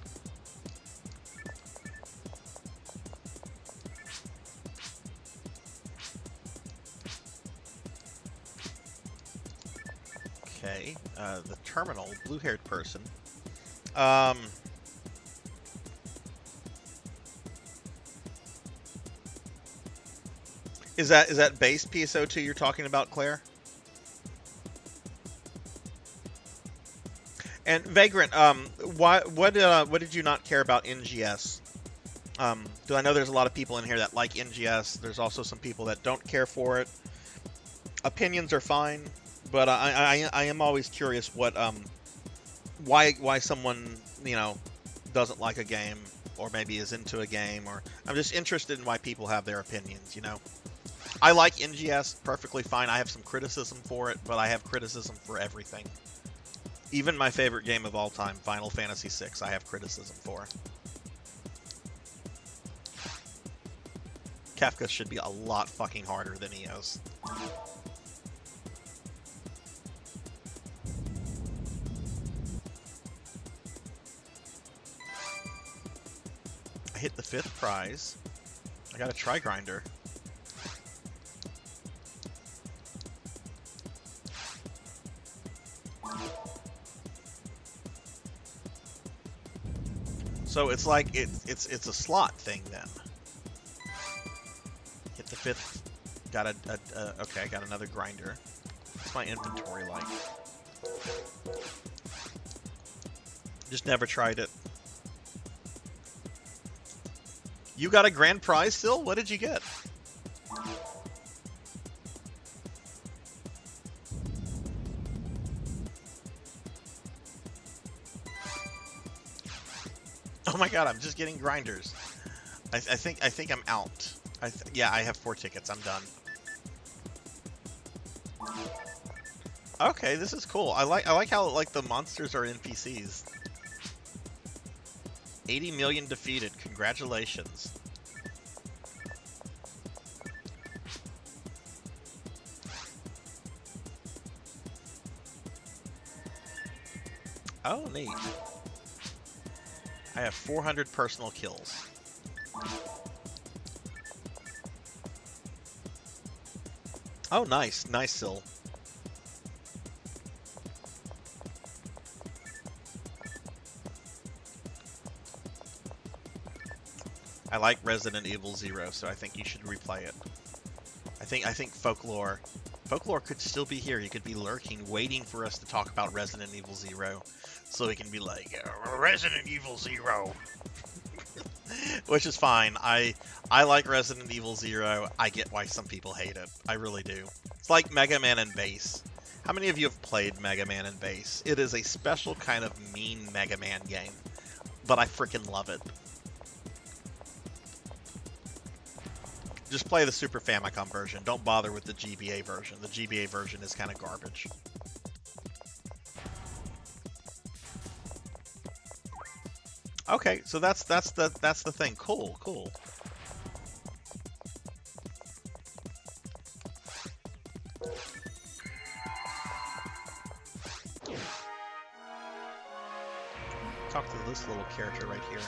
Speaker 2: Okay, the terminal, blue-haired person. Is that base PSO2 you're talking about, Claire? And Vagrant, what did you not care about NGS? Because I know there's a lot of people in here that like NGS. There's also some people that don't care for it. Opinions are fine, but I am always curious what why someone doesn't like a game, or maybe is into a game, or I'm just interested in why people have their opinions. I like NGS perfectly fine. I have some criticism for it, but I have criticism for everything. Even my favorite game of all time, Final Fantasy VI, I have criticism for. Kafka should be a lot fucking harder than he is. I hit the 5th prize. I got a Tri-Grinder. So it's like it's a slot thing then. fifth. Got okay, I got another grinder. What's my inventory like? Just never tried it. You got a grand prize still? What did you get? Oh my god, I'm just getting grinders. I think I'm out. Yeah, I have 4 tickets. I'm done. Okay, this is cool. I like how like the monsters are NPCs. 80 million defeated. Congratulations. Oh, neat. I have 400 personal kills. Oh, nice. Nice, Sil. I like Resident Evil 0, so I think you should replay it. I think Folklore could still be here. He could be lurking, waiting for us to talk about Resident Evil 0, so he can be like, Resident Evil 0, which is fine. I like Resident Evil 0. I get why some people hate it. I really do. It's like Mega Man and Bass. How many of you have played Mega Man and Bass? It is a special kind of mean Mega Man game, but I freaking love it. Just play the Super Famicom version. Don't bother with the GBA version. The GBA version is kind of garbage. Okay, so that's the thing. Cool, cool. Talk to this little character right here.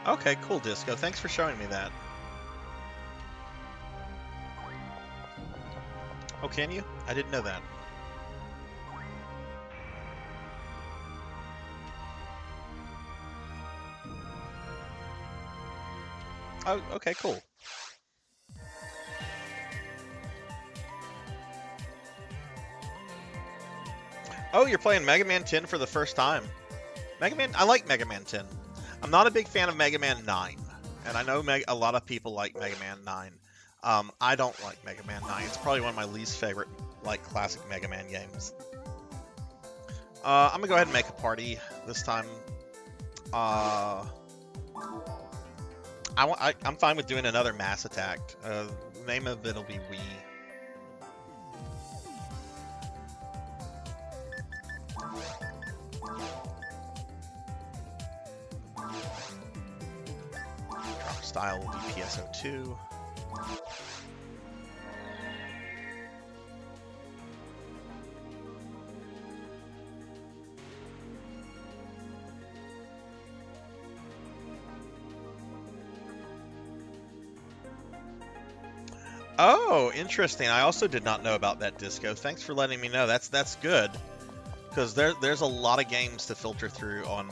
Speaker 2: Okay, cool, Disco. Thanks for showing me that. Oh, can you? I didn't know that. Oh, okay, cool. Oh, you're playing Mega Man 10 for the first time. Mega Man, I like Mega Man 10. I'm not a big fan of Mega Man 9, and I know a lot of people like Mega Man 9. I don't like Mega Man 9. It's probably one of my least favorite, like, classic Mega Man games. I'm gonna go ahead and make a party this time. I'm fine with doing another Mass Attack. The name of it'll be Wii. Style will be PSO2. Oh, interesting. I also did not know about that, Disco. Thanks for letting me know. That's good, because there's a lot of games to filter through on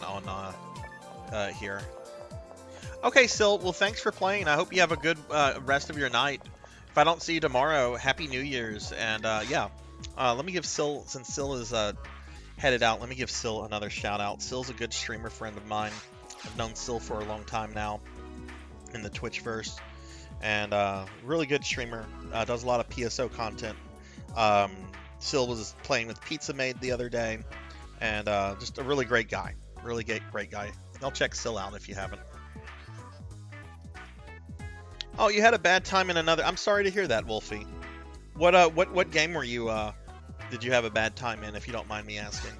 Speaker 2: here. Okay, Sil, well, thanks for playing. I hope you have a good rest of your night. If I don't see you tomorrow, Happy New Year's. And, yeah, let me give Sil, since Sil is headed out, let me give Sil another shout-out. Sil's a good streamer friend of mine. I've known Sil for a long time now in the Twitchverse. And really good streamer. Does a lot of PSO content. Sil was playing with Pizza Made the other day. And just a really great guy. Really great guy. I'll check Sil out if you haven't. Oh, you had a bad time in another. I'm sorry to hear that, Wolfie. What game were you? Did you have a bad time in? If you don't mind me asking.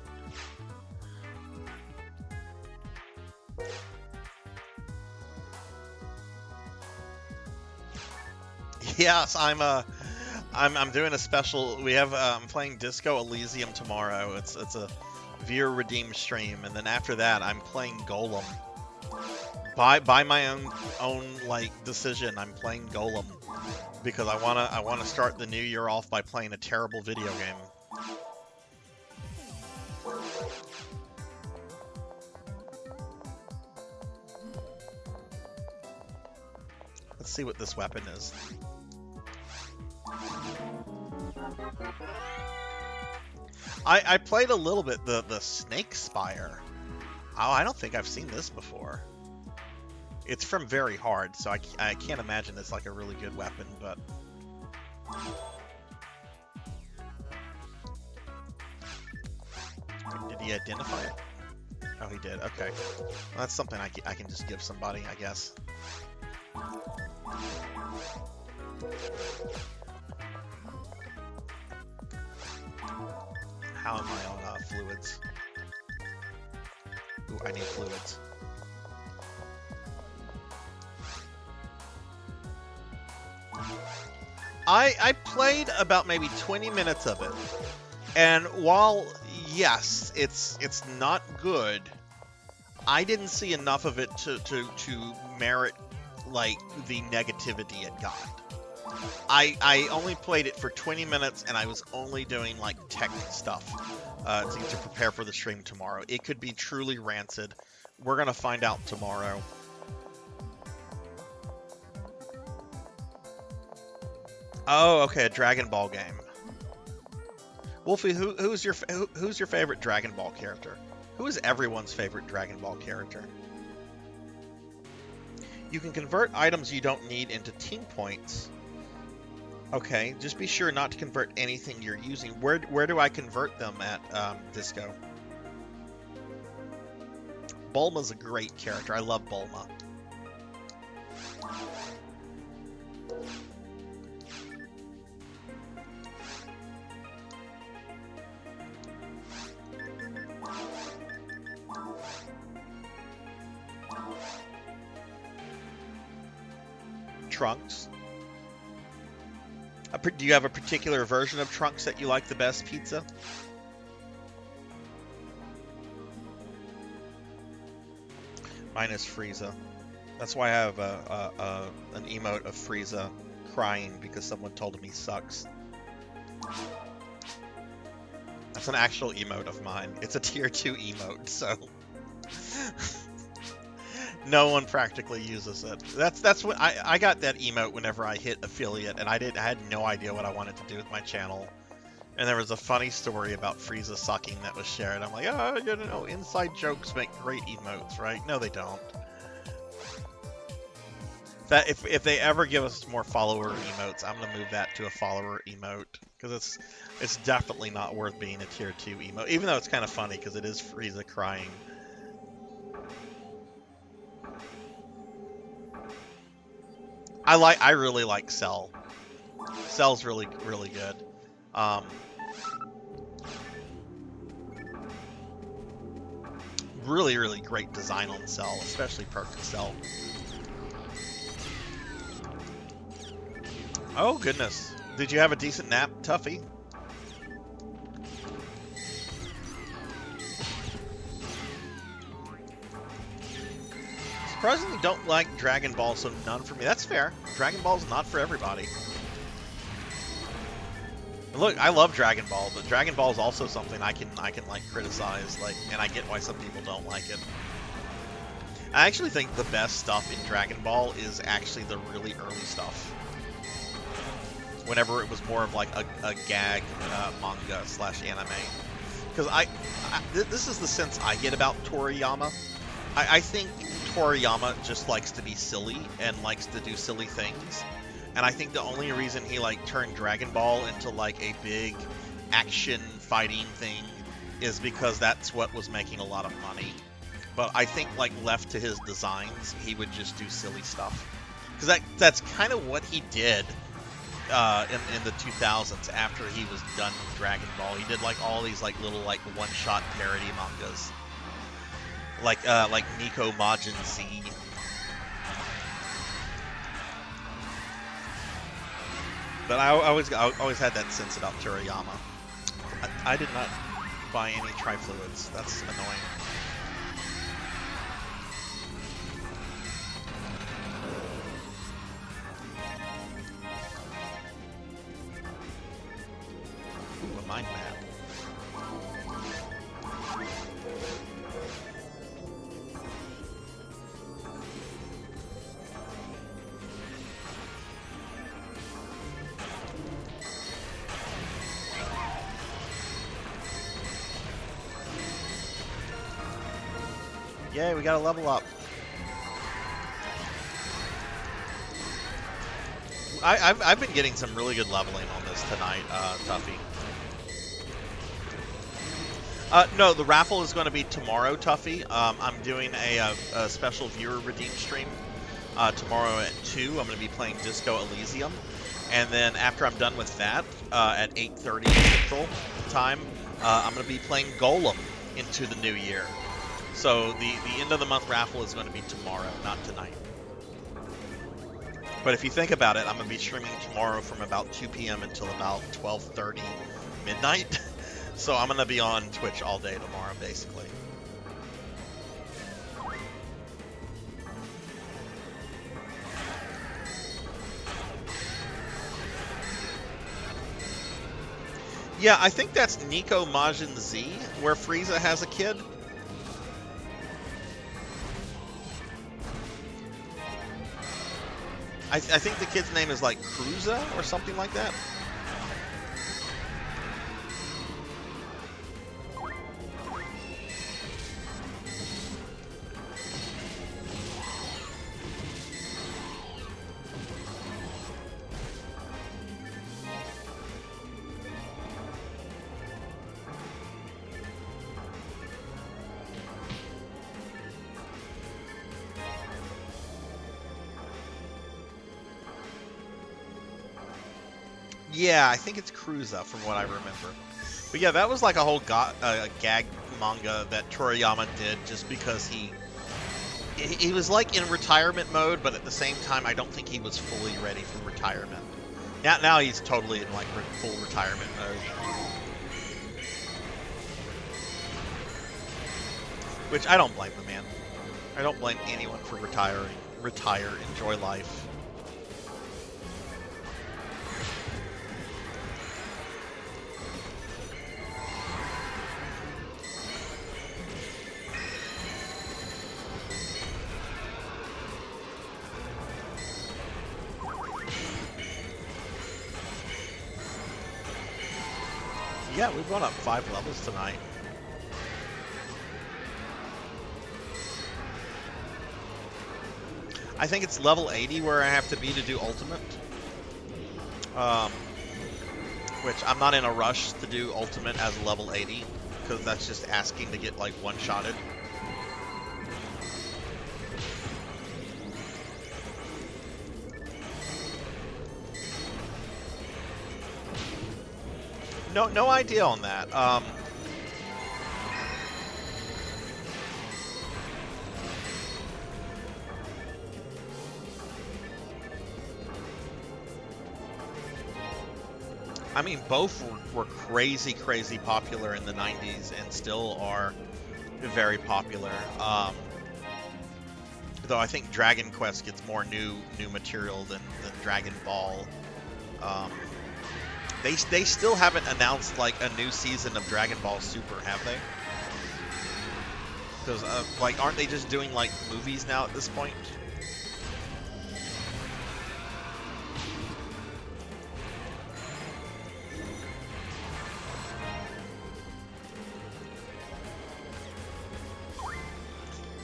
Speaker 2: Yes, I'm doing a special. We have I'm playing Disco Elysium tomorrow. It's a viewer redeemed stream, and then after that, I'm playing Golem. By my own like decision, I'm playing Golem because I wanna start the new year off by playing a terrible video game. Let's see what this weapon is. I played a little bit the Snake Spire. Oh, I don't think I've seen this before. It's from Very Hard, so I can't imagine it's like a really good weapon, but... Did he identify it? Oh, he did. Okay. Well, that's something I can just give somebody, I guess. How am I on fluids? Ooh, I need fluids. I played about maybe 20 minutes of it, and while yes, it's not good, I didn't see enough of it to merit like the negativity it got. I only played it for 20 minutes, and I was only doing like tech stuff to prepare for the stream tomorrow. It could be truly rancid. We're gonna find out tomorrow. Oh, okay, a Dragon Ball game. Wolfie, who's your favorite Dragon Ball character? Who is everyone's favorite Dragon Ball character? You can convert items you don't need into team points. Okay, just be sure not to convert anything you're using. Where do I convert them at, Disco? Bulma's a great character. I love Bulma. Trunks. Do you have a particular version of Trunks that you like the best, Pizza? Mine is Frieza. That's why I have an emote of Frieza crying because someone told him he sucks. That's an actual emote of mine. It's a tier 2 emote, so... No one practically uses it. That's what I got that emote whenever I hit affiliate, and I had no idea what I wanted to do with my channel. And there was a funny story about Frieza sucking that was shared. I'm like, oh, you know, inside jokes make great emotes, right? No, they don't. That if they ever give us more follower emotes, I'm gonna move that to a follower emote because it's definitely not worth being a tier 2 emote, even though it's kind of funny because it is Frieza crying. I really like Cell. Cell's really good. Really great design on Cell, especially Perfect Cell. Oh goodness. Did you have a decent nap, Tuffy? Surprisingly don't like Dragon Ball, so none for me. That's fair. Dragon Ball's not for everybody. And look, I love Dragon Ball, but Dragon Ball is also something I can like criticize, like, and I get why some people don't like it. I actually think the best stuff in Dragon Ball is actually the really early stuff. Whenever it was more of like a gag manga / anime. Because this is the sense I get about Toriyama. I think Toriyama just likes to be silly and likes to do silly things. And I think the only reason he like turned Dragon Ball into like a big action fighting thing is because that's what was making a lot of money. But I think like left to his designs, he would just do silly stuff. Because that's kind of what he did in the 2000s after he was done with Dragon Ball. He did like all these like little like one-shot parody mangas. Like Nico Majin Z. But I always had that sense about Toriyama. I did not buy any Trifluids. That's annoying. mind map. Yay, we got a level up. I've been getting some really good leveling on this tonight, Tuffy. No, the raffle is going to be tomorrow, Tuffy. I'm doing a special viewer redeem stream tomorrow at 2. I'm going to be playing Disco Elysium. And then after I'm done with that, at 8:30 Central time, I'm going to be playing Golem into the new year. So the end of the month raffle is going to be tomorrow, not tonight. But if you think about it, I'm going to be streaming tomorrow from about 2 p.m. until about 12:30 midnight. So I'm going to be on Twitch all day tomorrow, basically. Yeah, I think that's Nico Majin Z, where Frieza has a kid. I think the kid's name is like Cruza or something like that. Yeah, I think it's Cruza from what I remember. But yeah, that was like a whole gag manga that Toriyama did just because he was like in retirement mode, but at the same time, I don't think he was fully ready for retirement. Now he's totally in like full retirement mode. Which I don't blame the man. I don't blame anyone for retiring. Retire, enjoy life. Yeah, we've gone up 5 levels tonight. I think it's level 80 where I have to be to do Ultimate. Which I'm not in a rush to do Ultimate as level 80, because that's just asking to get like one-shotted. No idea on that. I mean, both were crazy popular in the 90s and still are very popular. Though I think Dragon Quest gets more new material than Dragon Ball. They still haven't announced like a new season of Dragon Ball Super, have they? Because like, aren't they just doing like movies now at this point?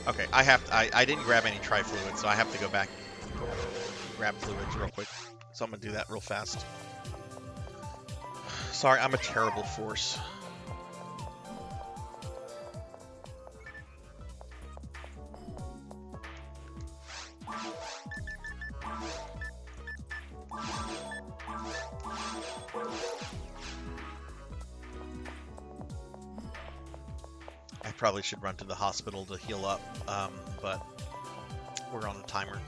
Speaker 2: Okay, I didn't grab any tri-fluids, so I have to go back and grab fluids real quick. So I'm gonna do that real fast. Sorry, I'm a terrible force. I probably should run to the hospital to heal up, but we're on a timer.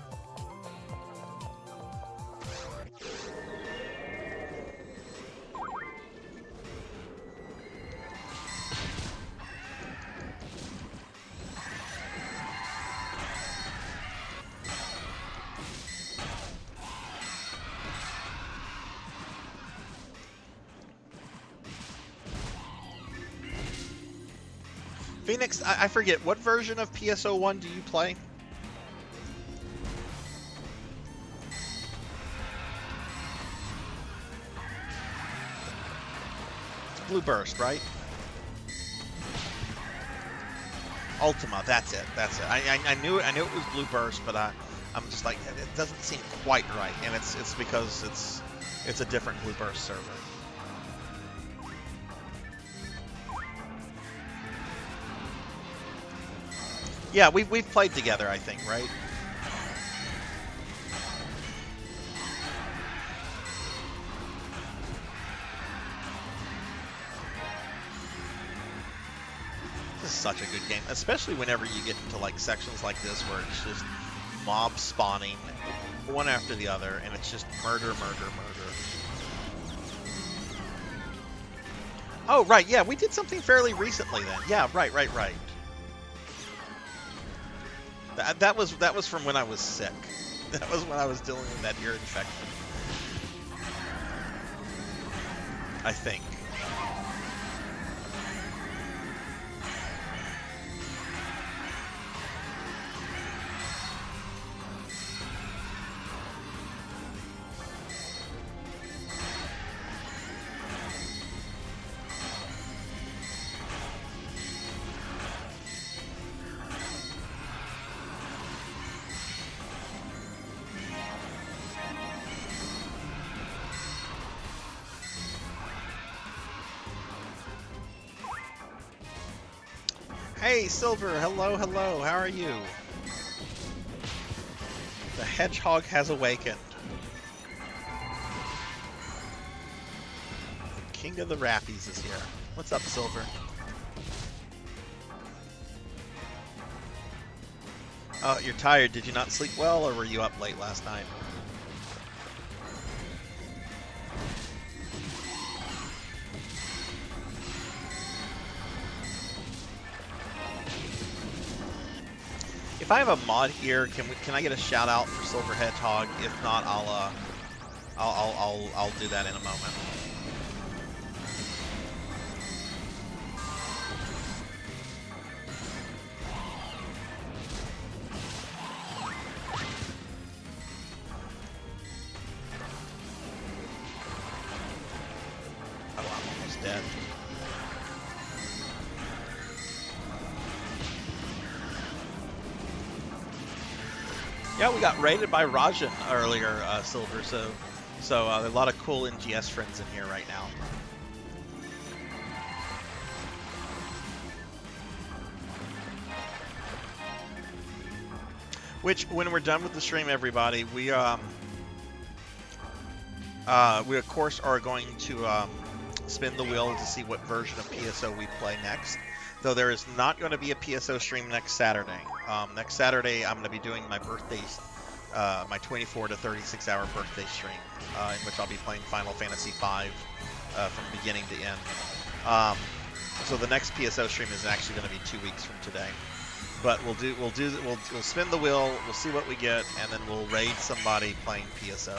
Speaker 2: Phoenix, I forget, what version of PSO1 do you play? It's Blue Burst, right? Ultima, that's it. That's it. I knew it was Blue Burst, but I'm just like, it doesn't seem quite right, and it's because it's a different Blue Burst server. Yeah, we've played together, I think, right? This is such a good game, especially whenever you get into like sections like this where it's just mob spawning one after the other, and it's just murder, murder, murder. Oh, right, yeah, we did something fairly recently then. Yeah, right. That was from when I was sick. That was when I was dealing with that ear infection. I think. Hey, Silver, hello, how are you? The hedgehog has awakened. The King of the Rappies is here. What's up, Silver? Oh, you're tired. Did you not sleep well, or were you up late last night? If I have a mod here, can I get a shout out for Silver Hedgehog? If not, I'll do that in a moment. Oh, I'm almost dead. Yeah, we got raided by Rajan earlier, Silver, so a lot of cool NGS friends in here right now. Which, when we're done with the stream, everybody, we of course are going to spin the wheel to see what version of PSO we play next. Though there is not going to be a PSO stream next Saturday. Next Saturday, I'm going to be doing my birthday, my 24 to 36 hour birthday stream, in which I'll be playing Final Fantasy V from beginning to end. So the next PSO stream is actually going to be 2 weeks from today. But we'll spin the wheel, we'll see what we get, and then we'll raid somebody playing PSO.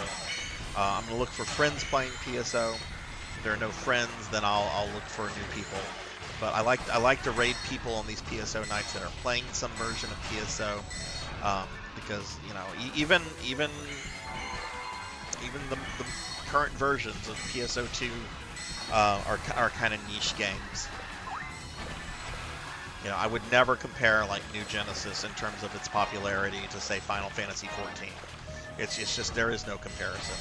Speaker 2: I'm going to look for friends playing PSO. If there are no friends, then I'll look for new people. But I like to raid people on these PSO nights that are playing some version of PSO, because even the current versions of PSO2 are kind of niche games. I would never compare like New Genesis in terms of its popularity to say Final Fantasy 14. It's just there is no comparison.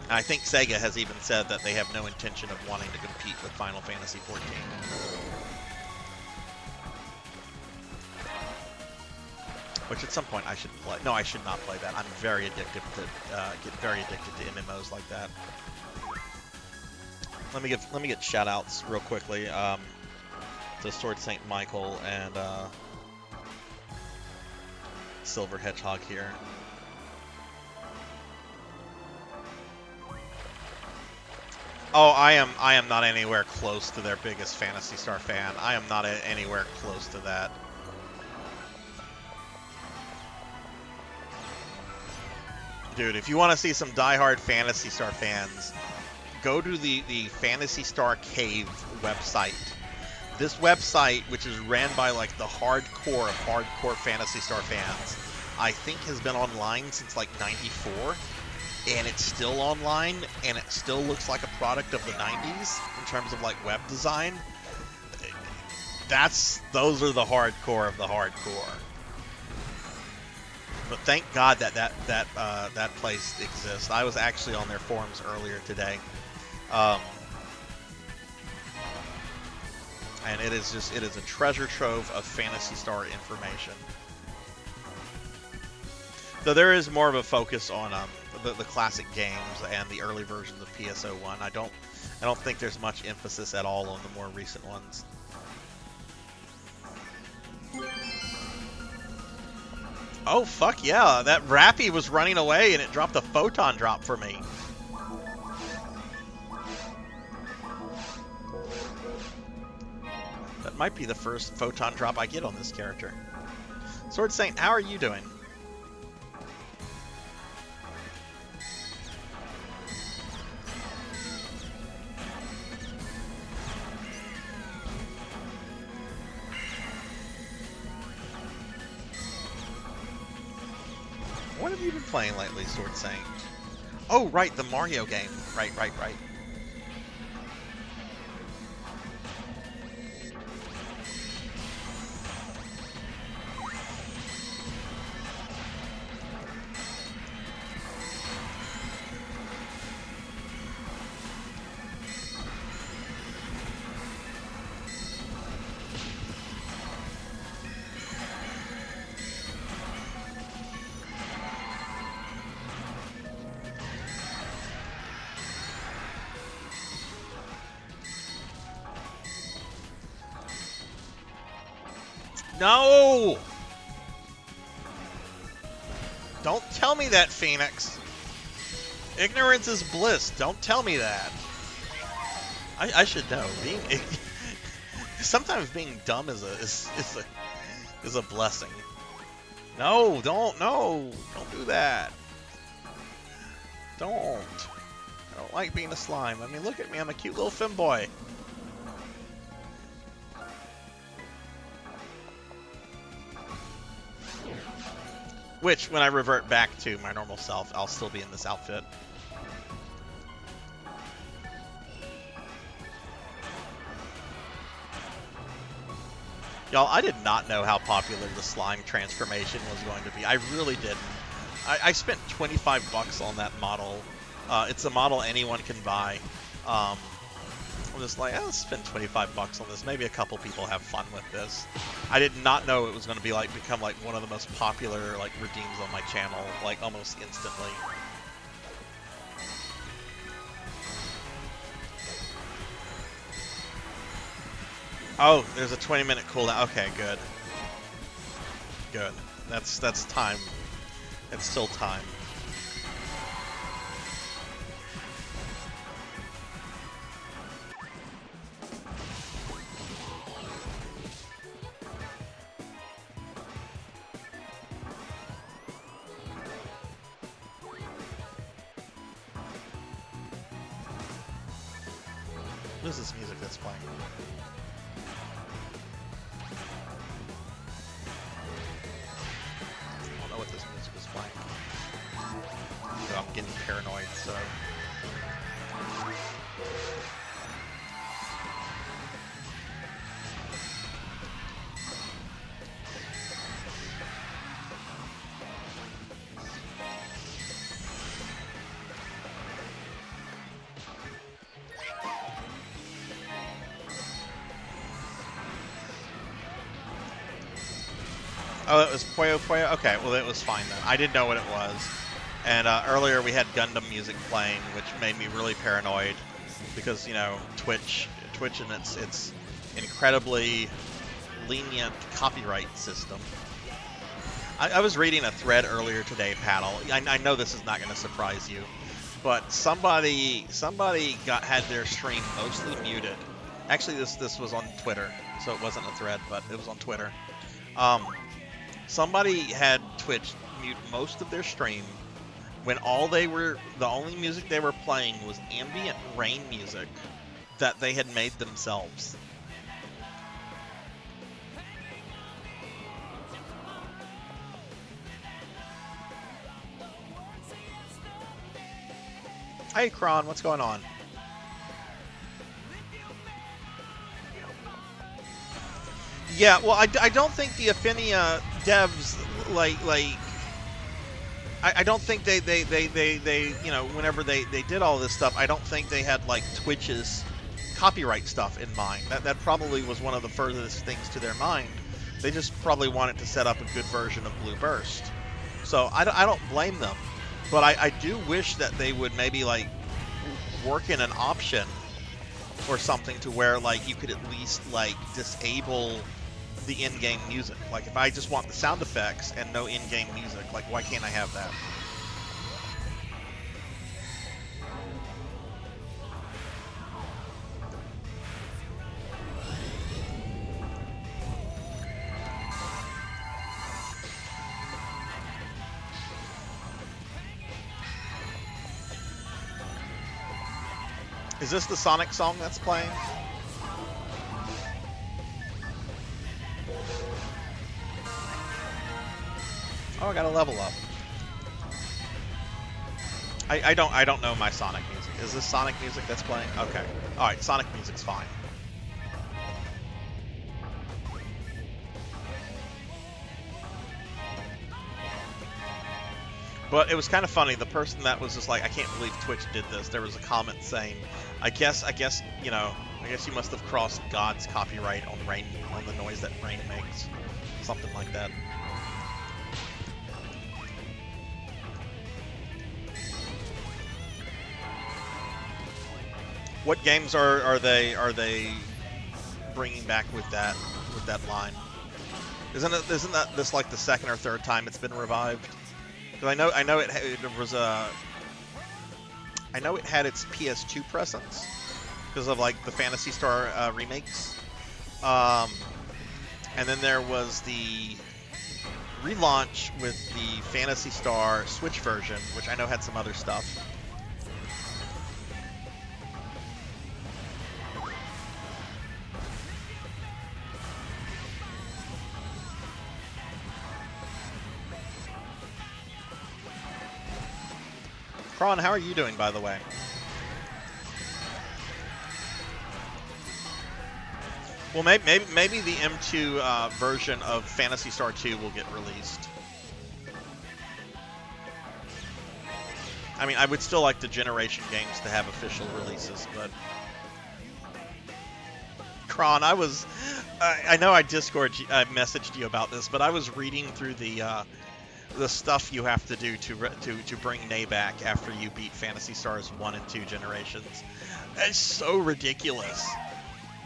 Speaker 2: I think Sega has even said that they have no intention of wanting to compete with Final Fantasy XIV. Which at some point I should play. No, I should not play that. I'm very addicted to get very addicted to MMOs like that. Let me get shout outs real quickly to Sword Saint Michael and Silver Hedgehog here. Oh, I am not anywhere close to their biggest Phantasy Star fan. I am not anywhere close to that. Dude, if you want to see some diehard Phantasy Star fans, go to the Phantasy Star Cave website this website, which is ran by like the hardcore of hardcore Phantasy Star fans, I think has been online since like '94, and it's still online, and it still looks like a product of the '90s in terms of like web design. Those are the hardcore of the hardcore. But thank God that place exists. I was actually on their forums earlier today. And it is a treasure trove of Phantasy Star information. Though there is more of a focus on the classic games and the early versions of PSO1. I don't think there's much emphasis at all on the more recent ones. Oh fuck yeah! That Rappy was running away and it dropped a photon drop for me. That might be the first photon drop I get on this character. Sword Saint, how are you doing? What have you been playing lately, Sword Saint? Oh, right, the Mario game. Right. No! Don't tell me that, Phoenix. Ignorance is bliss. Don't tell me that. I should know. Sometimes being dumb is a blessing. No, don't do that. Don't. I don't like being a slime. I mean, look at me. I'm a cute little femboy. Which, when I revert back to my normal self, I'll still be in this outfit. Y'all, I did not know how popular the slime transformation was going to be. I really didn't. I spent 25 bucks on that model. It's a model anyone can buy. I'm just like, I'll spend 25 bucks on this. Maybe a couple people have fun with this. I did not know it was going to be become one of the most popular redeems on my channel, almost instantly. Oh, there's a 20-minute cooldown. Okay, good. Good. That's time. It's still time. What is this music that's playing? I don't know what this music is playing. So I'm getting paranoid, so... Oh, it was Puyo Puyo? Okay, well it was fine then. I didn't know what it was. And earlier we had Gundam music playing, which made me really paranoid. Because, you know, Twitch and its incredibly lenient copyright system. I was reading a thread earlier today, Paddle. I know this is not going to surprise you. But somebody had their stream mostly muted. Actually, this was on Twitter, so it wasn't a thread, but it was on Twitter. Somebody had Twitch mute most of their stream when the only music they were playing was ambient rain music that they had made themselves. Hey, Kron, what's going on? Yeah, well, I don't think the Affinia devs I don't think they you know, whenever they did all this stuff, I don't think they had like Twitch's copyright stuff in mind. That probably was one of the furthest things to their mind. They just probably wanted to set up a good version of Blue Burst. So I don't blame them, but I do wish that they would maybe like work in an option or something to where like you could at least like disable the in-game music. Like if I just want the sound effects and no in-game music, like why can't I have that? Is this the Sonic song that's playing? Oh, I got a level up. I don't know my Sonic music. Is this Sonic music that's playing? Okay. All right, Sonic music's fine. But it was kind of funny. The person that was just like, I can't believe Twitch did this. There was a comment saying, I guess you know, I guess you must have crossed God's copyright on rain, on the noise that rain makes, something like that. What games are they bringing back with that line? Isn't that this like the second or third time it's been revived? Because I know it was I know it had its PS2 presence because of like the Phantasy Star remakes, and then there was the relaunch with the Phantasy Star Switch version, which I know had some other stuff. Kron, how are you doing, by the way? Well, maybe the M2 version of Phantasy Star 2 will get released. I mean, I would still like the Generation games to have official releases, but... Kron, I know I messaged you about this, but I was reading through the stuff you have to do to bring Nay back after you beat Phantasy Stars 1 and 2 Generations. It's so ridiculous.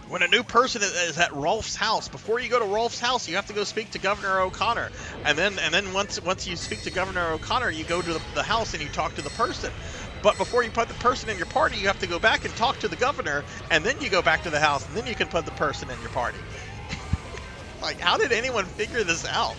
Speaker 2: When a new person is at Rolf's house, before you go to Rolf's house, you have to go speak to Governor O'Connor. And then once you speak to Governor O'Connor, you go to the house and you talk to the person. But before you put the person in your party, you have to go back and talk to the governor, and then you go back to the house, and then you can put the person in your party. Like, how did anyone figure this out?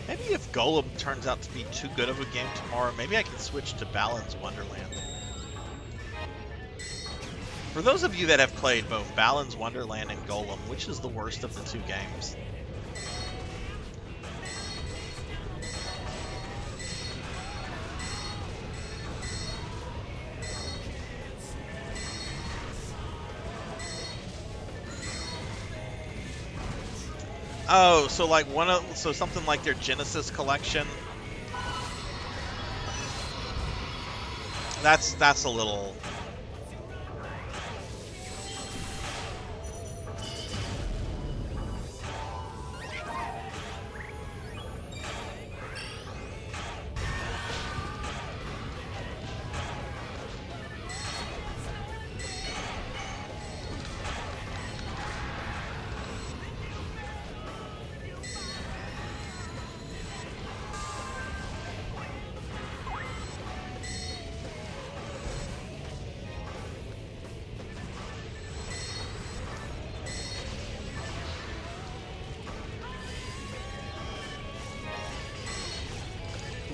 Speaker 2: Maybe if Golem turns out to be too good of a game tomorrow, maybe I can switch to Balan's Wonderland. For those of you that have played both Balan's Wonderland and Golem, which is the worst of the two games? Oh, so like something like their Genesis collection. That's a little.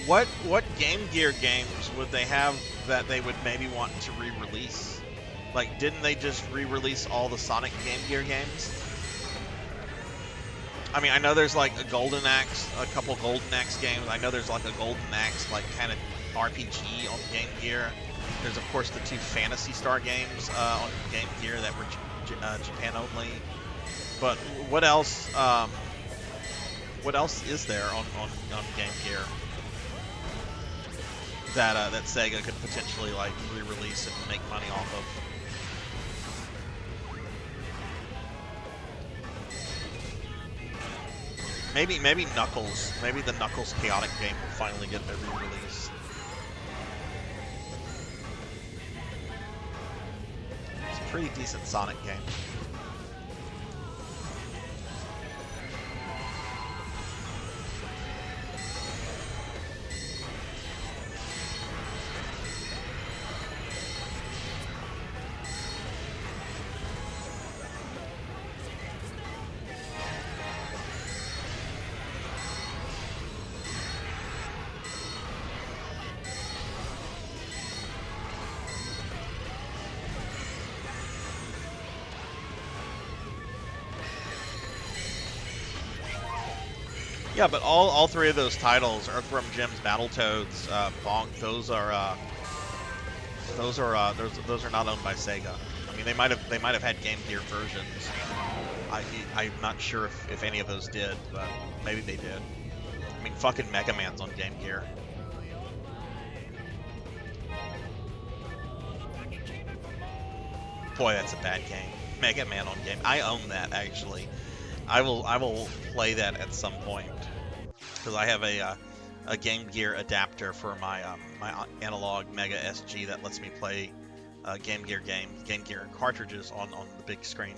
Speaker 2: What Game Gear games would they have that they would maybe want to re-release? Like, didn't they just re-release all the Sonic Game Gear games? I mean, I know there's like a Golden Axe, a couple Golden Axe games. I know there's like a Golden Axe, like kind of RPG on Game Gear. There's of course the 2 Phantasy Star games on Game Gear that were Japan only. But what else? What else is there on Game Gear that that Sega could potentially like re-release and make money off of? Maybe Knuckles. Maybe the Knuckles Chaotic game will finally get their re-release. It's a pretty decent Sonic game. Yeah, but all 3 of those titles, Earthworm Jim's, Battletoads, Bonk, those are not owned by Sega. I mean, they might have had Game Gear versions. I'm not sure if any of those did, but maybe they did. I mean, fucking Mega Man's on Game Gear. Boy, that's a bad game. Mega Man on Game. I own that actually. I will play that at some point because I have a Game Gear adapter for my my analog Mega SG that lets me play Game Gear cartridges on the big screen.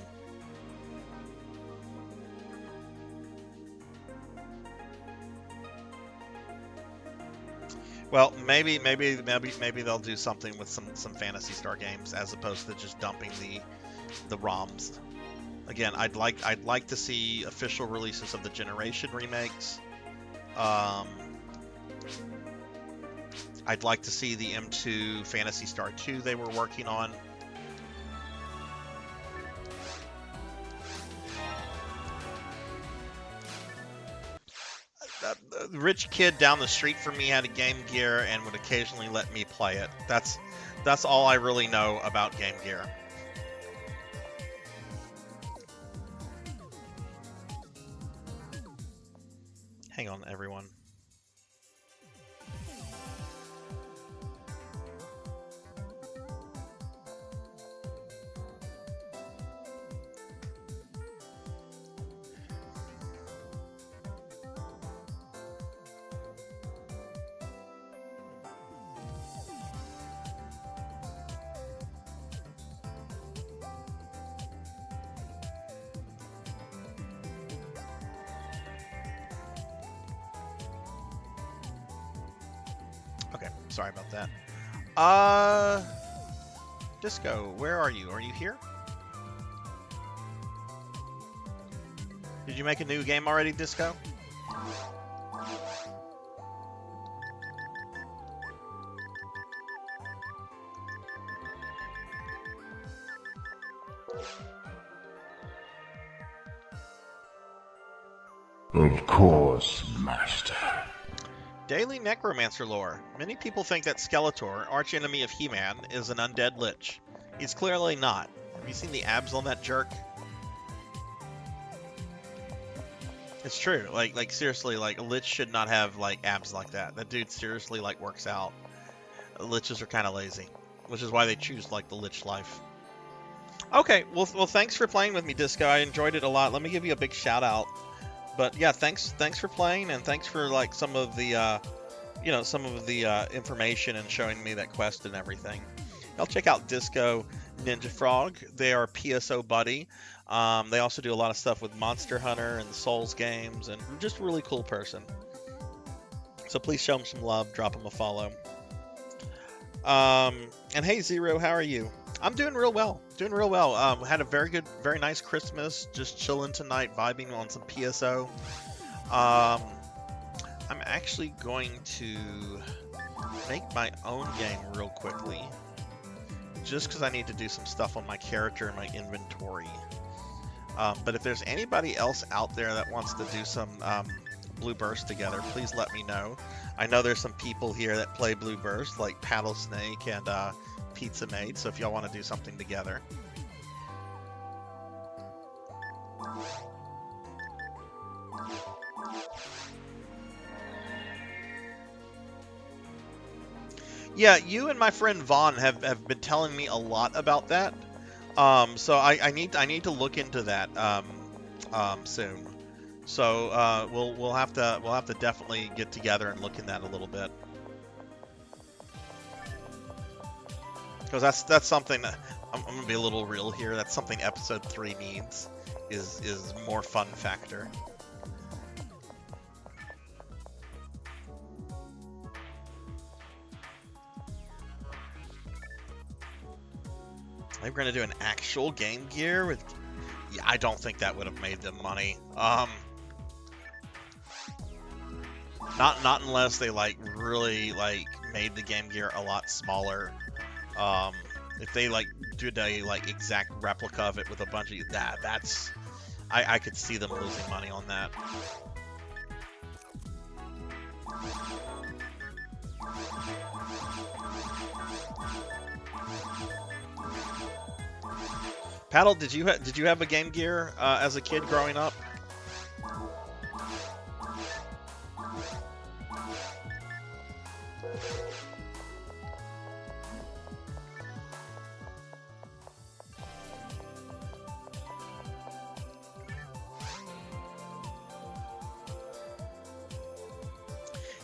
Speaker 2: Well, maybe they'll do something with some Phantasy Star games as opposed to just dumping the ROMs. Again, I'd like to see official releases of the Generation remakes. I'd like to see the M2 Phantasy Star 2 they were working on. The rich kid down the street from me had a Game Gear and would occasionally let me play it. That's all I really know about Game Gear. Hang on, everyone. Okay, sorry about that. Disco, where are you? Are you here? Did you make a new game already, Disco?
Speaker 5: Of course, Master.
Speaker 2: Daily Necromancer lore. Many people think that Skeletor, archenemy of He-Man, is an undead lich. He's clearly not. Have you seen the abs on that jerk? It's true. Like seriously, like a lich should not have like abs like that. That dude seriously like works out. Liches are kind of lazy, which is why they choose like the lich life. Okay, well thanks for playing with me, Disco. I enjoyed it a lot. Let me give you a big shout out. But yeah, thanks for playing, and thanks for like some of the information and showing me that quest and everything. I'll check out Disco Ninja Frog. They are PSO buddy. They also do a lot of stuff with Monster Hunter and the Souls games, and just a really cool person. So please show him some love, drop him a follow. And hey Zero, how are you? I'm doing real well. Had a very nice Christmas. Just chilling tonight, vibing on some PSO. I I'm actually going to make my own game real quickly, just because I need to do some stuff on my character and my inventory. But if there's anybody else out there that wants to do some Blue Burst together, please let me know. I know there's some people here that play Blue Burst, like Paddle Snake and Pizza Maid, so if y'all want to do something together. Yeah, you and my friend Vaughn have been telling me a lot about that. So I need to look into that soon. So we'll have to definitely get together and look in that a little bit. Because that's something that, I'm gonna be a little real here. That's something episode 3 needs, is more fun factor. They were gonna do an actual Game Gear with. Yeah, I don't think that would have made them money. Not unless they like really like made the Game Gear a lot smaller. If they like did a like exact replica of it with a bunch of that's I could see them losing money on that. Paddle, did you have a Game Gear as a kid growing up?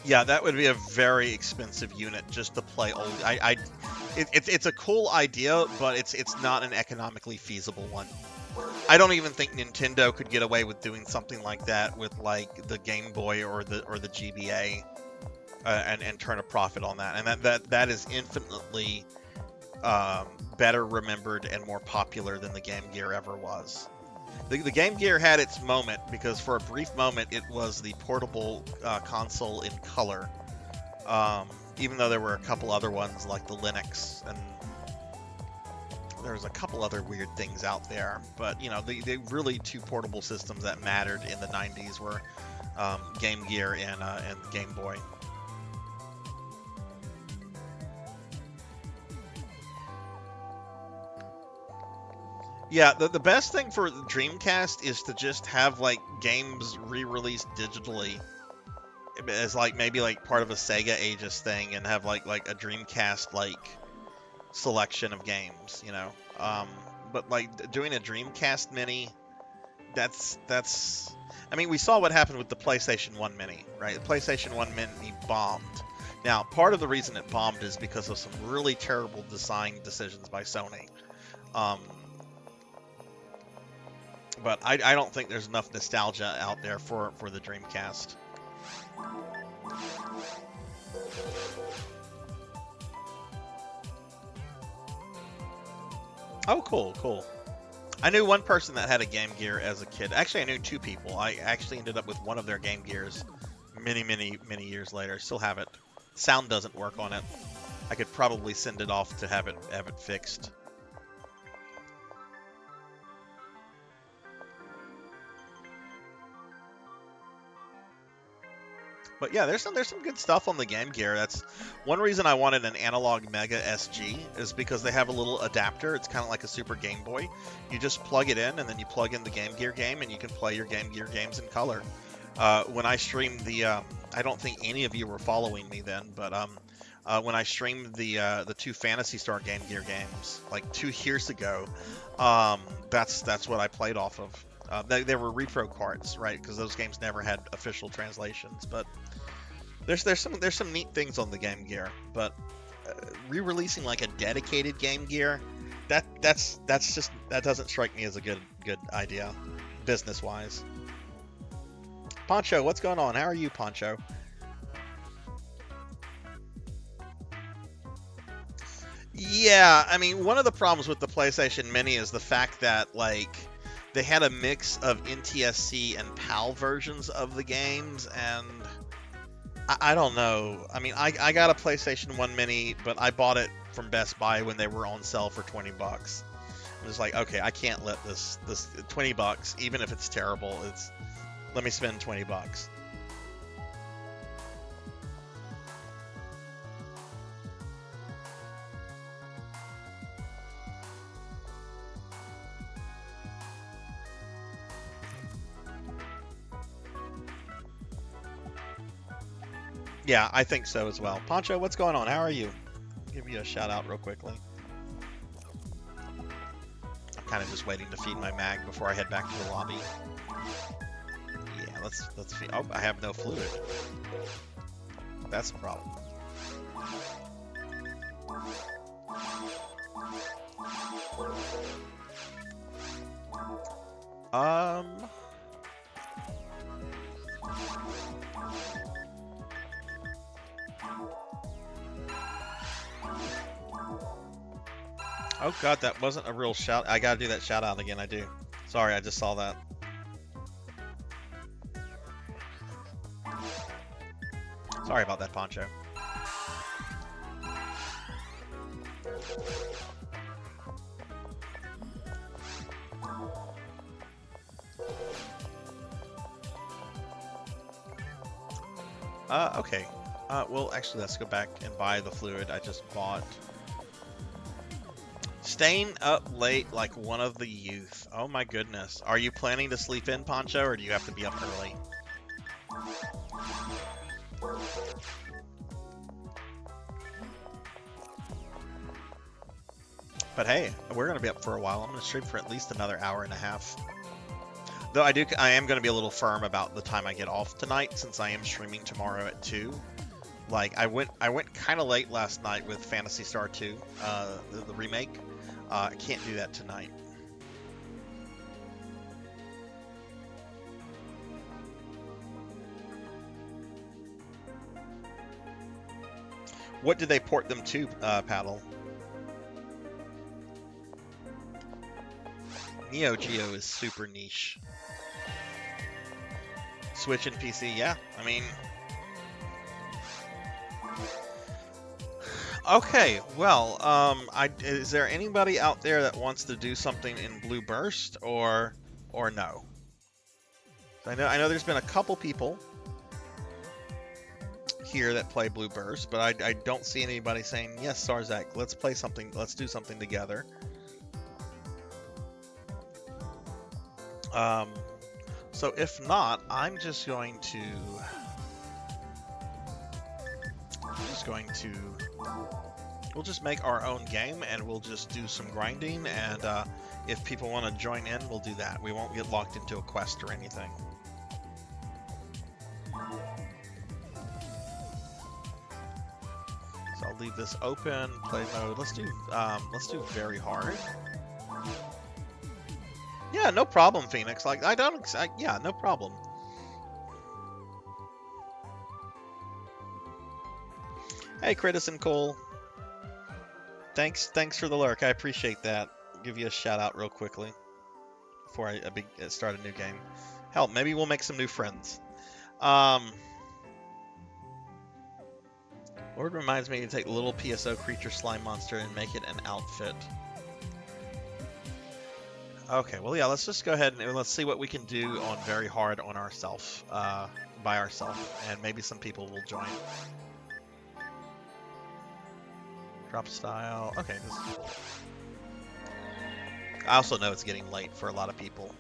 Speaker 2: Yeah, that would be a very expensive unit just to play old. It's a cool idea, but it's not an economically feasible one. I don't even think Nintendo could get away with doing something like that with like the Game Boy or the GBA, and turn a profit on that. And that is infinitely better remembered and more popular than the Game Gear ever was. The Game Gear had its moment because for a brief moment it was the portable console in color. Even though there were a couple other ones like the Linux, and there was a couple other weird things out there. But you know, the really two portable systems that mattered in the 90s were Game Gear and Game Boy. Yeah, the best thing for Dreamcast is to just have like games re-released digitally as like maybe like part of a Sega Aegis thing, and have like a Dreamcast like selection of games, you know. But like doing a Dreamcast Mini, that's I mean, we saw what happened with the PlayStation 1 Mini, right? The PlayStation 1 Mini bombed. Now, part of the reason it bombed is because of some really terrible design decisions by Sony. But I don't think there's enough nostalgia out there for the Dreamcast. Oh, cool. I knew one person that had a Game Gear as a kid. Actually, I knew two people. I actually ended up with one of their Game Gears many years later. Still have it. Sound doesn't work on it. I could probably send it off to have it fixed. But yeah, there's some good stuff on the Game Gear. That's one reason I wanted an Analog Mega SG, is because they have a little adapter. It's kind of like a Super Game Boy. You just plug it in, and then you plug in the Game Gear game, and you can play your Game Gear games in color. When I streamed the, I don't think any of you were following me then, but when I streamed the two Phantasy Star Game Gear games like 2 years ago, that's what I played off of. They were repro carts, right? Because those games never had official translations. But there's some neat things on the Game Gear. But re-releasing like a dedicated Game Gear, that doesn't strike me as a good idea, business wise. Poncho, what's going on? How are you, Poncho? Yeah, I mean, one of the problems with the PlayStation Mini is the fact that like they had a mix of NTSC and PAL versions of the games, and I don't know. I mean, I got a PlayStation 1 Mini, but I bought it from Best Buy when they were on sale for $20. I'm just like, okay, I can't let this $20, even if it's terrible. Let me spend $20. Yeah, I think so as well. Poncho, what's going on? How are you? Give you a shout out real quickly. I'm kind of just waiting to feed my mag before I head back to the lobby. Yeah, let's feed. Oh, I have no fluid. That's a problem. Oh god, that wasn't a real shout. I gotta do that shout out again. I do. Sorry, I just saw that. Sorry about that, Poncho. Okay. Well, actually, let's go back and buy the fluid I just bought. Staying up late like one of the youth. Oh my goodness. Are you planning to sleep in, Poncho, or do you have to be up early? But hey, we're going to be up for a while. I'm going to stream for at least another hour and a half. Though I am going to be a little firm about the time I get off tonight, since I am streaming tomorrow at 2. Like, I went kind of late last night with Phantasy Star 2, the remake. I can't do that tonight. What did they port them to, Paddle? Neo Geo is super niche. Switch and PC, yeah. I mean... Okay, well, is there anybody out there that wants to do something in Blue Burst, or no? I know there's been a couple people here that play Blue Burst, but I don't see anybody saying, yes, Sarzac, let's play something, let's do something together. So if not, I'm just going to... We'll just make our own game, and we'll just do some grinding, and if people want to join in, we'll do that. We won't get locked into a quest or anything. So I'll leave this open, play mode. Let's do very hard. Yeah, no problem, Phoenix. Like, yeah, no problem. Hey, Critis and Cole. Thanks for the lurk. I appreciate that. I'll give you a shout out real quickly before I start a new game. Hell, maybe we'll make some new friends. Lord reminds me to take the little PSO creature slime monster and make it an outfit. Okay, well, yeah, let's just go ahead and let's see what we can do on very hard on ourselves, by ourselves, and maybe some people will join. Drop style. Okay. I also know it's getting late for a lot of people.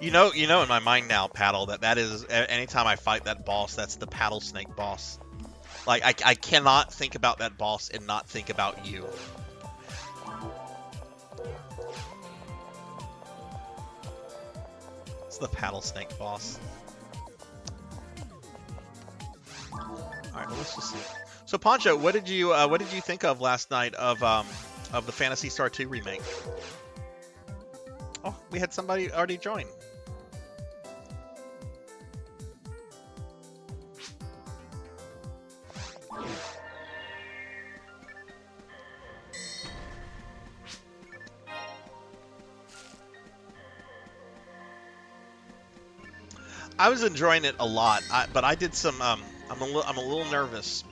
Speaker 2: You know in my mind now, Paddle, that is, anytime I fight that boss, that's the Paddle Snake boss. Like, I cannot think about that boss and not think about you. It's the Paddle Snake boss. Alright, well, let's just see. So, Poncho, what did you think of last night of the Phantasy Star 2 remake? Oh, we had somebody already join. I was enjoying it a lot, but I did some. I'm a little nervous.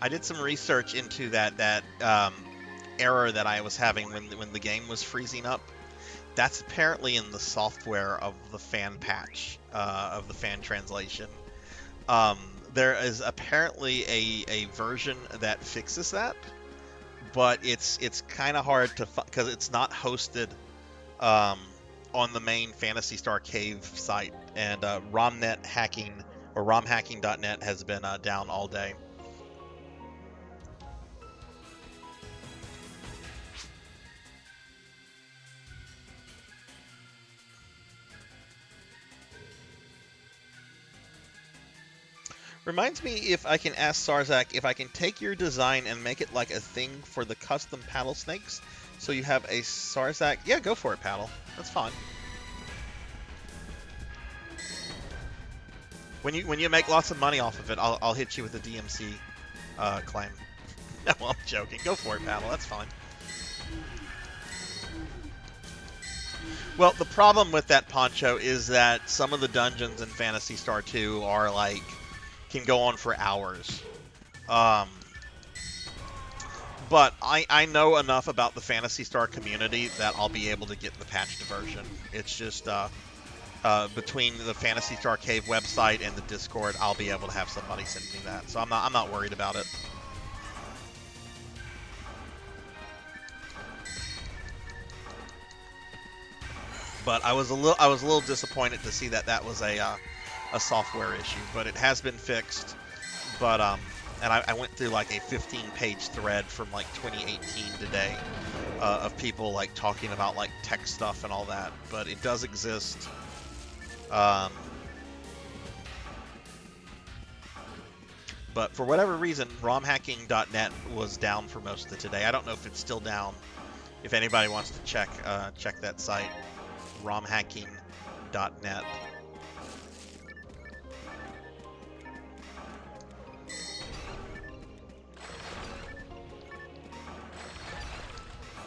Speaker 2: I did some research into that error that I was having when the game was freezing up. That's apparently in the software of the fan patch of the fan translation. Um, there is apparently a version that fixes that, but it's kind of hard to because it's not hosted on the main Phantasy Star Cave site, and ROMnet hacking or romhacking.net has been down all day. Reminds me if I can ask Sarzac if I can take your design and make it like a thing for the custom paddle snakes. So you have a Sarzac. Yeah, go for it, paddle. That's fine. When you make lots of money off of it, I'll hit you with a DMC claim. No, I'm joking. Go for it, paddle. That's fine. Well, the problem with that poncho is that some of the dungeons in Phantasy Star 2 are like can go on for hours. But I know enough about the Phantasy Star community that I'll be able to get the patched version. It's just between the Phantasy Star Cave website and the Discord, I'll be able to have somebody send me that. So I'm not worried about it. But I was a little disappointed to see that was a software issue, but it has been fixed. But and I went through like a 15-page thread from like 2018 today of people like talking about like tech stuff and all that. But it does exist. But for whatever reason, romhacking.net was down for most of today. I don't know if it's still down. If anybody wants to check that site, romhacking.net.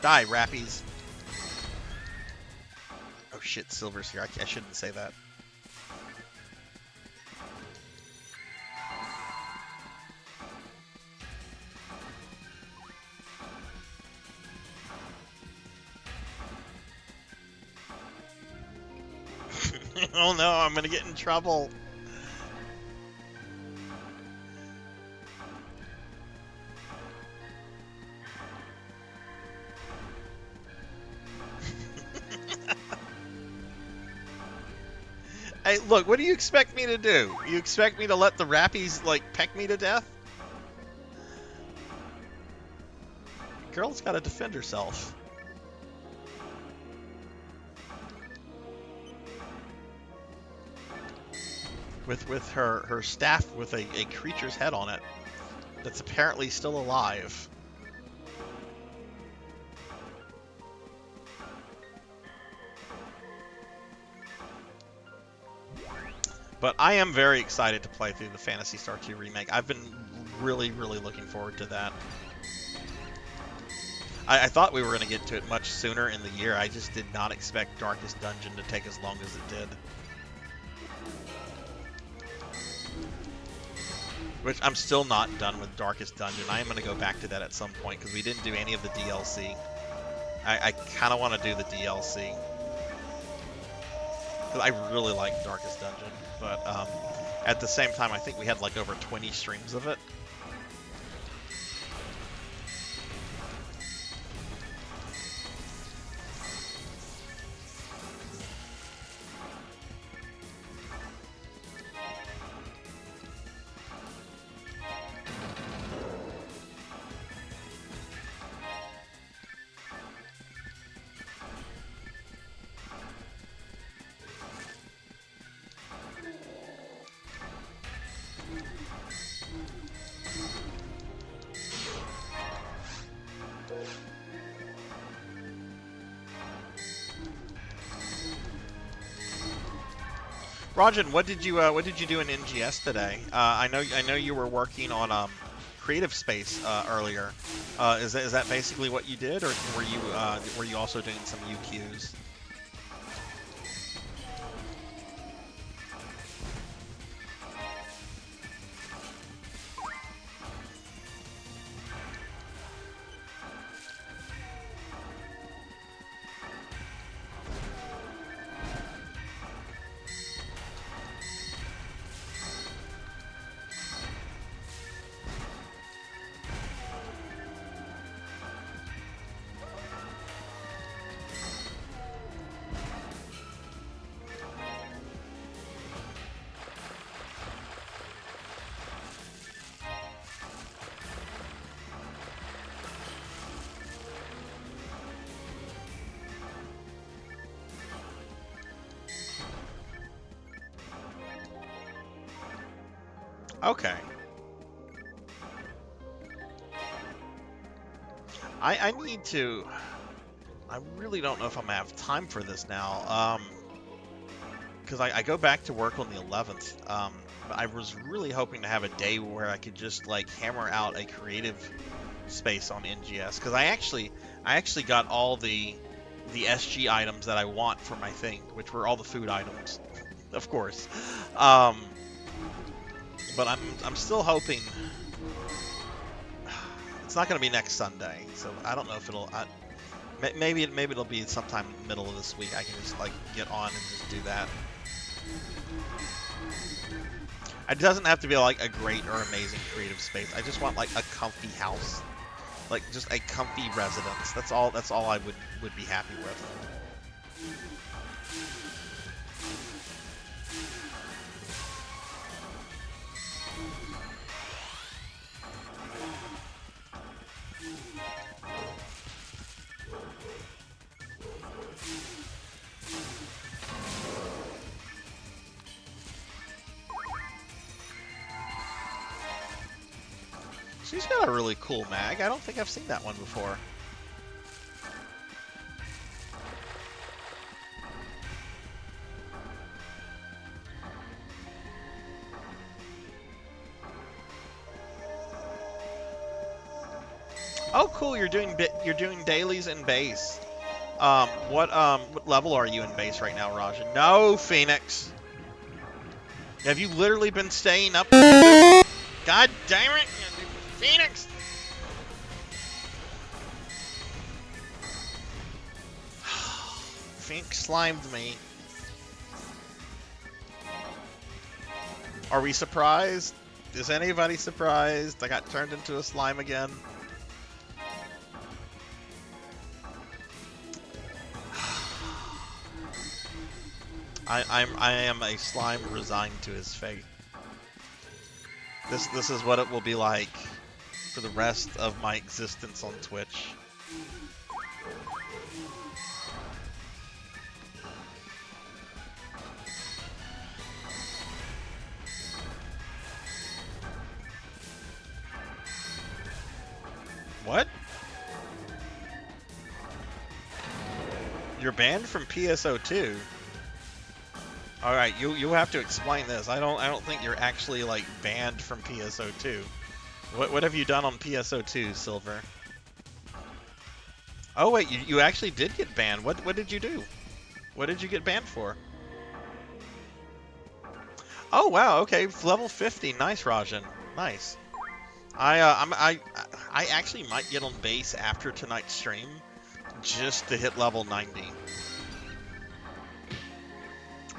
Speaker 2: Die, Rappies. Oh shit, Silver's here. I shouldn't say that. Oh no, I'm gonna get in trouble. Hey, look, what do you expect me to do? You expect me to let the Rappies, like, peck me to death? Girl's gotta defend herself. With her staff with a creature's head on it that's apparently still alive. But I am very excited to play through the Phantasy Star 2 remake. I've been really, really looking forward to that. I thought we were going to get to it much sooner in the year. I just did not expect Darkest Dungeon to take as long as it did. Which I'm still not done with Darkest Dungeon. I am going to go back to that at some point because we didn't do any of the DLC. I kind of want to do the DLC. Because I really like Darkest Dungeon. But at the same time, I think we had like over 20 streams of it. Rajan, what did you do in NGS today? I know you were working on Creative Space earlier. Is that basically what you did, or were you also doing some UQs? Okay. I need to... I really don't know if I'm gonna have time for this now. Because I go back to work on the 11th. But I was really hoping to have a day where I could just like hammer out a creative space on NGS. Because I actually got all the SG items that I want for my thing, which were all the food items, of course. But I'm still hoping. It's not going to be next Sunday, so I don't know if it'll. Maybe it'll be sometime middle of this week. I can just like get on and just do that. It doesn't have to be like a great or amazing creative space. I just want like a comfy house, like just a comfy residence. That's all I would be happy with. She's got a really cool mag. I don't think I've seen that one before. Oh, cool! You're doing dailies in base. What level are you in base right now, Rajan? No, Phoenix. Have you literally been staying up? God damn it, Phoenix! Phoenix slimed me. Are we surprised? Is anybody surprised? I got turned into a slime again. I am a slime resigned to his fate. This is what it will be like for the rest of my existence on Twitch. What? You're banned from PSO2? All right, you have to explain this. I don't think you're actually like banned from PSO2. What have you done on PSO2, Silver? Oh wait, you actually did get banned. What did you do? What did you get banned for? Oh wow, okay, level 50. Nice, Rajan. Nice. I actually might get on base after tonight's stream just to hit level 90.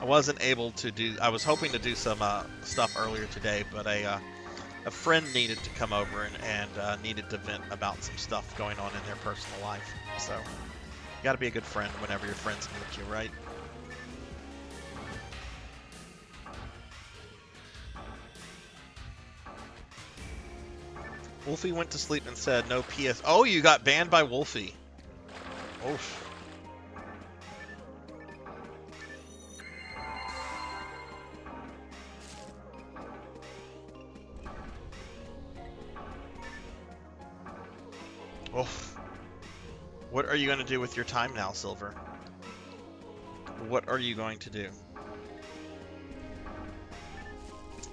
Speaker 2: I wasn't able to do. I was hoping to do some stuff earlier today, but a friend needed to come over and needed to vent about some stuff going on in their personal life. So, you got to be a good friend whenever your friends need you, right? Wolfie went to sleep and said no PS. Oh, you got banned by Wolfie. Oof. Oof. What are you going to do with your time now, Silver? What are you going to do?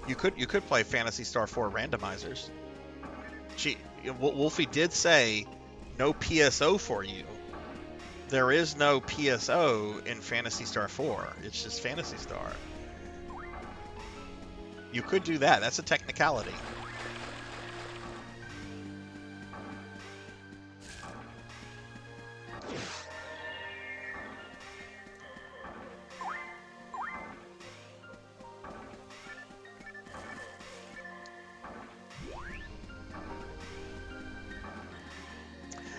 Speaker 2: You could play Phantasy Star 4 randomizers. Wolfie did say no PSO for you. There is no PSO in Phantasy Star 4. It's just Phantasy Star. You could do that. That's a technicality.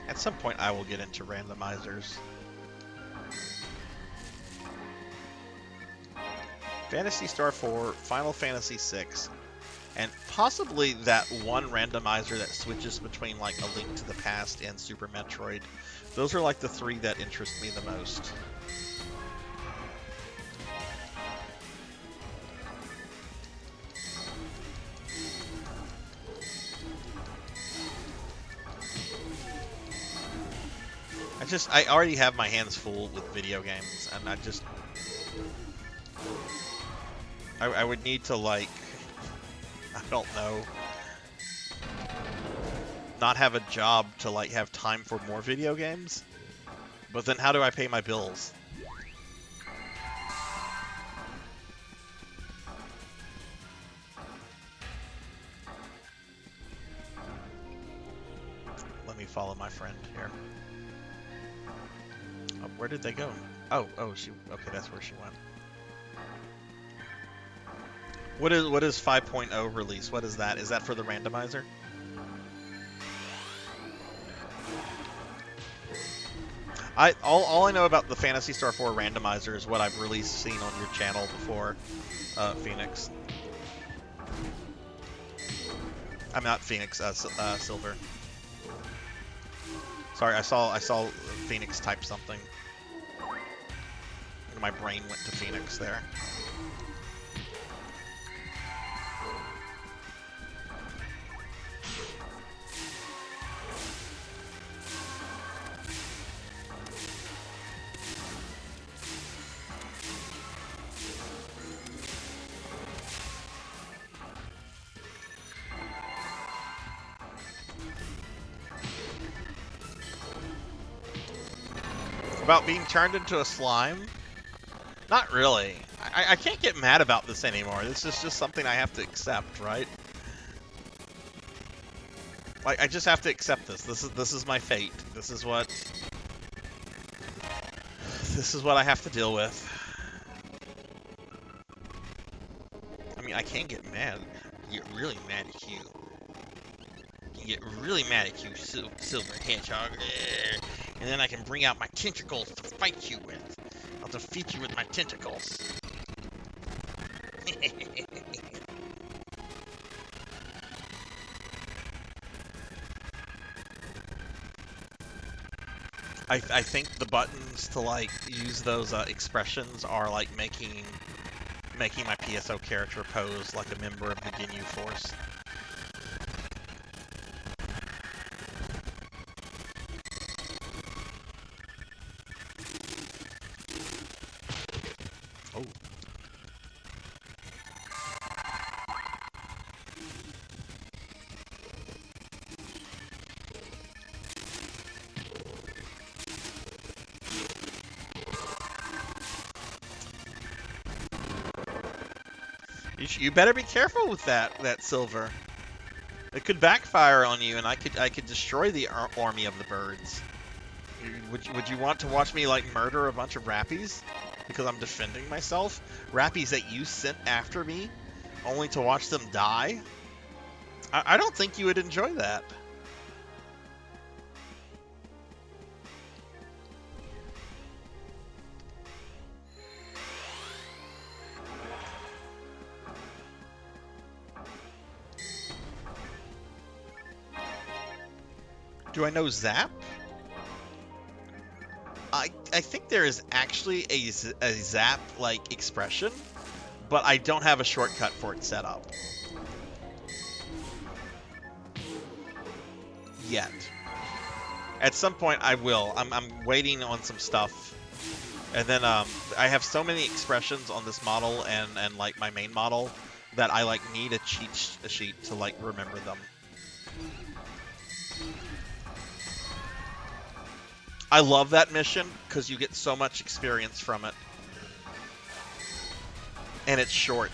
Speaker 2: At some point, I will get into randomizers. Phantasy Star 4, Final Fantasy 6, and possibly that one randomizer that switches between like A Link to the Past and Super Metroid. Those are like the three that interest me the most. I already have my hands full with video games, and I would need to, like, I don't know, not have a job to, like, have time for more video games. But then how do I pay my bills? Let me follow my friend here. Oh, where did they go? Oh, okay, that's where she went. What is 5.0 release? What is that? Is that for the randomizer? All I know about the Phantasy Star 4 randomizer is what I've really seen on your channel before, Phoenix. I'm not Phoenix, Silver. Sorry, I saw Phoenix type something. My brain went to Phoenix there. About being turned into a slime? Not really. I can't get mad about this anymore. This is just something I have to accept, right? Like, I just have to accept this. This is my fate. This is what I have to deal with. I mean, I can get mad. Get really mad at you. Get really mad at you, Silver Hedgehog. And then I can bring out my tentacles to fight you with. I'll defeat you with my tentacles. I think the buttons to, like, use those expressions are like making my PSO character pose like a member of the Ginyu Force. Oh. You better be careful with that Silver. It could backfire on you, and I could destroy the army of the birds. Would you want to watch me, like, murder a bunch of rappies because I'm defending myself? Rappies that you sent after me, only to watch them die? I don't think you would enjoy that. Do I know Zap? I think there is actually a Zap like expression, but I don't have a shortcut for it set up yet. At some point I will. I'm waiting on some stuff, and then I have so many expressions on this model and like my main model that I like need a cheat sheet to like remember them. I love that mission because you get so much experience from it. And it's short.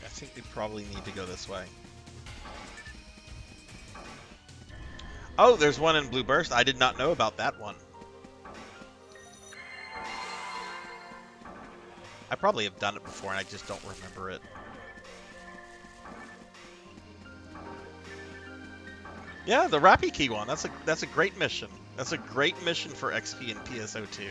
Speaker 2: I think we probably need to go this way. Oh, there's one in Blue Burst. I did not know about that one. I probably have done it before and I just don't remember it. Yeah, the Rappy Key one. That's a great mission. That's a great mission for XP and PSO2.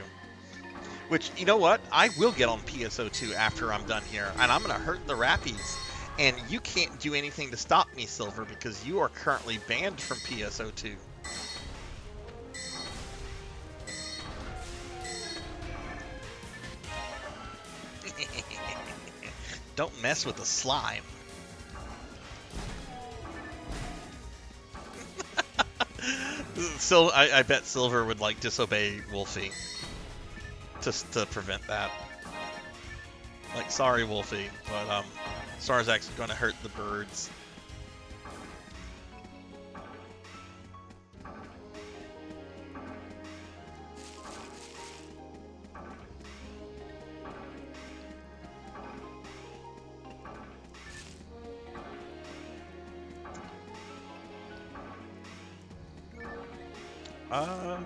Speaker 2: Which, you know what? I will get on PSO2 after I'm done here, and I'm gonna hurt the Rappies. And you can't do anything to stop me, Silver, because you are currently banned from PSO2. Don't mess with the slime. I bet Silver would like disobey Wolfie to prevent that. Like, sorry, Wolfie, but Sarzac's going to hurt the birds.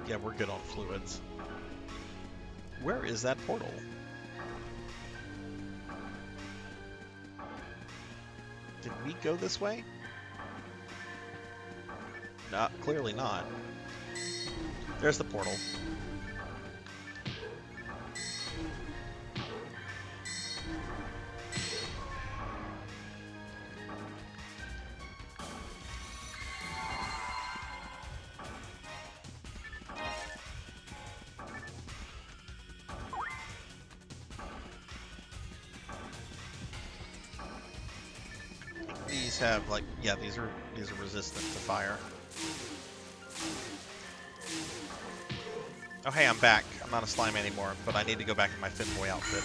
Speaker 2: Yeah, we're good on fluids. Where is that portal? Did we go this way? Not, clearly not. There's the portal. These have like, yeah, these are resistant to fire. Oh hey, I'm back. I'm not a slime anymore, but I need to go back in my Finboy outfit.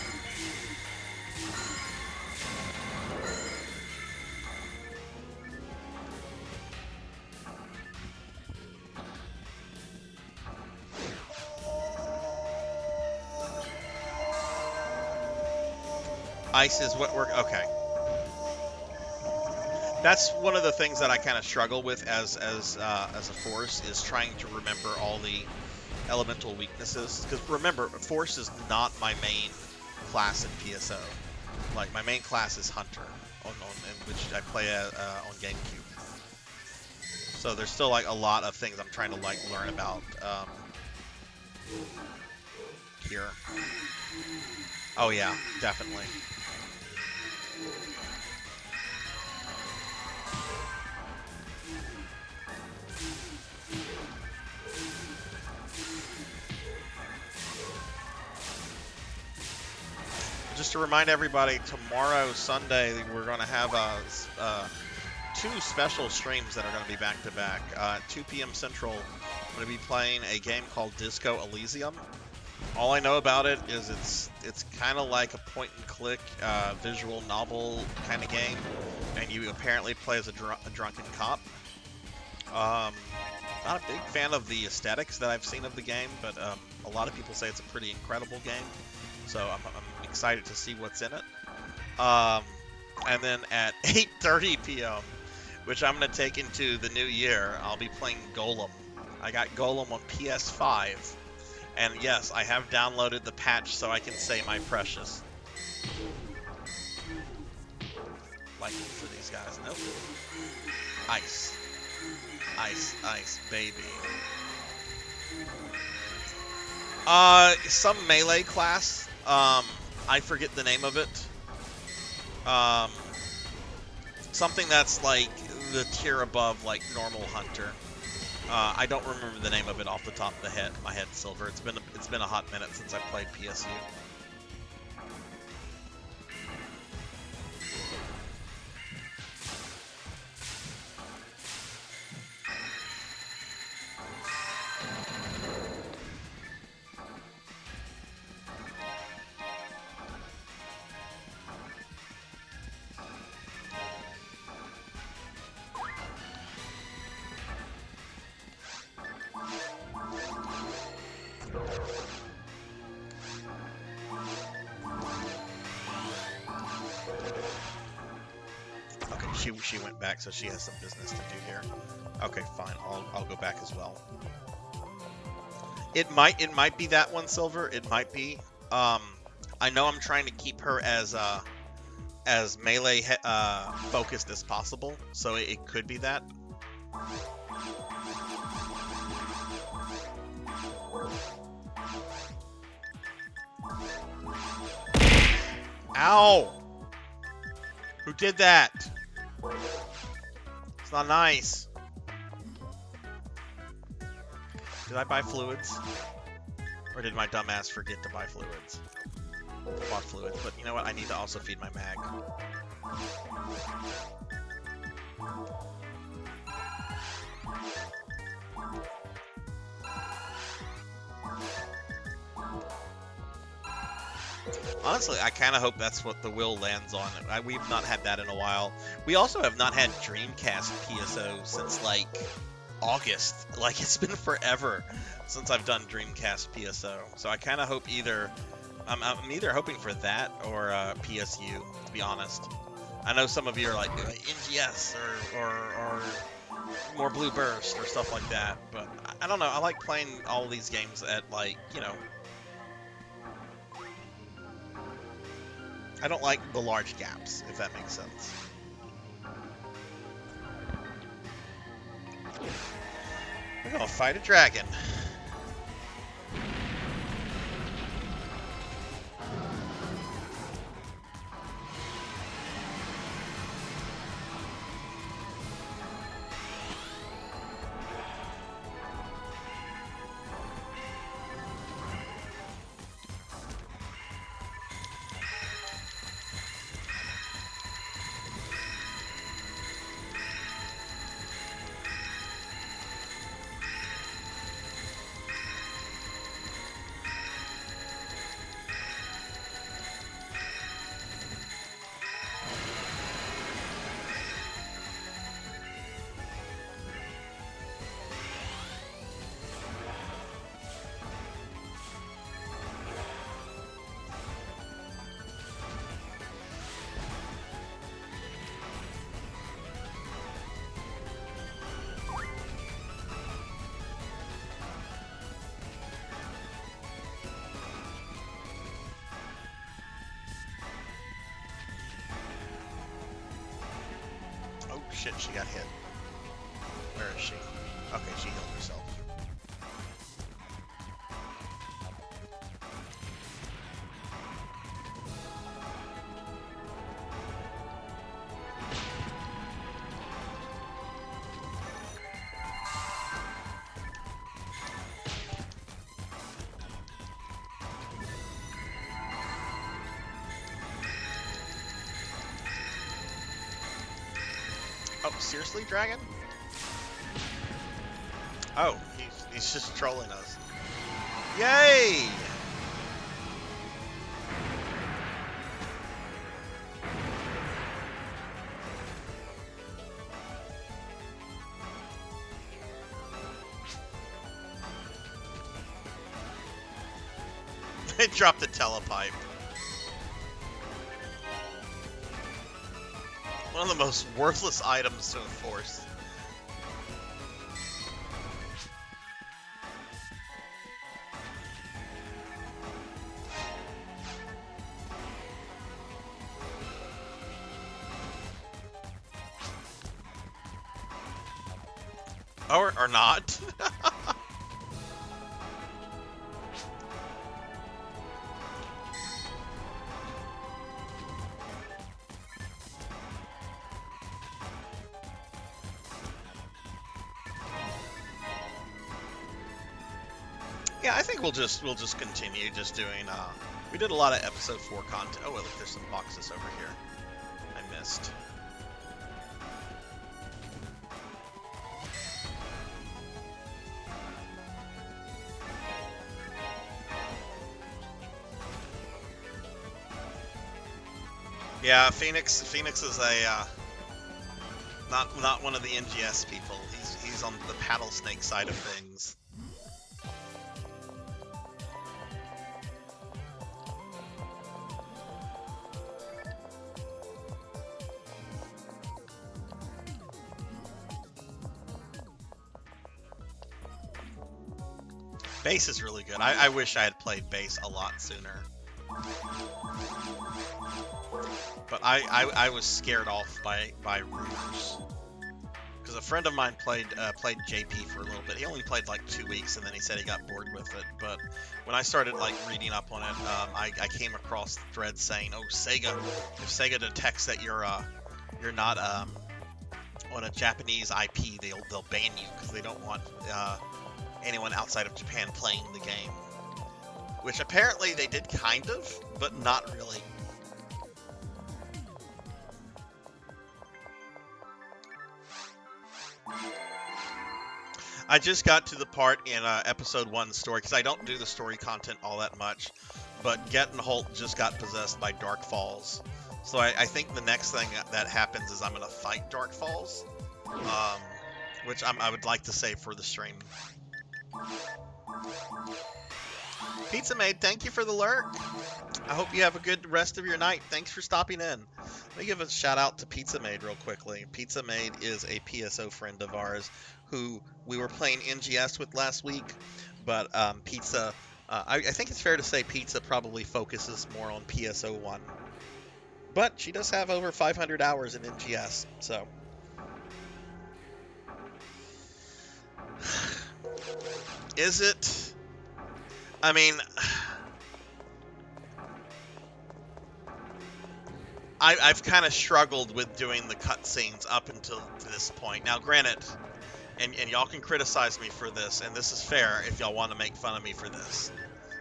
Speaker 2: Ice is what we're okay. That's one of the things that I kind of struggle with as a force, is trying to remember all the elemental weaknesses. Because remember, force is not my main class in PSO. Like, my main class is Hunter, which I play on GameCube. So there's still like a lot of things I'm trying to like learn about here. Oh yeah, definitely. Just to remind everybody, tomorrow, Sunday, we're going to have two special streams that are going to be back-to-back. 2 p.m. Central, I'm going to be playing a game called Disco Elysium. All I know about it is it's kind of like a point-and-click visual novel kind of game, and you apparently play as a drunken cop. Not a big fan of the aesthetics that I've seen of the game, but a lot of people say it's a pretty incredible game. So I'm excited to see what's in it. And then at 8:30 p.m., which I'm going to take into the new year, I'll be playing Golem. I got Golem on PS5. And yes, I have downloaded the patch so I can say my precious. Lightning for these guys. Nope. Ice. Ice, ice, baby. Some melee class. I forget the name of it. Something that's like the tier above like normal Hunter. I don't remember the name of it off the top of my head, Silver. It's been a hot minute since I played PSU. She went back, so she has some business to do here. Okay, fine. I'll go back as well. It might be that one, Silver. It might be. I know I'm trying to keep her as melee focused as possible, so it could be that. Ow! Who did that? It's not nice. Did I buy fluids? Or did my dumbass forget to buy fluids? I bought fluids, but you know what? I need to also feed my mag. Honestly, I kind of hope that's what the will lands on. We've not had that in a while. We also have not had Dreamcast PSO since, like, August. Like, it's been forever since I've done Dreamcast PSO. So I kind of hope either... I'm either hoping for that or PSU, to be honest. I know some of you are like, NGS or more Blue Burst or stuff like that. But I don't know. I like playing all these games at, like, you know... I don't like the large gaps, if that makes sense. We're gonna fight a dragon. Oh shit, she got hit. Where is she? Okay, she healed herself. Oh, seriously, dragon? Oh, he's just trolling us. Yay! They dropped the telepipe. One of the most worthless items to enforce. Or not. Yeah, I think we'll just continue just doing. We did a lot of episode 4 content. Oh, look, there's some boxes over here. I missed. Yeah, Phoenix is a not one of the NGS people. He's on the paddle snake side of things. Base is really good. I wish I had played base a lot sooner. But I was scared off by Rouge. Because because a friend of mine played JP for a little bit. He only played like 2 weeks, and then he said he got bored with it. But when I started like reading up on it, I came across threads saying, "Oh, Sega, if Sega detects that you're not on a Japanese IP, they'll ban you because they don't want anyone outside of Japan playing the game." Which apparently they did kind of, but not really. I just got to the part in episode 1 story, because I don't do the story content all that much, but Get and Holt just got possessed by Dark Falls. So I think the next thing that happens is I'm going to fight Dark Falls, which I would like to save for the stream. Pizza Maid, thank you for the lurk. I hope you have a good rest of your night. Thanks for stopping in. Let me give a shout out to Pizza Maid real quickly. Pizza Maid is a PSO friend of ours who we were playing NGS with last week, but Pizza, I think it's fair to say Pizza probably focuses more on PSO1. But she does have over 500 hours in NGS, so. Is it? I mean, I've kind of struggled with doing the cutscenes up until this point. Now, granted, and y'all can criticize me for this, and this is fair if y'all want to make fun of me for this.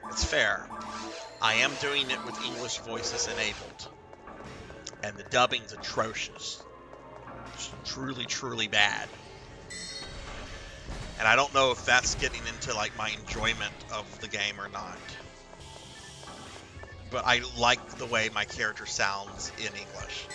Speaker 2: It's fair. I am doing it with English voices enabled. And the dubbing's atrocious. It's truly, truly bad. And I don't know if that's getting into like my enjoyment of the game or not. But I like the way my character sounds in English.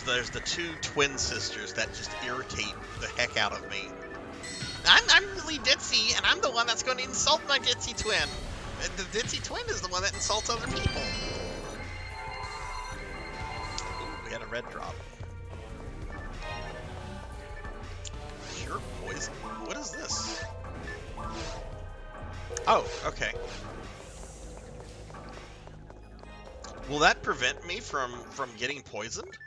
Speaker 2: There's the two twin sisters that just irritate the heck out of me. I'm really ditzy, and I'm the one that's going to insult my ditzy twin. And the ditzy twin is the one that insults other people. Ooh, we had a red drop. Pure poison? What is this? Oh, okay. Will that prevent me from getting poisoned?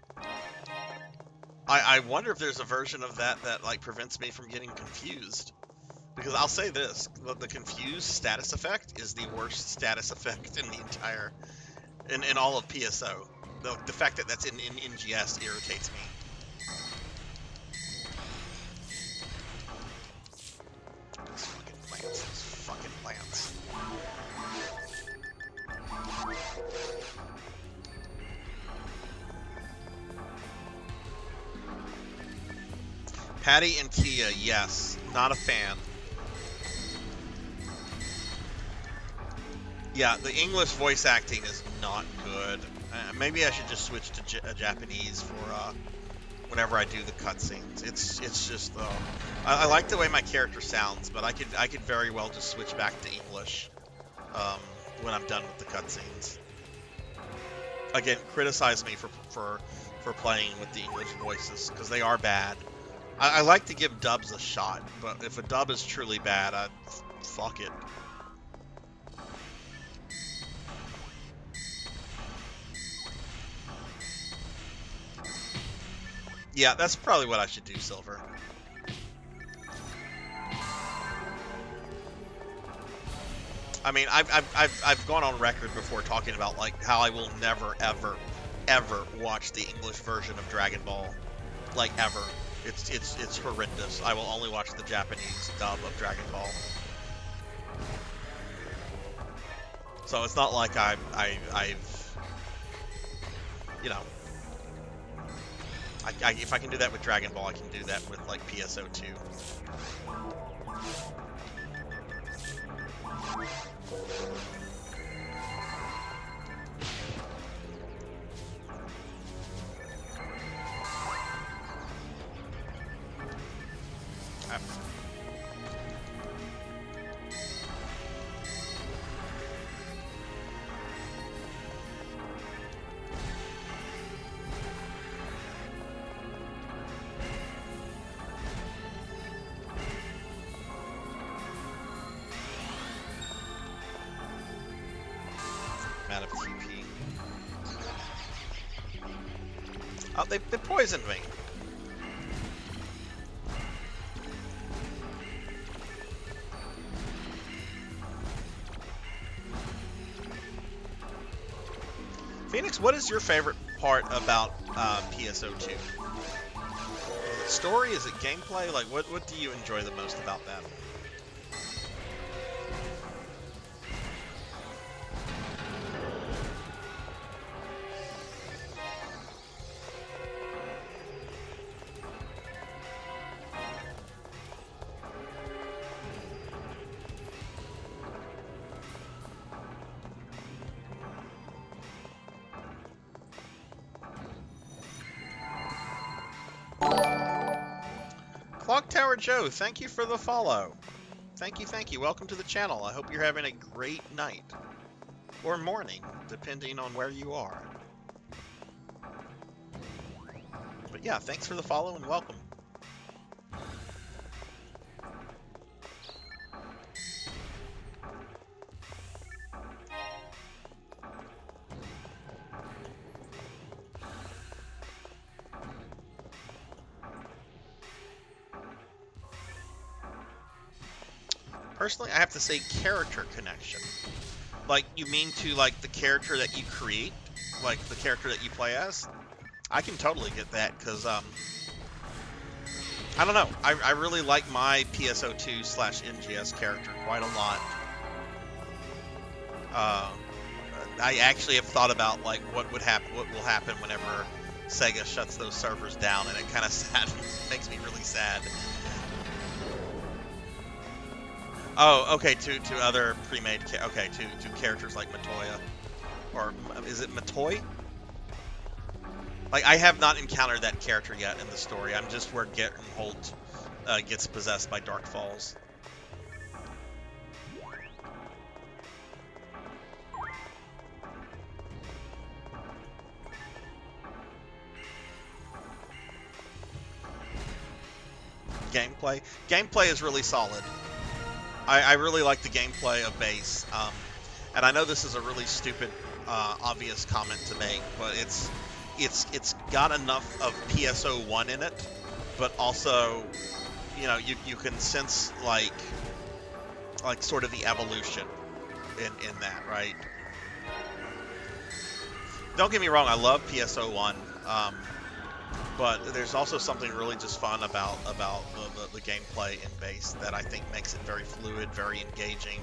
Speaker 2: I wonder if there's a version of that like prevents me from getting confused. Because I'll say this, the confused status effect is the worst status effect in the entire, in all of PSO. The fact that that's in NGS irritates me. These fucking plants. Patty and Kia, yes. Not a fan. Yeah, the English voice acting is not good. Maybe I should just switch to Japanese for whenever I do the cutscenes. It's just I like the way my character sounds, but I could very well just switch back to English when I'm done with the cutscenes. Again, criticize me for playing with the English voices because they are bad. I like to give dubs a shot, but if a dub is truly bad, fuck it. Yeah, that's probably what I should do, Silver. I mean, I've gone on record before talking about like how I will never ever watch the English version of Dragon Ball, like ever. It's horrendous. I will only watch the Japanese dub of Dragon Ball. So it's not like I've you know, if I can do that with Dragon Ball, I can do that with like PSO2. out of TP. Oh, they poisoned me. Phoenix, what is your favorite part about PSO2? Is it story? Is it gameplay? Like, what do you enjoy the most about that? Clock Tower Joe, thank you for the follow. Thank you, thank you. Welcome to the channel. I hope you're having a great night. Or morning, depending on where you are. But yeah, thanks for the follow and welcome. Personally, I have to say character connection. Like, you mean to, like, the character that you create? Like, the character that you play as? I can totally get that, because, I don't know. I really like my PSO2/NGS character quite a lot. I actually have thought about, like, what will happen whenever Sega shuts those servers down, and it kind of makes me really sad. Oh, okay, to other pre-made, okay, to characters like Matoya, or is it Matoy? Like, I have not encountered that character yet in the story. I'm just where Gertenholt gets possessed by Dark Falls. Gameplay is really solid. I really like the gameplay of Base, and I know this is a really stupid, obvious comment to make, but it's got enough of PSO1 in it, but also, you know, you can sense like sort of the evolution in that, right? Don't get me wrong, I love PSO1, but there's also something really just fun about the gameplay in Base that I think makes it very fluid, very engaging,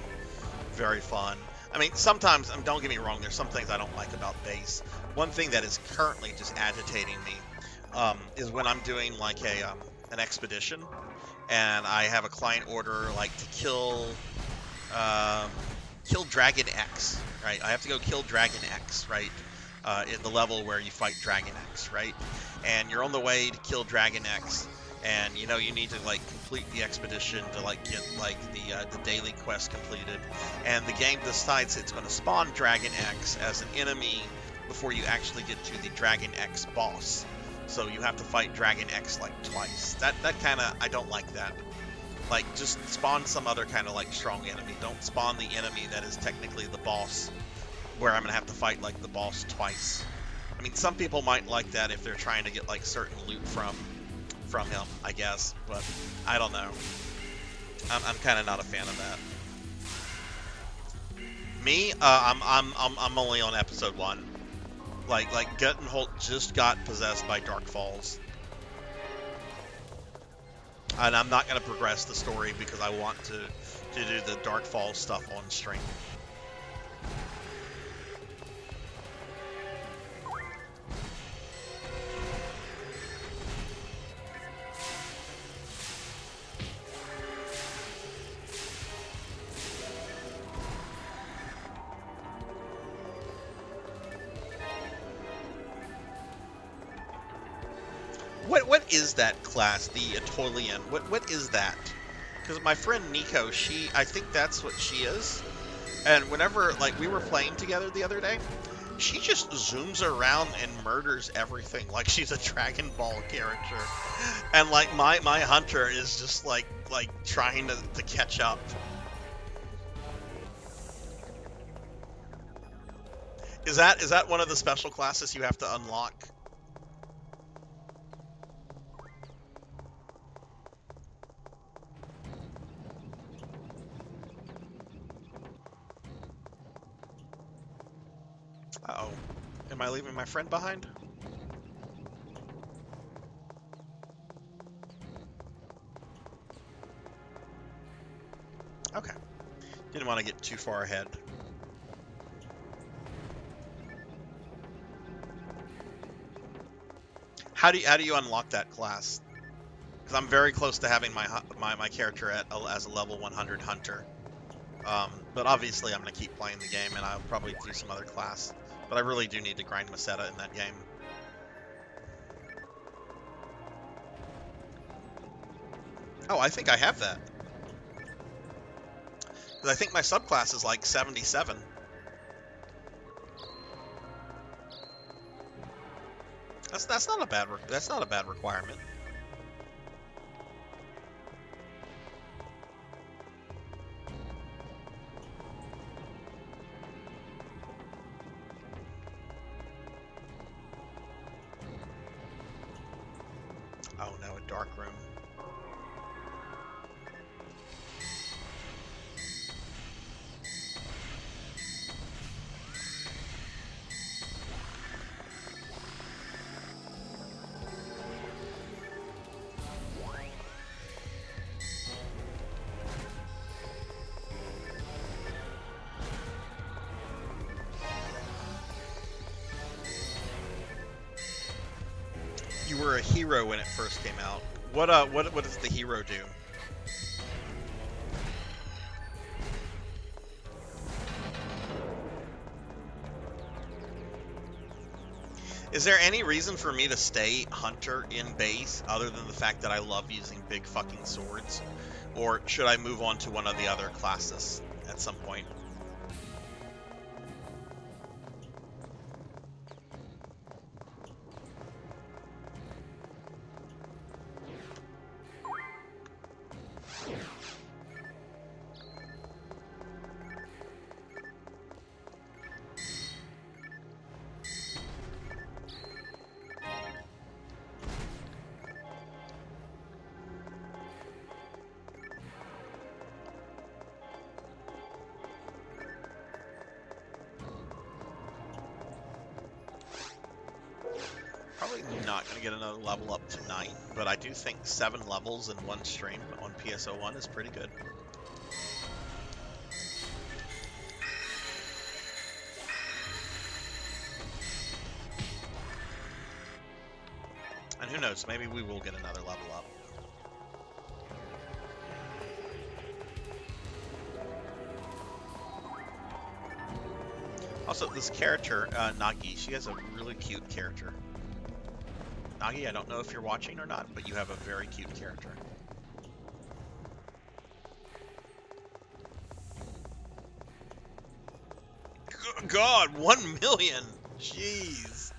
Speaker 2: very fun. I mean, sometimes, don't get me wrong, there's some things I don't like about Base. One thing that is currently just agitating me is when I'm doing like an expedition, and I have a client order like to kill Dragon X, right? I have to go kill Dragon X, right? In the level where you fight Dragon X, right? And you're on the way to kill Dragon X, and you know you need to like complete the expedition to like get like the daily quest completed, and the game decides it's going to spawn Dragon X as an enemy before you actually get to the Dragon X boss. So you have to fight Dragon X like twice. That kind of, I don't like that. Like, just spawn some other kind of like strong enemy. Don't spawn the enemy that is technically the boss, where I'm gonna have to fight like the boss twice. I mean, some people might like that if they're trying to get like certain loot from him, I guess, but I don't know. I'm kind of not a fan of that. Me, I'm only on episode 1. Like Gertenholt just got possessed by Dark Falls, and I'm not gonna progress the story because I want to do the Dark Falls stuff on stream. What is that class, the Atolian? What is that? Because my friend Nico, I think that's what she is. And whenever, like, we were playing together the other day, she just zooms around and murders everything like she's a Dragon Ball character. And, like, my hunter is just, like trying to catch up. Is that one of the special classes you have to unlock? Uh-oh. Am I leaving my friend behind? Okay. Didn't want to get too far ahead. How do you unlock that class? Because I'm very close to having my character as a level 100 hunter. But obviously I'm going to keep playing the game, and I'll probably do some other class. But I really do need to grind Masetta in that game. Oh, I think I have that. Because I think my subclass is like 77. That's not a bad requirement. Oh no, a dark room. You were a hero when it first came out. What does the hero do? Is there any reason for me to stay hunter in base other than the fact that I love using big fucking swords? Or should I move on to one of the other classes at some point? Probably not going to get another level up tonight, but I do think 7 levels in one stream on PSO1 is pretty good. And who knows, maybe we will get another level up. Also, this character, Nagi, she has a really cute character. Nagi, I don't know if you're watching or not, but you have a very cute character. Good God, 1 million! Jeez.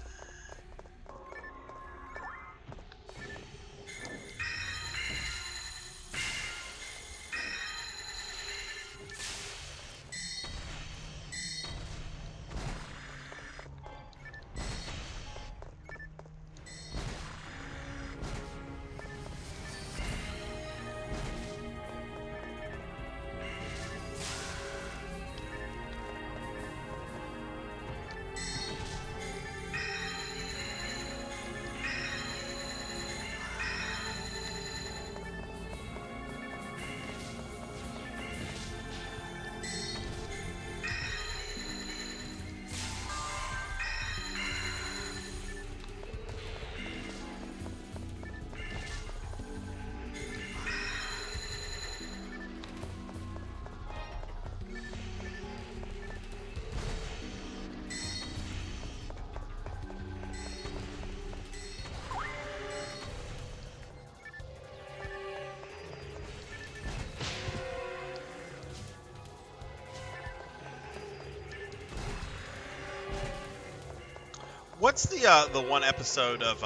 Speaker 2: What's the one episode of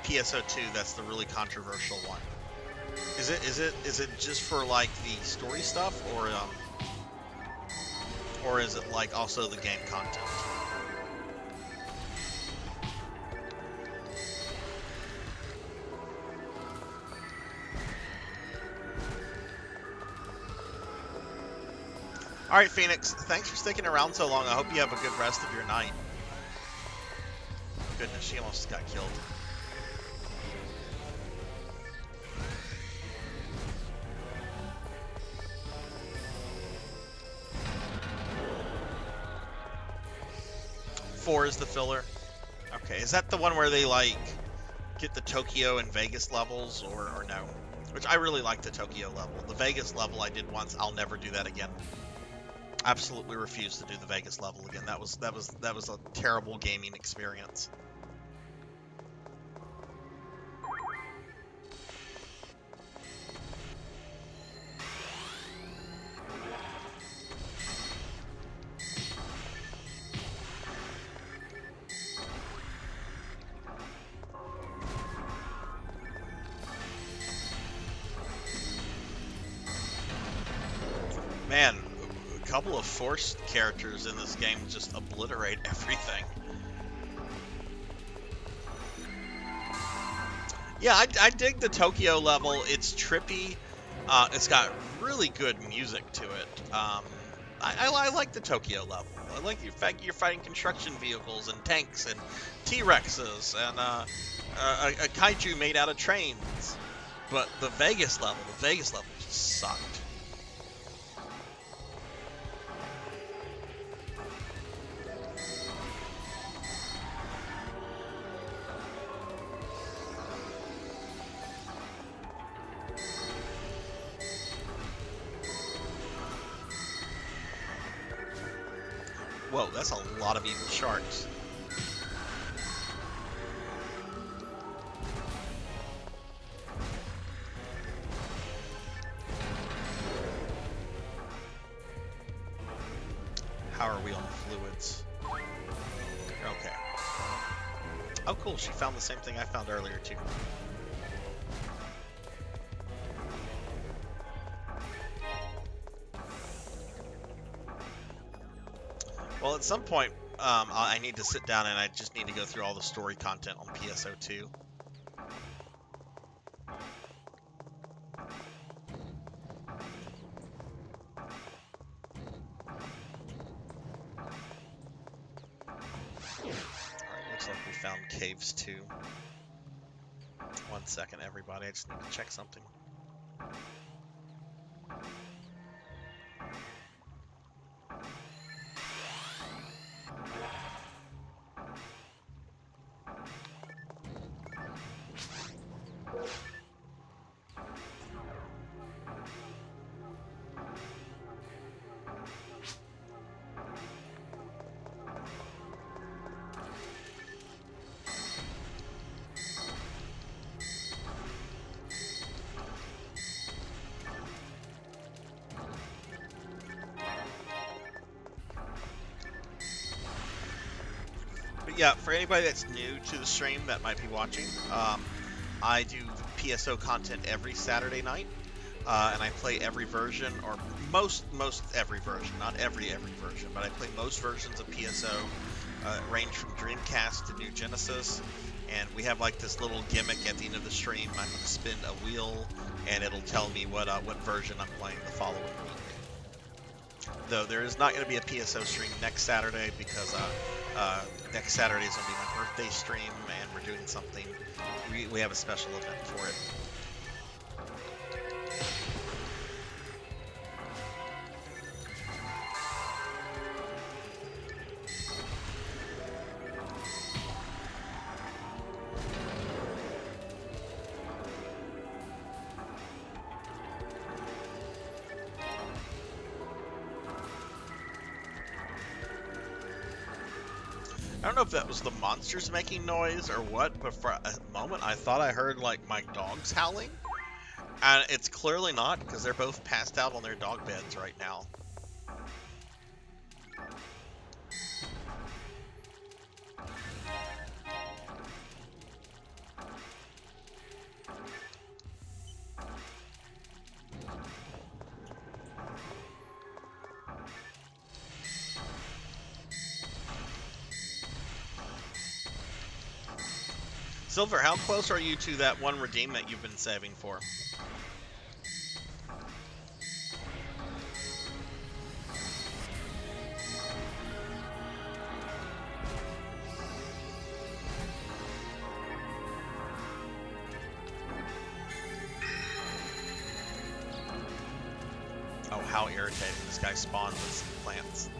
Speaker 2: PSO2 that's the really controversial one? Is it just for like the story stuff, or is it like also the game content? All right, Phoenix. Thanks for sticking around so long. I hope you have a good rest of your night. Goodness, she almost got killed. Four is the filler. Okay, is that the one where they like get the Tokyo and Vegas levels, or no? Which I really like the Tokyo level. The Vegas level I did once. I'll never do that again. Absolutely refuse to do the Vegas level again. That was a terrible gaming experience. Man, a couple of forced characters in this game just obliterate everything. Yeah, I dig the Tokyo level. It's trippy. It's got really good music to it. I like the Tokyo level. I like the fact you're fighting construction vehicles and tanks and T-Rexes and a kaiju made out of trains. But the Vegas level just sucked. Whoa, that's a lot of evil sharks. How are we on fluids? Okay. Oh, cool. She found the same thing I found earlier, too. Well, at some point, I need to sit down and I just need to go through all the story content on PSO2. Alright, looks like we found caves too. 1 second, everybody. I just need to check something. Yeah, for anybody that's new to the stream that might be watching, I do PSO content every Saturday night, and I play every version, or most every version, not every version, but I play most versions of PSO, range from Dreamcast to New Genesis, and we have like this little gimmick at the end of the stream. I'm going to spin a wheel, and it'll tell me what version I'm playing the following week. Though there is not going to be a PSO stream next Saturday because next Saturday is going to be my birthday stream, and we're doing something. We have a special event for it. I don't know if that was the monsters making noise or what, but for a moment I thought I heard like my dogs howling. And it's clearly not, because they're both passed out on their dog beds right now. Silver, how close are you to that one redeem that you've been saving for? how irritating this guy spawned with plants.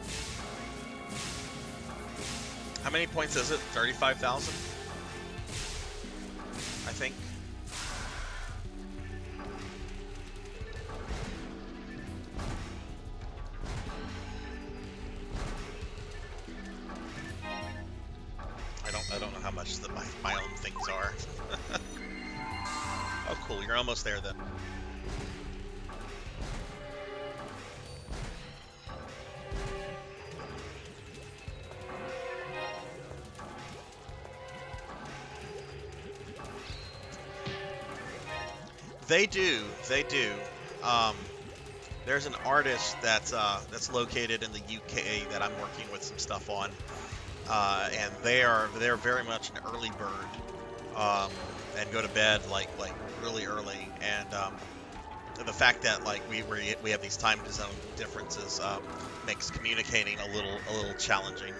Speaker 2: How many points is it? 35,000? I think. I don't know how much my own things are. Oh, cool. You're almost there then. They do. There's an artist that's located in the UK that I'm working with some stuff on, and they're very much an early bird, and go to bed like really early. And the fact that like we have these time zone differences makes communicating a little challenging.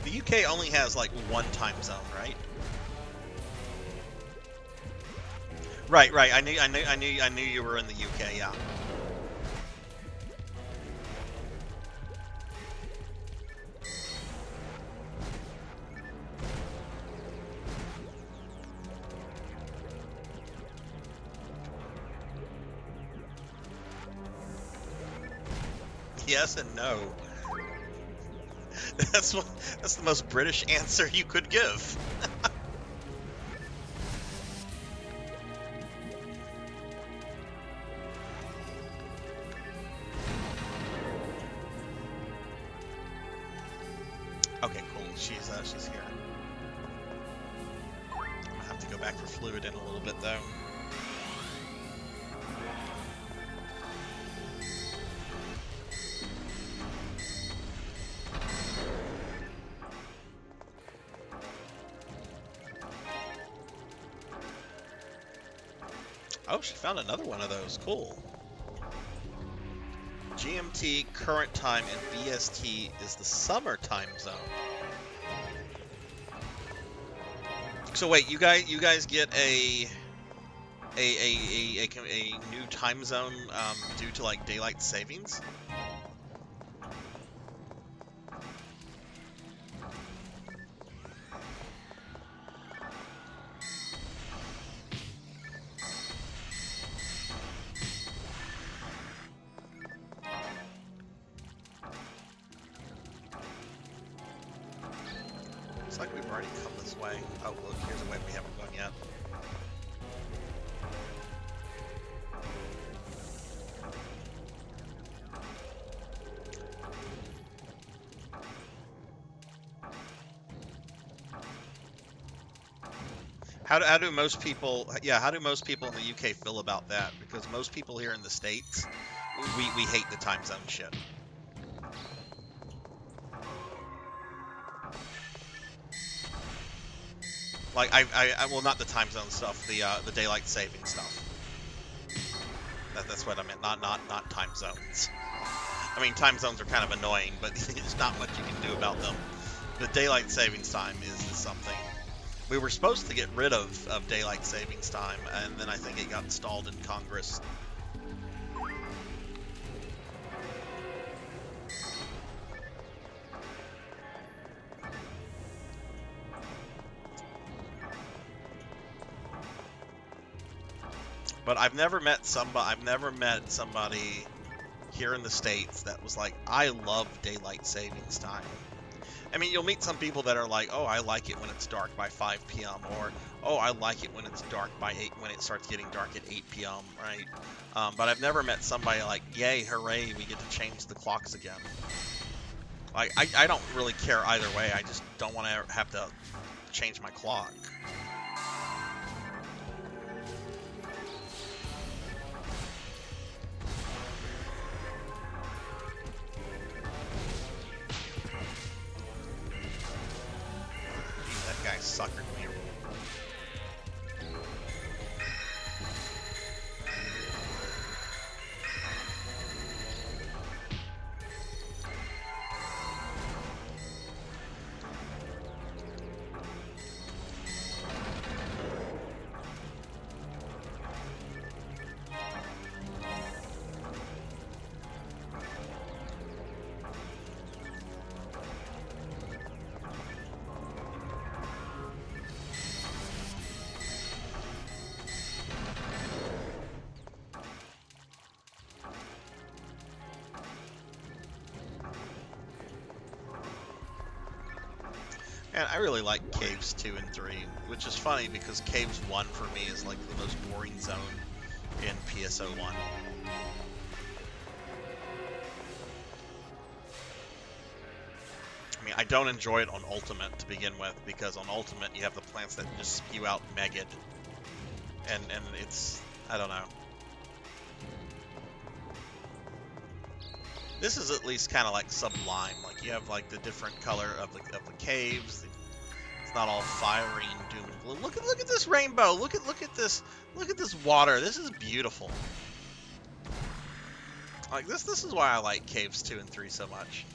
Speaker 2: The UK only has like one time zone, right? Right. I knew you were in the UK. Yeah. Yes and no. That's the most British answer you could give. Okay, cool. She's here. I'm gonna have to go back for fluid in a little bit though. Oh, she found another one of those. Cool. GMT current time and BST is the summer time zone. So wait, you guys get a new time zone due to like daylight savings? Looks like we've already come this way. Oh, look, here's a way we haven't gone yet. How do most people, how do most people in the UK feel about that? Because most people here in the States, we hate the time zone shit. Like well, not the time zone stuff, the daylight saving stuff. That's what I meant, not time zones. I mean, time zones are kind of annoying, but there's not much you can do about them. The daylight savings time is something. We were supposed to get rid of daylight savings time, and then I think it got stalled in Congress. But I've never met somebody here in the States that was like, I love daylight savings time. I mean, you'll meet some people that are like, oh, I like it when it's dark by 5 p.m. or, oh, I like it when it's dark by 8, when it starts getting dark at 8 p.m., right? But I've never met somebody like, yay, hooray, we get to change the clocks again. Like, I don't really care either way. I just don't want to have to change my clock. That guy suckered me. And I really like Caves 2 and 3, which is funny because Caves 1 for me is like the most boring zone in PSO1. I mean, I don't enjoy it on Ultimate to begin with, because on Ultimate you have the plants that just spew out Megid. And it's, I don't know. This is at least kind of like Sublime. Like, you have like the different color of the caves. It's not all fiery and doom and gloom. Look at this rainbow. Look at this water. This is beautiful. Like, this is why I like Caves 2 and 3 so much.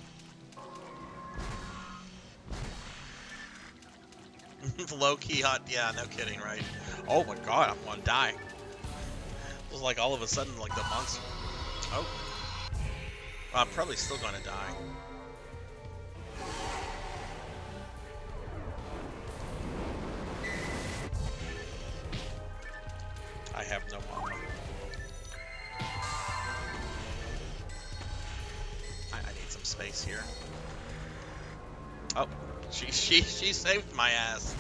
Speaker 2: Low-key hot, yeah, no kidding, right? Oh my god, I'm gonna die. It was like all of a sudden, like the monster. Oh. I'm probably still gonna die. I have no armor. I need some space here. Oh. She saved my ass.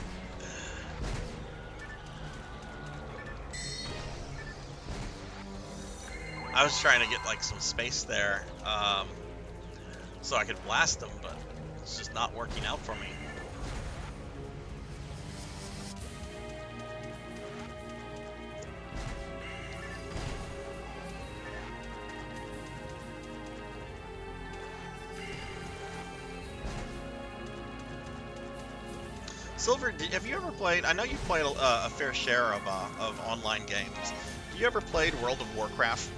Speaker 2: I was trying to get like some space there, so I could blast them, but it's just not working out for me. Silver, have you ever played? I know you've played a fair share of online games. Do you ever played World of Warcraft?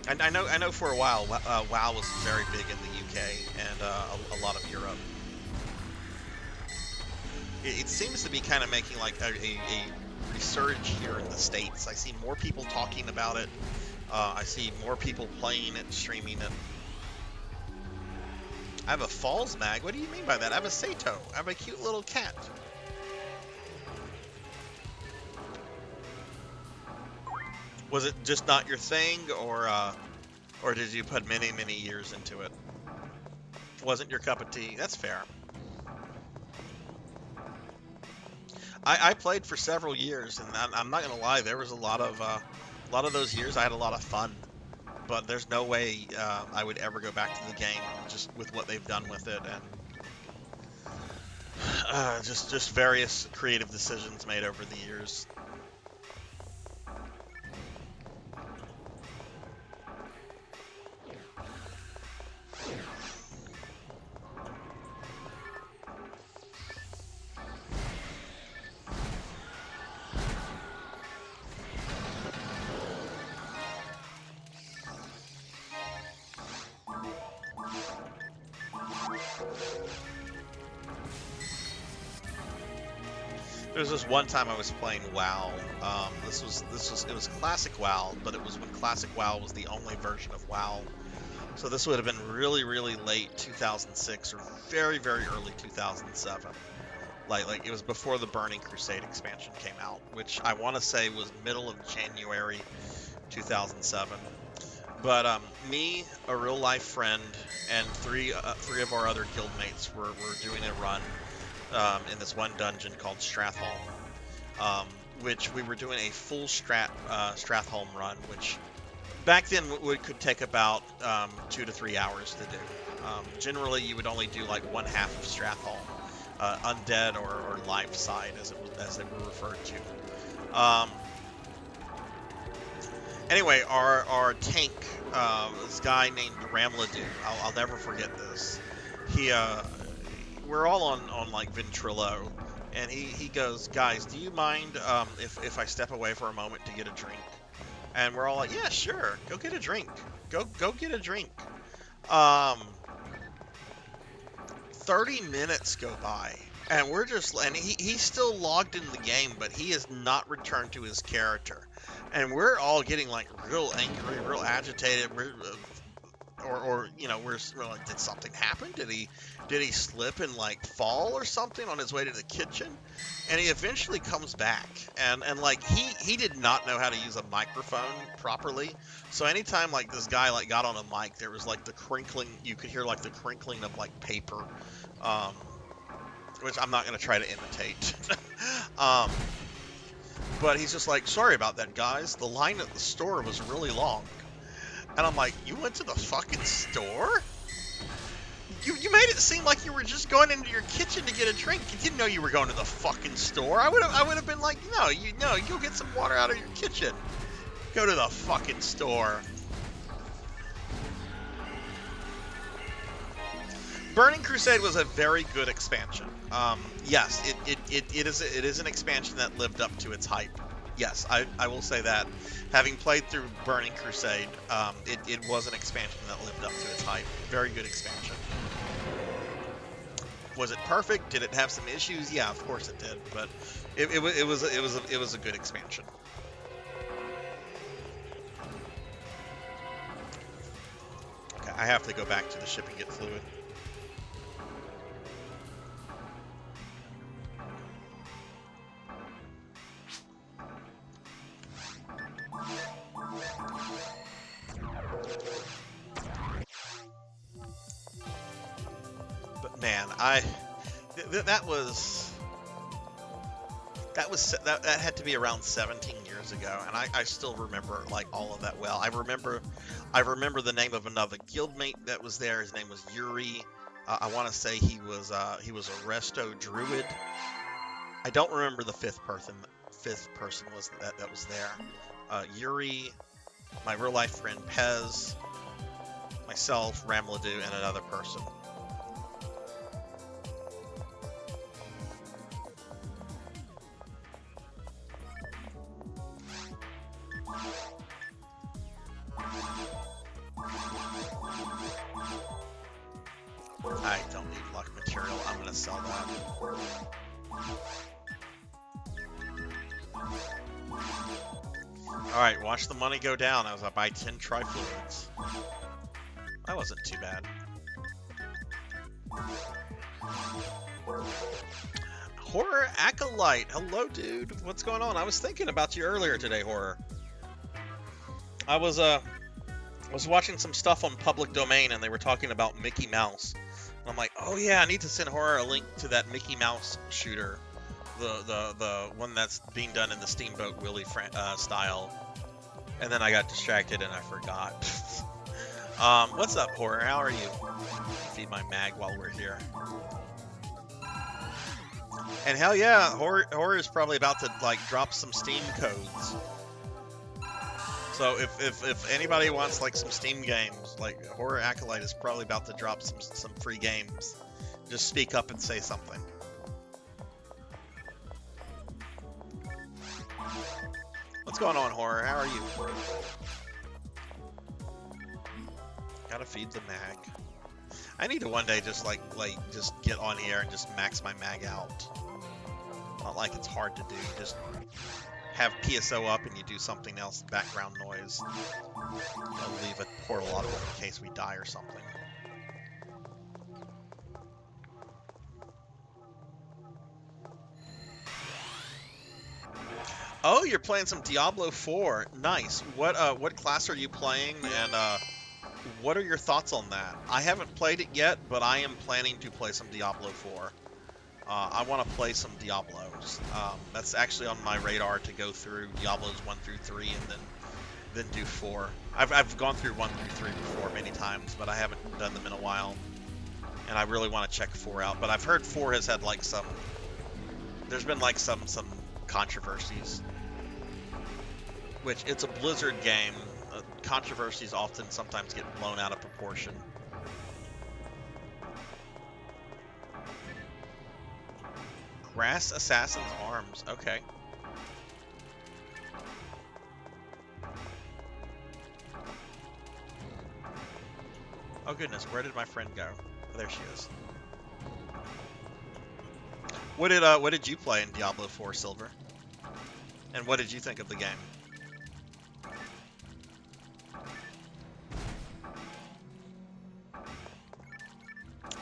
Speaker 2: And I know for a while WoW was very big in the UK and a lot of Europe. It seems to be kind of making like a resurge here in the States. I see more people talking about it. I see more people playing it, streaming it. I have a Falls mag? What do you mean by that? I have a Sato. I have a cute little cat. Was it just not your thing, or did you put many years into it? Wasn't your cup of tea? That's fair. I played for several years, and I'm not gonna lie. There was a lot of those years I had a lot of fun. But there's no way I would ever go back to the game, just with what they've done with it, and just various creative decisions made over the years. There was this one time I was playing WoW. It was classic WoW, but it was when classic WoW was the only version of WoW. So this would have been really late 2006 or very early 2007. Like it was before the Burning Crusade expansion came out, which I want to say was middle of January 2007. But me, a real life friend, and three of our other guildmates were doing a run in this one dungeon called Stratholme, which we were doing a full Stratholme run, which back then could take about 2 to 3 hours to do. Generally, you would only do like one half of Stratholme, undead or life side, as they were referred to. Anyway, our tank, this guy named Ramladoo, I'll never forget this. We're all on like Ventrilo, and he goes, guys, do you mind if I step away for a moment to get a drink? And we're all like, yeah, sure, go get a drink. Go get a drink. 30 minutes go by, and he's still logged in the game, but he has not returned to his character. And we're all getting like real angry, real agitated. Or you know, we're like, did something happen? Did he slip and like fall or something on his way to the kitchen? And he eventually comes back, and like he did not know how to use a microphone properly. So anytime like this guy like got on a mic, there was like the crinkling. You could hear like the crinkling of like paper. which I'm not going to try to imitate. But he's just like, sorry about that, guys. The line at the store was really long. And I'm like, you went to the fucking store? You made it seem like you were just going into your kitchen to get a drink. You didn't know you were going to the fucking store. I would have been like, no, you go get some water out of your kitchen. Go to the fucking store. Burning Crusade was a very good expansion. Yes, it is an expansion that lived up to its hype. Yes, I will say that. Having played through Burning Crusade, it was an expansion that lived up to its hype. Very good expansion. Was it perfect? Did it have some issues? Yeah, of course it did. But it was a good expansion. Okay, I have to go back to the ship and get fluid. Man, that had to be around 17 years ago, and I still remember like all of that well. I remember the name of another guildmate that was there. His name was Yuri. I want to say he was a resto druid. I don't remember the fifth person was that was there. Yuri, my real life friend Pez, myself, Ramladoo, and another person. I don't need luck material. I'm going to sell that. Alright, watch the money go down as I buy 10 trifluids. That wasn't too bad. Horror Acolyte. Hello, dude. What's going on? I was thinking about you earlier today, Horror. I was watching some stuff on public domain, and they were talking about Mickey Mouse. And I'm like, oh yeah, I need to send Horror a link to that Mickey Mouse shooter, the one that's being done in the Steamboat Willie style. And then I got distracted and I forgot. What's up, Horror? How are you? Feed my mag while we're here. And hell yeah, Horror is probably about to like drop some Steam codes. So if anybody wants like some Steam games, like Horror Acolyte is probably about to drop some free games. Just speak up and say something. What's going on, Horror? How are you? Gotta feed the mag. I need to one day just just get on here and just max my mag out. Not like it's hard to do. Just have PSO up and you do something else, background noise. I'll leave a portal up in case we die or something. Oh, you're playing some Diablo 4. Nice. What class are you playing, and what are your thoughts on that? I haven't played it yet, but I am planning to play some Diablo 4. I want to play some Diablos. That's actually on my radar to go through Diablos 1 through 3 and then do 4. I've gone through 1 through 3 before many times, but I haven't done them in a while. And I really want to check 4 out. But I've heard 4 has had like some... There's been like some controversies. Which, it's a Blizzard game. Controversies often sometimes get blown out of proportion. Grass Assassin's Arms. Okay. Oh goodness, where did my friend go? Oh, there she is. What did you play in Diablo 4 Silver? And what did you think of the game?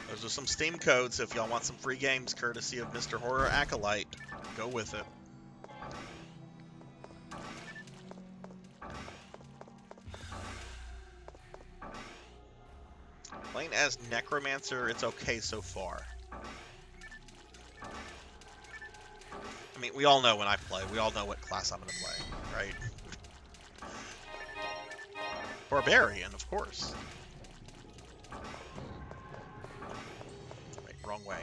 Speaker 2: Those are some Steam codes, so if y'all want some free games courtesy of Mr. Horror Acolyte, go with it. Playing as Necromancer, it's okay so far. I mean, we all know when I play. We all know what class I'm going to play, right? Barbarian, of course. Wait, wrong way.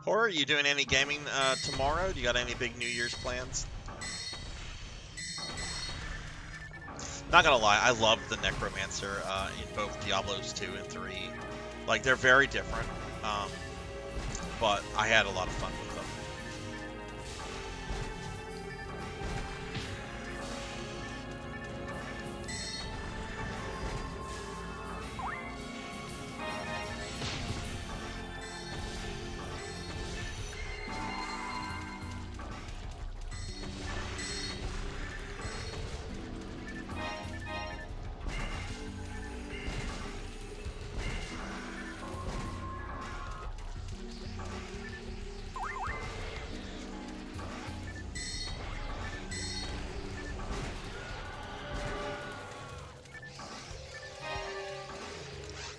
Speaker 2: Horror, are you doing any gaming tomorrow? Do you got any big New Year's plans? Not gonna lie, I love the Necromancer in both Diablos 2 and 3. Like, they're very different, but I had a lot of fun with them.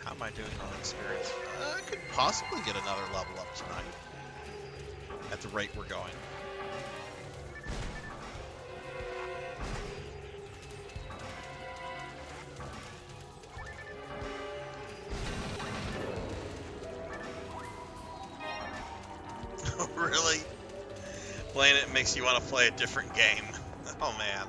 Speaker 2: How am I doing on experience? I could possibly get another level up tonight. At the rate we're going. Really? Playing it makes you want to play a different game. Oh man.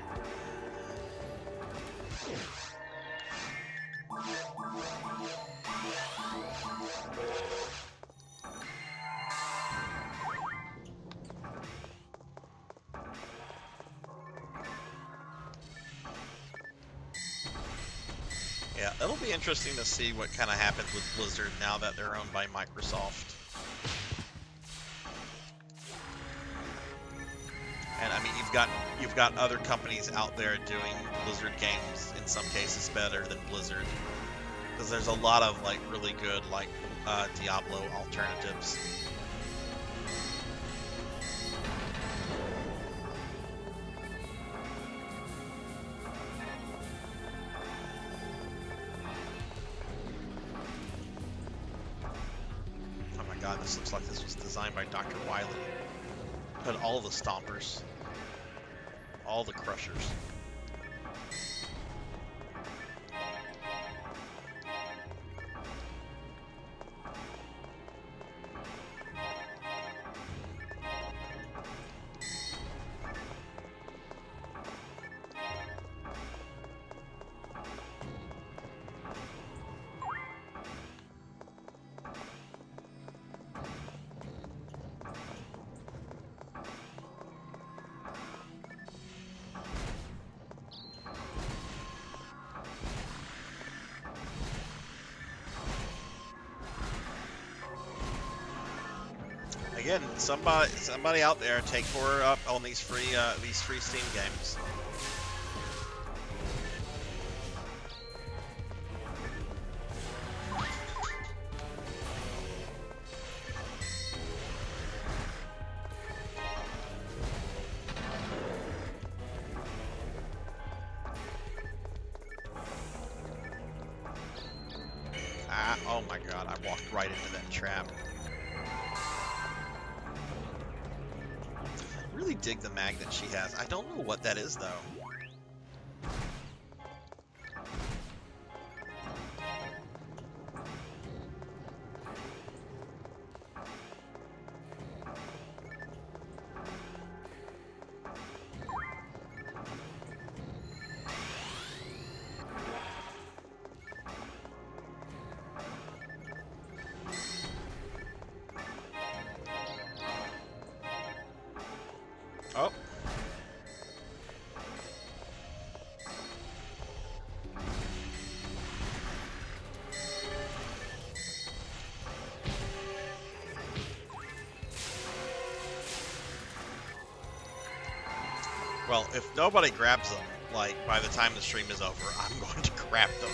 Speaker 2: Yeah, it'll be interesting to see what kind of happens with Blizzard now that they're owned by Microsoft. And I mean, you've got other companies out there doing Blizzard games in some cases better than Blizzard, because there's a lot of like really good like Diablo alternatives. Oh my God, this looks like this was designed by Dr. Wily. Put all the stompers, all the crushers. Again, somebody out there, take Horror up on these free Steam games. Ah, oh my God, I walked right into that trap. I really dig the magnet she has. I don't know what that is though. Oh. Well, if nobody grabs them, like, by the time the stream is over, I'm going to grab them.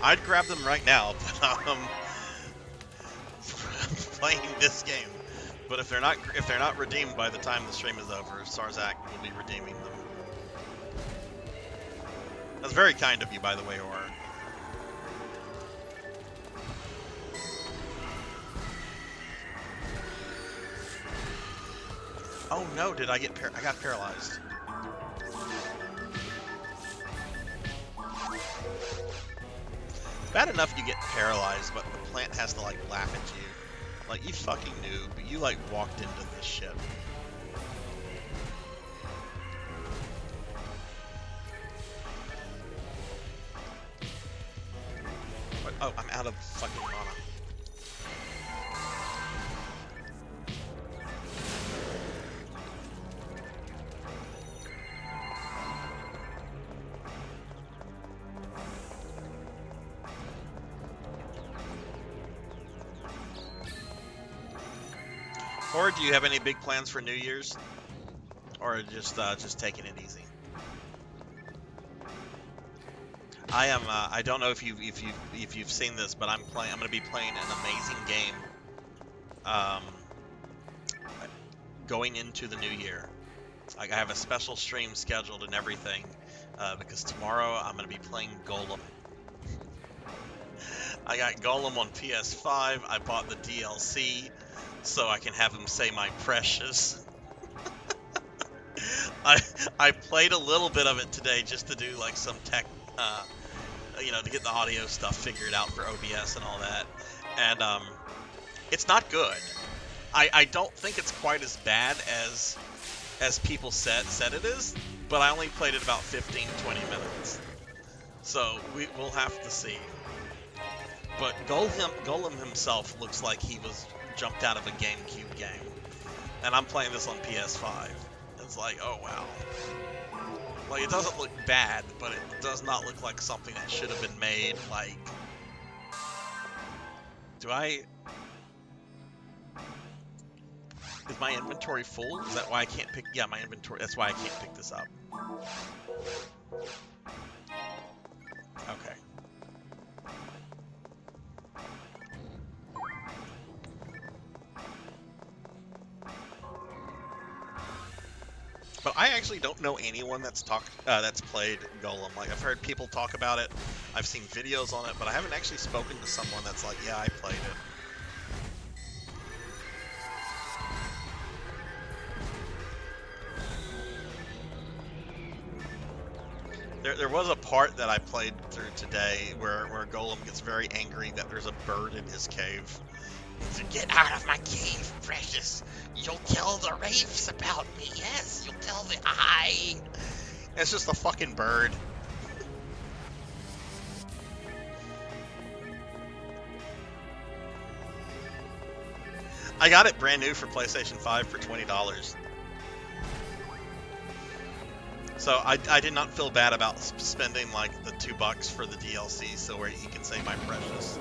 Speaker 2: I'd grab them right now, but I'm playing this game. But if they're not redeemed by the time the stream is over, Sarzac will be redeeming them. That's very kind of you, by the way, Horror. Oh no, did I get I got paralyzed. It's bad enough you get paralyzed, but the plant has to like laugh at you. Like, you fucking noob, you like walked into this shit. What? Oh, I'm out of fucking mana. Or do you have any big plans for New Year's, or just taking it easy? I am. I don't know if you've seen this, but I'm going to be playing an amazing game. Going into the new year, like I have a special stream scheduled and everything, because tomorrow I'm going to be playing Golem. I got Golem on PS5. I bought the DLC. So I can have him say my precious. I played a little bit of it today just to do like some tech, you know, to get the audio stuff figured out for OBS and all that. And it's not good. I don't think it's quite as bad as people said it is, but I only played it about 15-20 minutes. So we'll have to see. But Golem himself looks like he was jumped out of a GameCube game, and I'm playing this on PS5. It's like, oh wow. Like, it doesn't look bad, but it does not look like something that should have been made. Like, is my inventory full? Is that why I can't pick? Yeah, my inventory. That's why I can't pick this up. Okay. But I actually don't know anyone that's played Golem. Like, I've heard people talk about it, I've seen videos on it, but I haven't actually spoken to someone that's like, yeah, I played it. There was a part that I played through today where Golem gets very angry that there's a bird in his cave. So get out of my cave, precious. You'll tell the wraiths about me. Yes, you'll tell the eye. It's just a fucking bird. I got it brand new for PlayStation 5 for $20. So I did not feel bad about spending like the $2 for the DLC so where he can say my precious.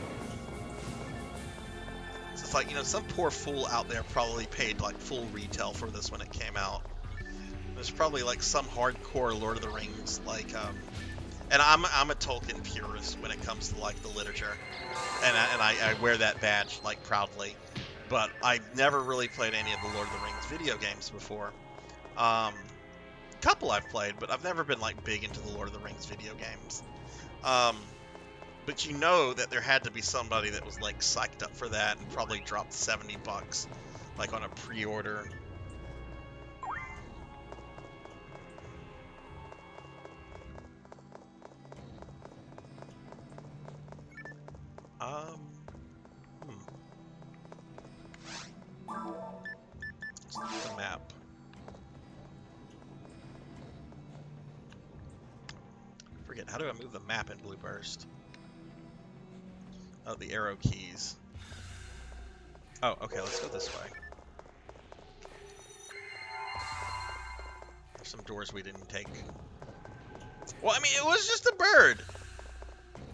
Speaker 2: It's like, you know, some poor fool out there probably paid like full retail for this when it came out. There's probably like some hardcore Lord of the Rings, like, and I'm a Tolkien purist when it comes to like the literature, and I wear that badge like proudly. But I've never really played any of the Lord of the Rings video games before. Couple I've played, but I've never been like big into the Lord of the Rings video games. But you know that there had to be somebody that was like psyched up for that and probably dropped $70 like on a pre-order. Let's look at the map. Forget, how do I move the map in Blue Burst? Oh, the arrow keys. Oh, okay, let's go this way. There's some doors we didn't take. Well, I mean, it was just a bird.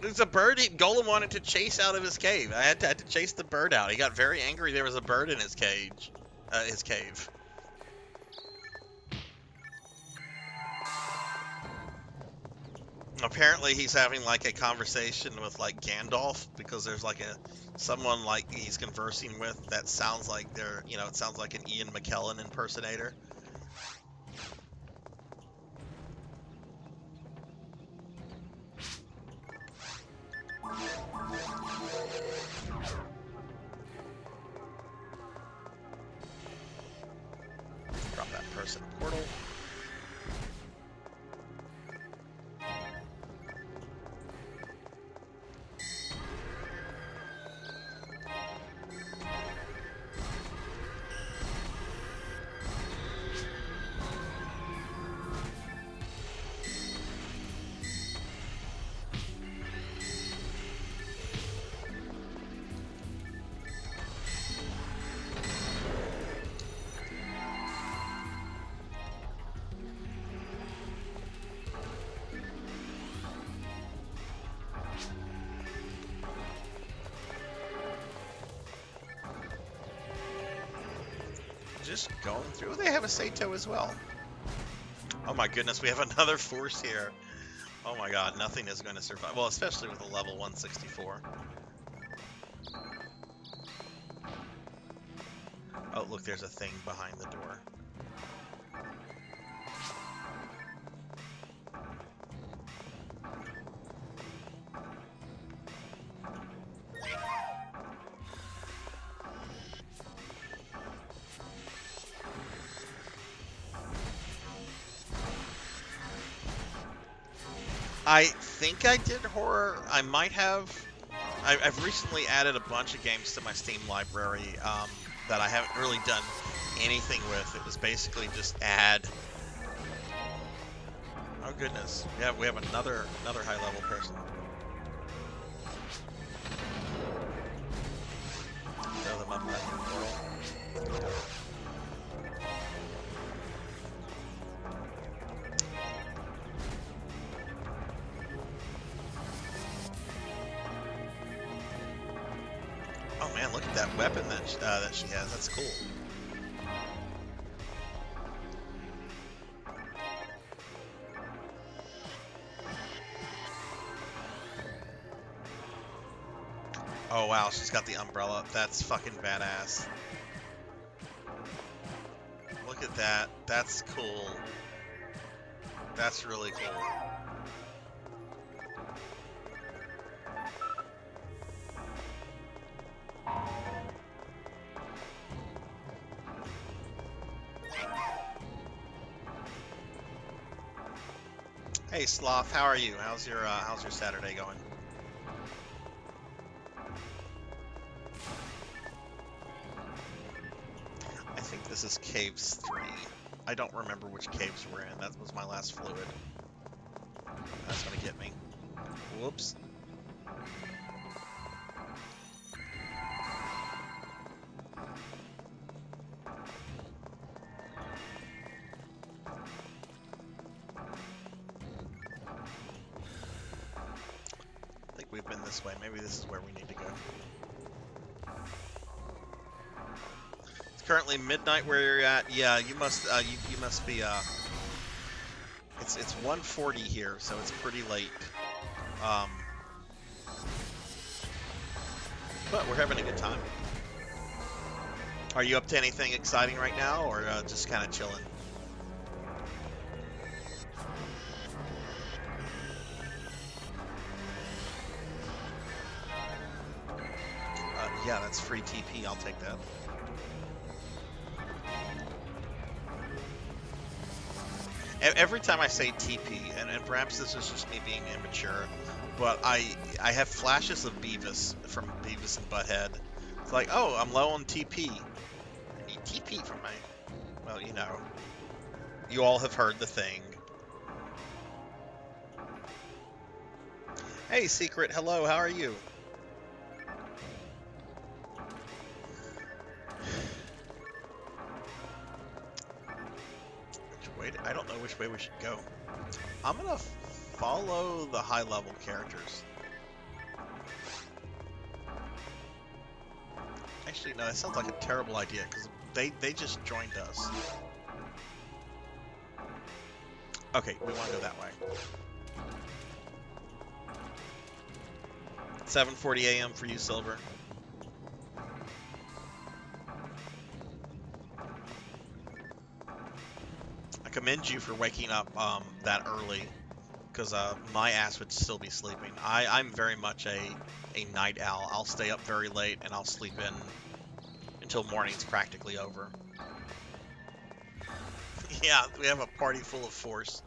Speaker 2: It's a bird Golem wanted to chase out of his cave. I had to chase the bird out. He got very angry there was a bird in his cage. His cave. Apparently he's having like a conversation with like Gandalf, because there's like someone like he's conversing with that sounds like they're, you know, it sounds like an Ian McKellen impersonator. just going through. They have a Sato as well. Oh my goodness, we have another force here. Oh my god, nothing is going to survive. Well, especially with a level 164. Oh, look, there's a thing behind the door. I think I did horror. I might have. I've recently added a bunch of games to my Steam library that I haven't really done anything with. It was basically just add. Oh goodness, yeah, we have another high level person. Throw them up that portal. Oh man, look at that weapon that she has. That's cool. Oh wow, she's got the umbrella. That's fucking badass. Look at that. That's cool. That's really cool. Hey Sloth, how are you? How's your Saturday going? I think this is caves 3. I don't remember which caves we're in. That was my last fluid. That's gonna get me. Whoops. We've been this way. Maybe this is where we need to go. It's currently midnight where you're at. Yeah, you must you must be it's 1:40 here, so it's pretty late. But we're having a good time. Are you up to anything exciting right now, or just kind of chilling? Yeah, that's free TP. I'll take that. Every time I say TP, and perhaps this is just me being immature, but I have flashes of Beavis from Beavis and Butthead. It's like, oh, I'm low on TP. I need TP from my... Well, you know. You all have heard the thing. Hey, Secret. Hello, how are you? I don't know which way we should go. I'm gonna follow the high level characters. Actually, no, that sounds like a terrible idea because they just joined us. Okay, we want to go that way. 7:40 a.m. for you, Silver. I commend you for waking up that early, because my ass would still be sleeping. I'm very much a night owl. I'll stay up very late and I'll sleep in until morning's practically over. Yeah, we have a party full of force.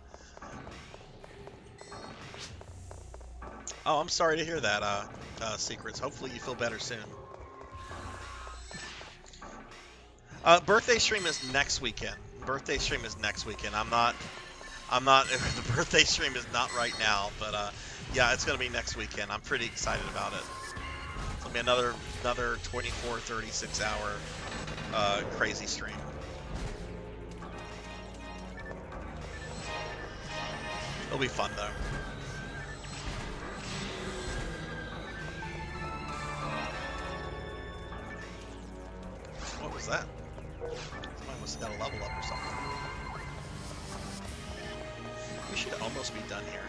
Speaker 2: Oh, I'm sorry to hear that, Secrets. Hopefully you feel better soon. Birthday stream is next weekend. Birthday stream is next weekend. I'm not, the birthday stream is not right now, but, yeah, it's going to be next weekend. I'm pretty excited about it. It'll be another 24, 36 hour, crazy stream. It'll be fun, though. What was that? What's my almost got a level up or something. We should almost be done here.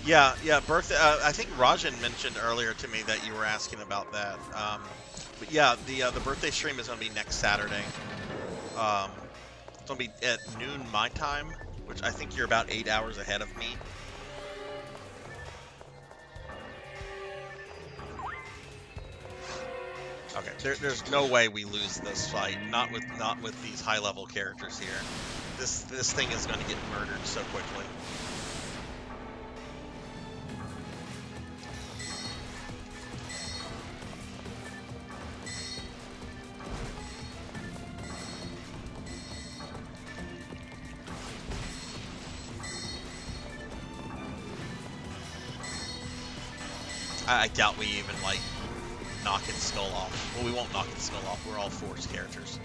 Speaker 2: Yeah, birthday. I think Rajan mentioned earlier to me that you were asking about that. But yeah, the birthday stream is going to be next Saturday. It's going to be at noon my time, which I think you're about 8 hours ahead of me. Okay, there's no way we lose this fight. Not with these high level characters here. This thing is going to get murdered so quickly. I doubt we even, like, knock its skull off. Well, we won't knock its skull off. We're all Force characters.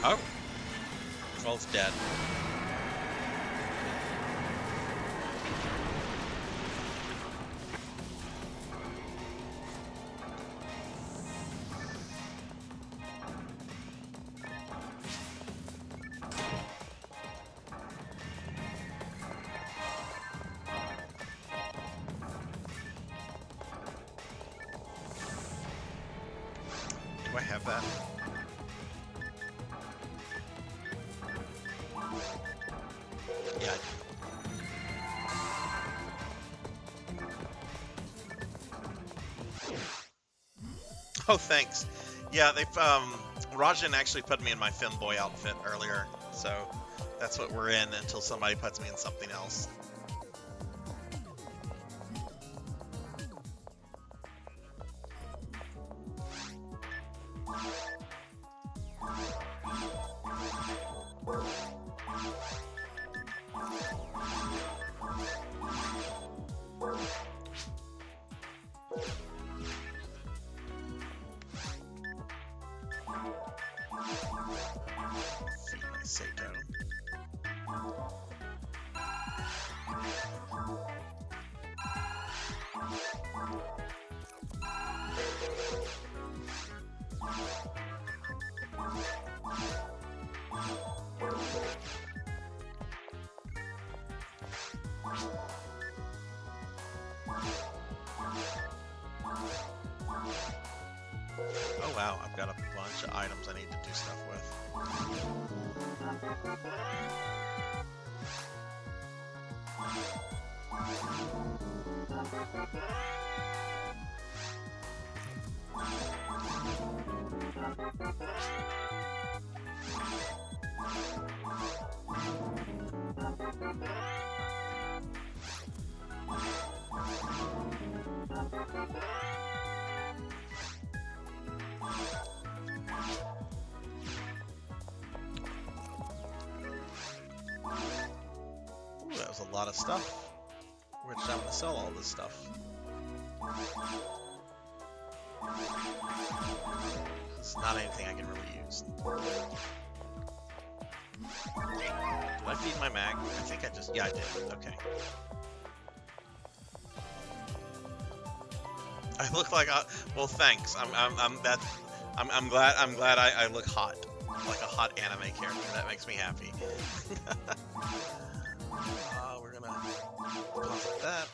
Speaker 2: Oh. Well, it's dead. Do I have that? Yeah, I do. Oh, thanks. Yeah, they've Rajan actually put me in my femboy outfit earlier, so that's what we're in until somebody puts me in something else. Sato. Oh wow, I've got a bunch of items I need to do stuff with. Ooh, that was a lot of stuff. Which I'm gonna sell all this stuff. It's not anything I can really use. Did I feed my mag? I think I just, yeah, I did. Okay. I look like well, thanks. I'm glad I look hot, like a hot anime character. That makes me happy. We're gonna deposit that.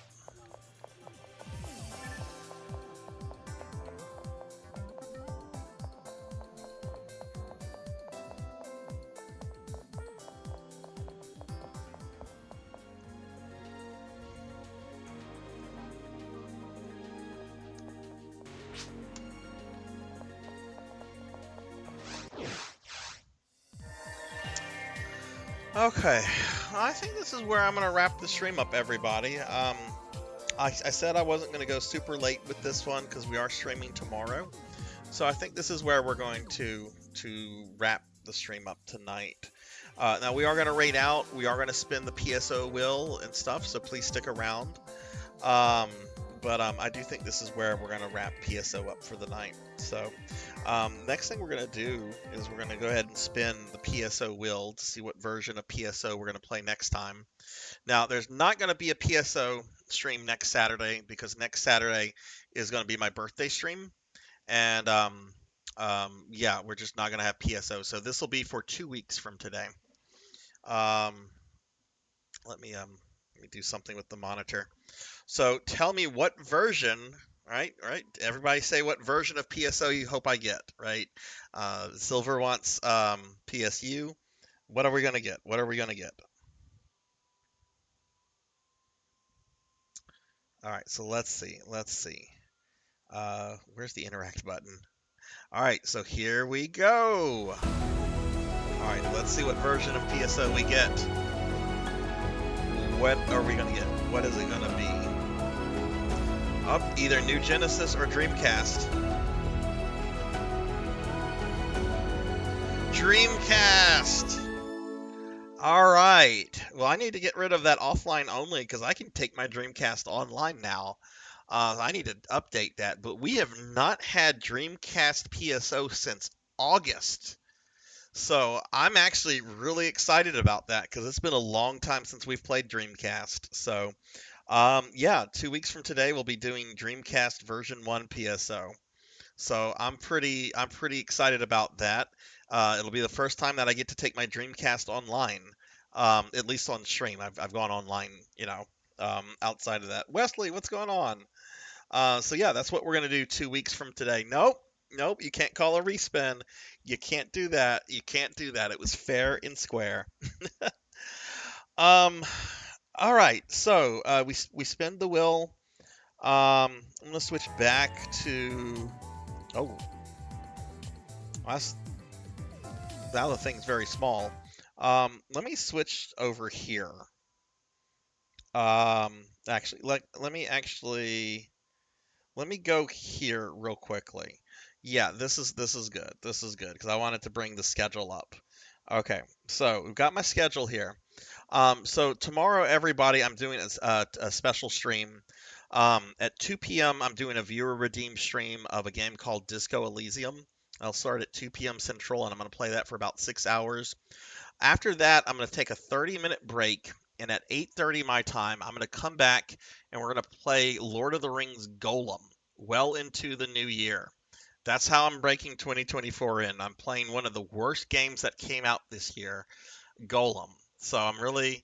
Speaker 2: Okay, I think this is where I'm going to wrap the stream up, everybody. I said I wasn't going to go super late with this one because we are streaming tomorrow. So I think this is where we're going to wrap the stream up tonight. Now, we are going to raid out. We are going to spin the PSO wheel and stuff, so please stick around. But I do think this is where we're going to wrap PSO up for the night. So next thing we're going to do is we're going to go ahead and spin the PSO wheel to see what version of PSO we're going to play next time. Now, there's not going to be a PSO stream next Saturday because next Saturday is going to be my birthday stream. And yeah, we're just not going to have PSO. So this will be for 2 weeks from today. Let me do something with the monitor. So tell me what version, right? Everybody say what version of PSO you hope I get, right? Silver wants PSU. What are we going to get? What are we going to get? All right, so let's see. Where's the interact button? All right, so here we go. All right, let's see what version of PSO we get. What are we going to get? What is it going to be? Either New Genesis or Dreamcast. Dreamcast! All right. Well, I need to get rid of that offline only because I can take my Dreamcast online now. I need to update that. But we have not had Dreamcast PSO since August. So I'm actually really excited about that because it's been a long time since we've played Dreamcast. So yeah, 2 weeks from today we'll be doing Dreamcast version 1 PSO. So I'm pretty excited about that. It'll be the first time that I get to take my Dreamcast online, at least on stream. I've gone online, outside of that. Wesley, what's going on? So yeah, that's what we're gonna do 2 weeks from today. Nope, you can't call a respin. You can't do that. It was fair and square. All right, so we spin the wheel. I'm gonna switch back to. Oh, now the thing's very small. Let me switch over here. Actually, let me go here real quickly. Yeah, this is good. This is good because I wanted to bring the schedule up. Okay, so we've got my schedule here. So tomorrow, everybody, I'm doing a special stream. At 2 p.m., I'm doing a viewer redeem stream of a game called Disco Elysium. I'll start at 2 p.m. Central, and I'm going to play that for about 6 hours. After that, I'm going to take a 30-minute break, and at 8:30 my time, I'm going to come back, and we're going to play Lord of the Rings Golem well into the new year. That's how I'm breaking 2024 in. I'm playing one of the worst games that came out this year, Golem. So I'm really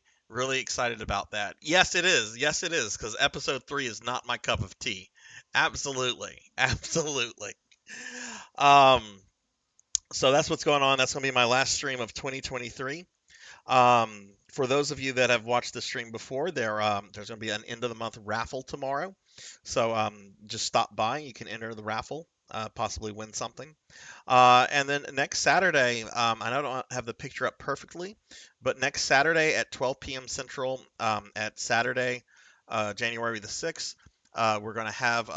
Speaker 2: excited about that. Yes, it is, because episode 3 is not my cup of tea. Absolutely. So that's what's going on. That's going to be my last stream of 2023. For those of you that have watched the stream before, there's going to be an end of the month raffle tomorrow. So just stop by. You can enter the raffle, possibly win something. And then next Saturday, I don't have the picture up perfectly, but next Saturday at 12 p.m. Central, at Saturday, January the 6th, we're going to have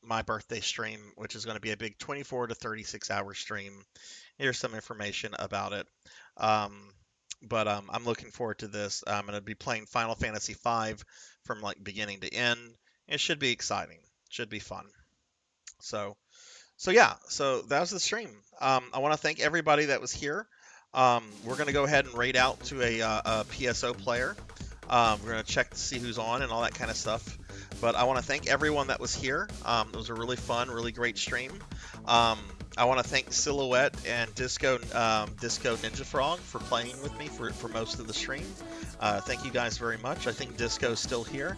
Speaker 2: my birthday stream, which is going to be a big 24 to 36 hour stream. Here's some information about it. But I'm looking forward to this. I'm going to be playing Final Fantasy V from like beginning to end. It should be exciting. Should be fun. So yeah, so that was the stream. I want to thank everybody that was here. We're going to go ahead and raid out to a PSO player. We're going to check to see who's on and all that kind of stuff. But I want to thank everyone that was here. It was a really fun, really great stream. I want to thank Silhouette and Disco Ninja Frog for playing with me for most of the stream. Thank you guys very much. I think Disco's still here.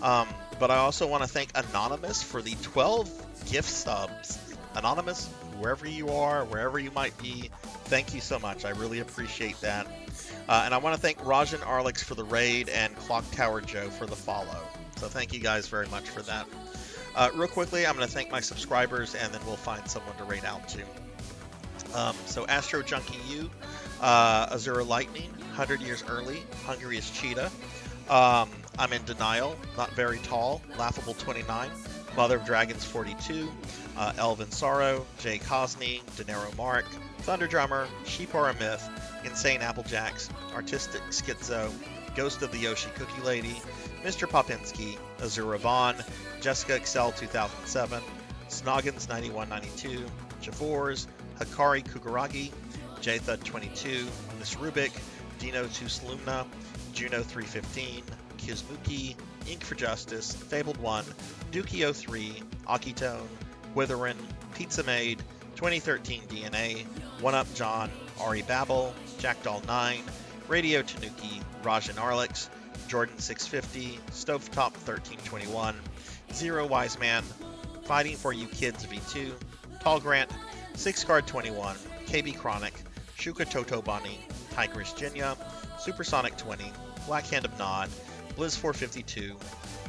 Speaker 2: But I also want to thank Anonymous for the 12 gift subs. Anonymous, wherever you are, wherever you might be, thank you so much. I really appreciate that. And I want to thank Rajan Arlix for the raid and Clock Tower Joe for the follow. So thank you guys very much for that. Real quickly, I'm going to thank my subscribers, and then we'll find someone to raid out to. So Astro Junkie U, Azura Lightning, 100 Years Early, Hungry as Cheetah, I'm in Denial, Not Very Tall, Laughable 29, Mother of Dragons 42, Elvin Sorrow, Jay Cosney, Denero Mark, Thunder Drummer, Sheep Are a Myth, Insane Applejacks, Artistic Schizo, Ghost of the Yoshi Cookie Lady, Mr. Popinski, Azura Vaughn, Jessica Excel 2007, Snoggins 9192, Javors, Hikari Kugaragi, Jthud 22, Miss Rubik, Dino 2 Slumna, Juno 315, Kizmuki, Ink for Justice, Fabled 1, Dookie 03, Akitone, Witherin, Pizza Maid, 2013 DNA, One Up John, Ari Babel, Jackdoll 9, Radio Tanuki, Rajan Arlix, Jordan 650, Stovetop 1321, Zero Wise Man, Fighting for You Kids V2, Tall Grant, 6 Card 21, KB Chronic, Shuka Toto Bunny, Tigris Jinya, Supersonic 20, Black Hand of Nod, Blizz 452,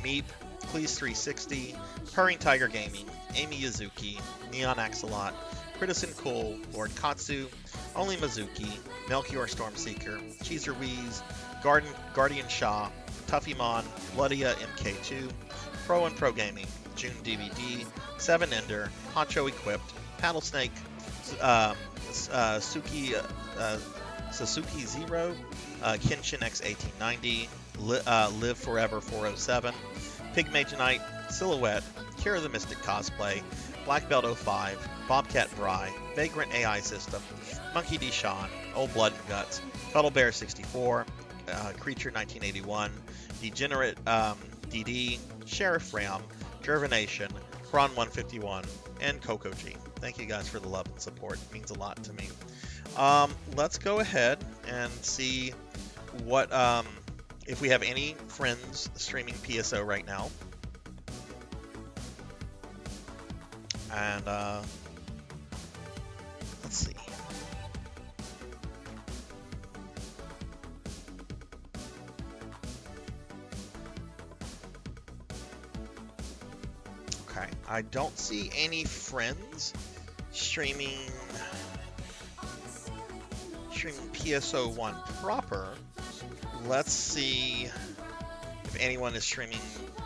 Speaker 2: Meep, Cleese 360, Purring Tiger Gaming, Amy Yazuki, Neon Axolot, Critison Cool, Lord Katsu, Only Mizuki, Melchior Stormseeker, Cheezer Wheeze, Guardian Shaw, Tuffymon, Bloodia MK2, Pro and Pro Gaming, June DVD, 7 Ender, Honcho Equipped, Paddlesnake, Sasuke Zero, Kenshin X 1890, Live Forever 407, Pigmage Knight, Silhouette, Kira the Mystic Cosplay, Black Belt 05, Bobcat Bry, Vagrant AI System, Monkey D. Sean, Old Blood and Guts, Cuddle Bear 64, Creature 1981, Degenerate DD, Sheriff Ram, Gervination, Kron 151, and Coco G. Thank you guys for the love and support. It means a lot to me. Let's go ahead and see what if we have any friends streaming PSO right now. And let's see. Okay, I don't see any friends streaming PSO1 proper. Let's see if anyone is streaming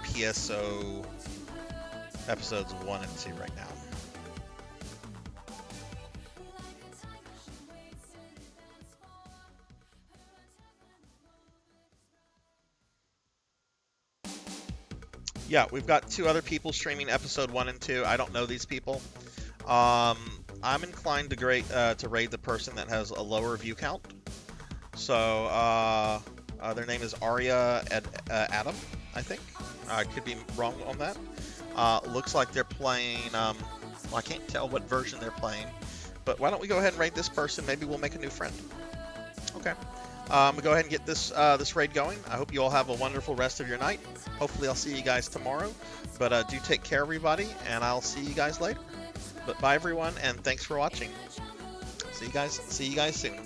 Speaker 2: PSO episodes 1 and 2 right now. Yeah, we've got 2 other people streaming episode 1 and 2. I don't know these people. I'm inclined to raid the person that has a lower view count. So their name is Arya Adam, I think. I could be wrong on that. Looks like they're playing. Well, I can't tell what version they're playing. But why don't we go ahead and raid this person? Maybe we'll make a new friend. Okay. We'll go ahead and get this raid going. I hope you all have a wonderful rest of your night. Hopefully I'll see you guys tomorrow. But do take care, everybody, and I'll see you guys later. But bye, everyone, and thanks for watching. See you guys soon.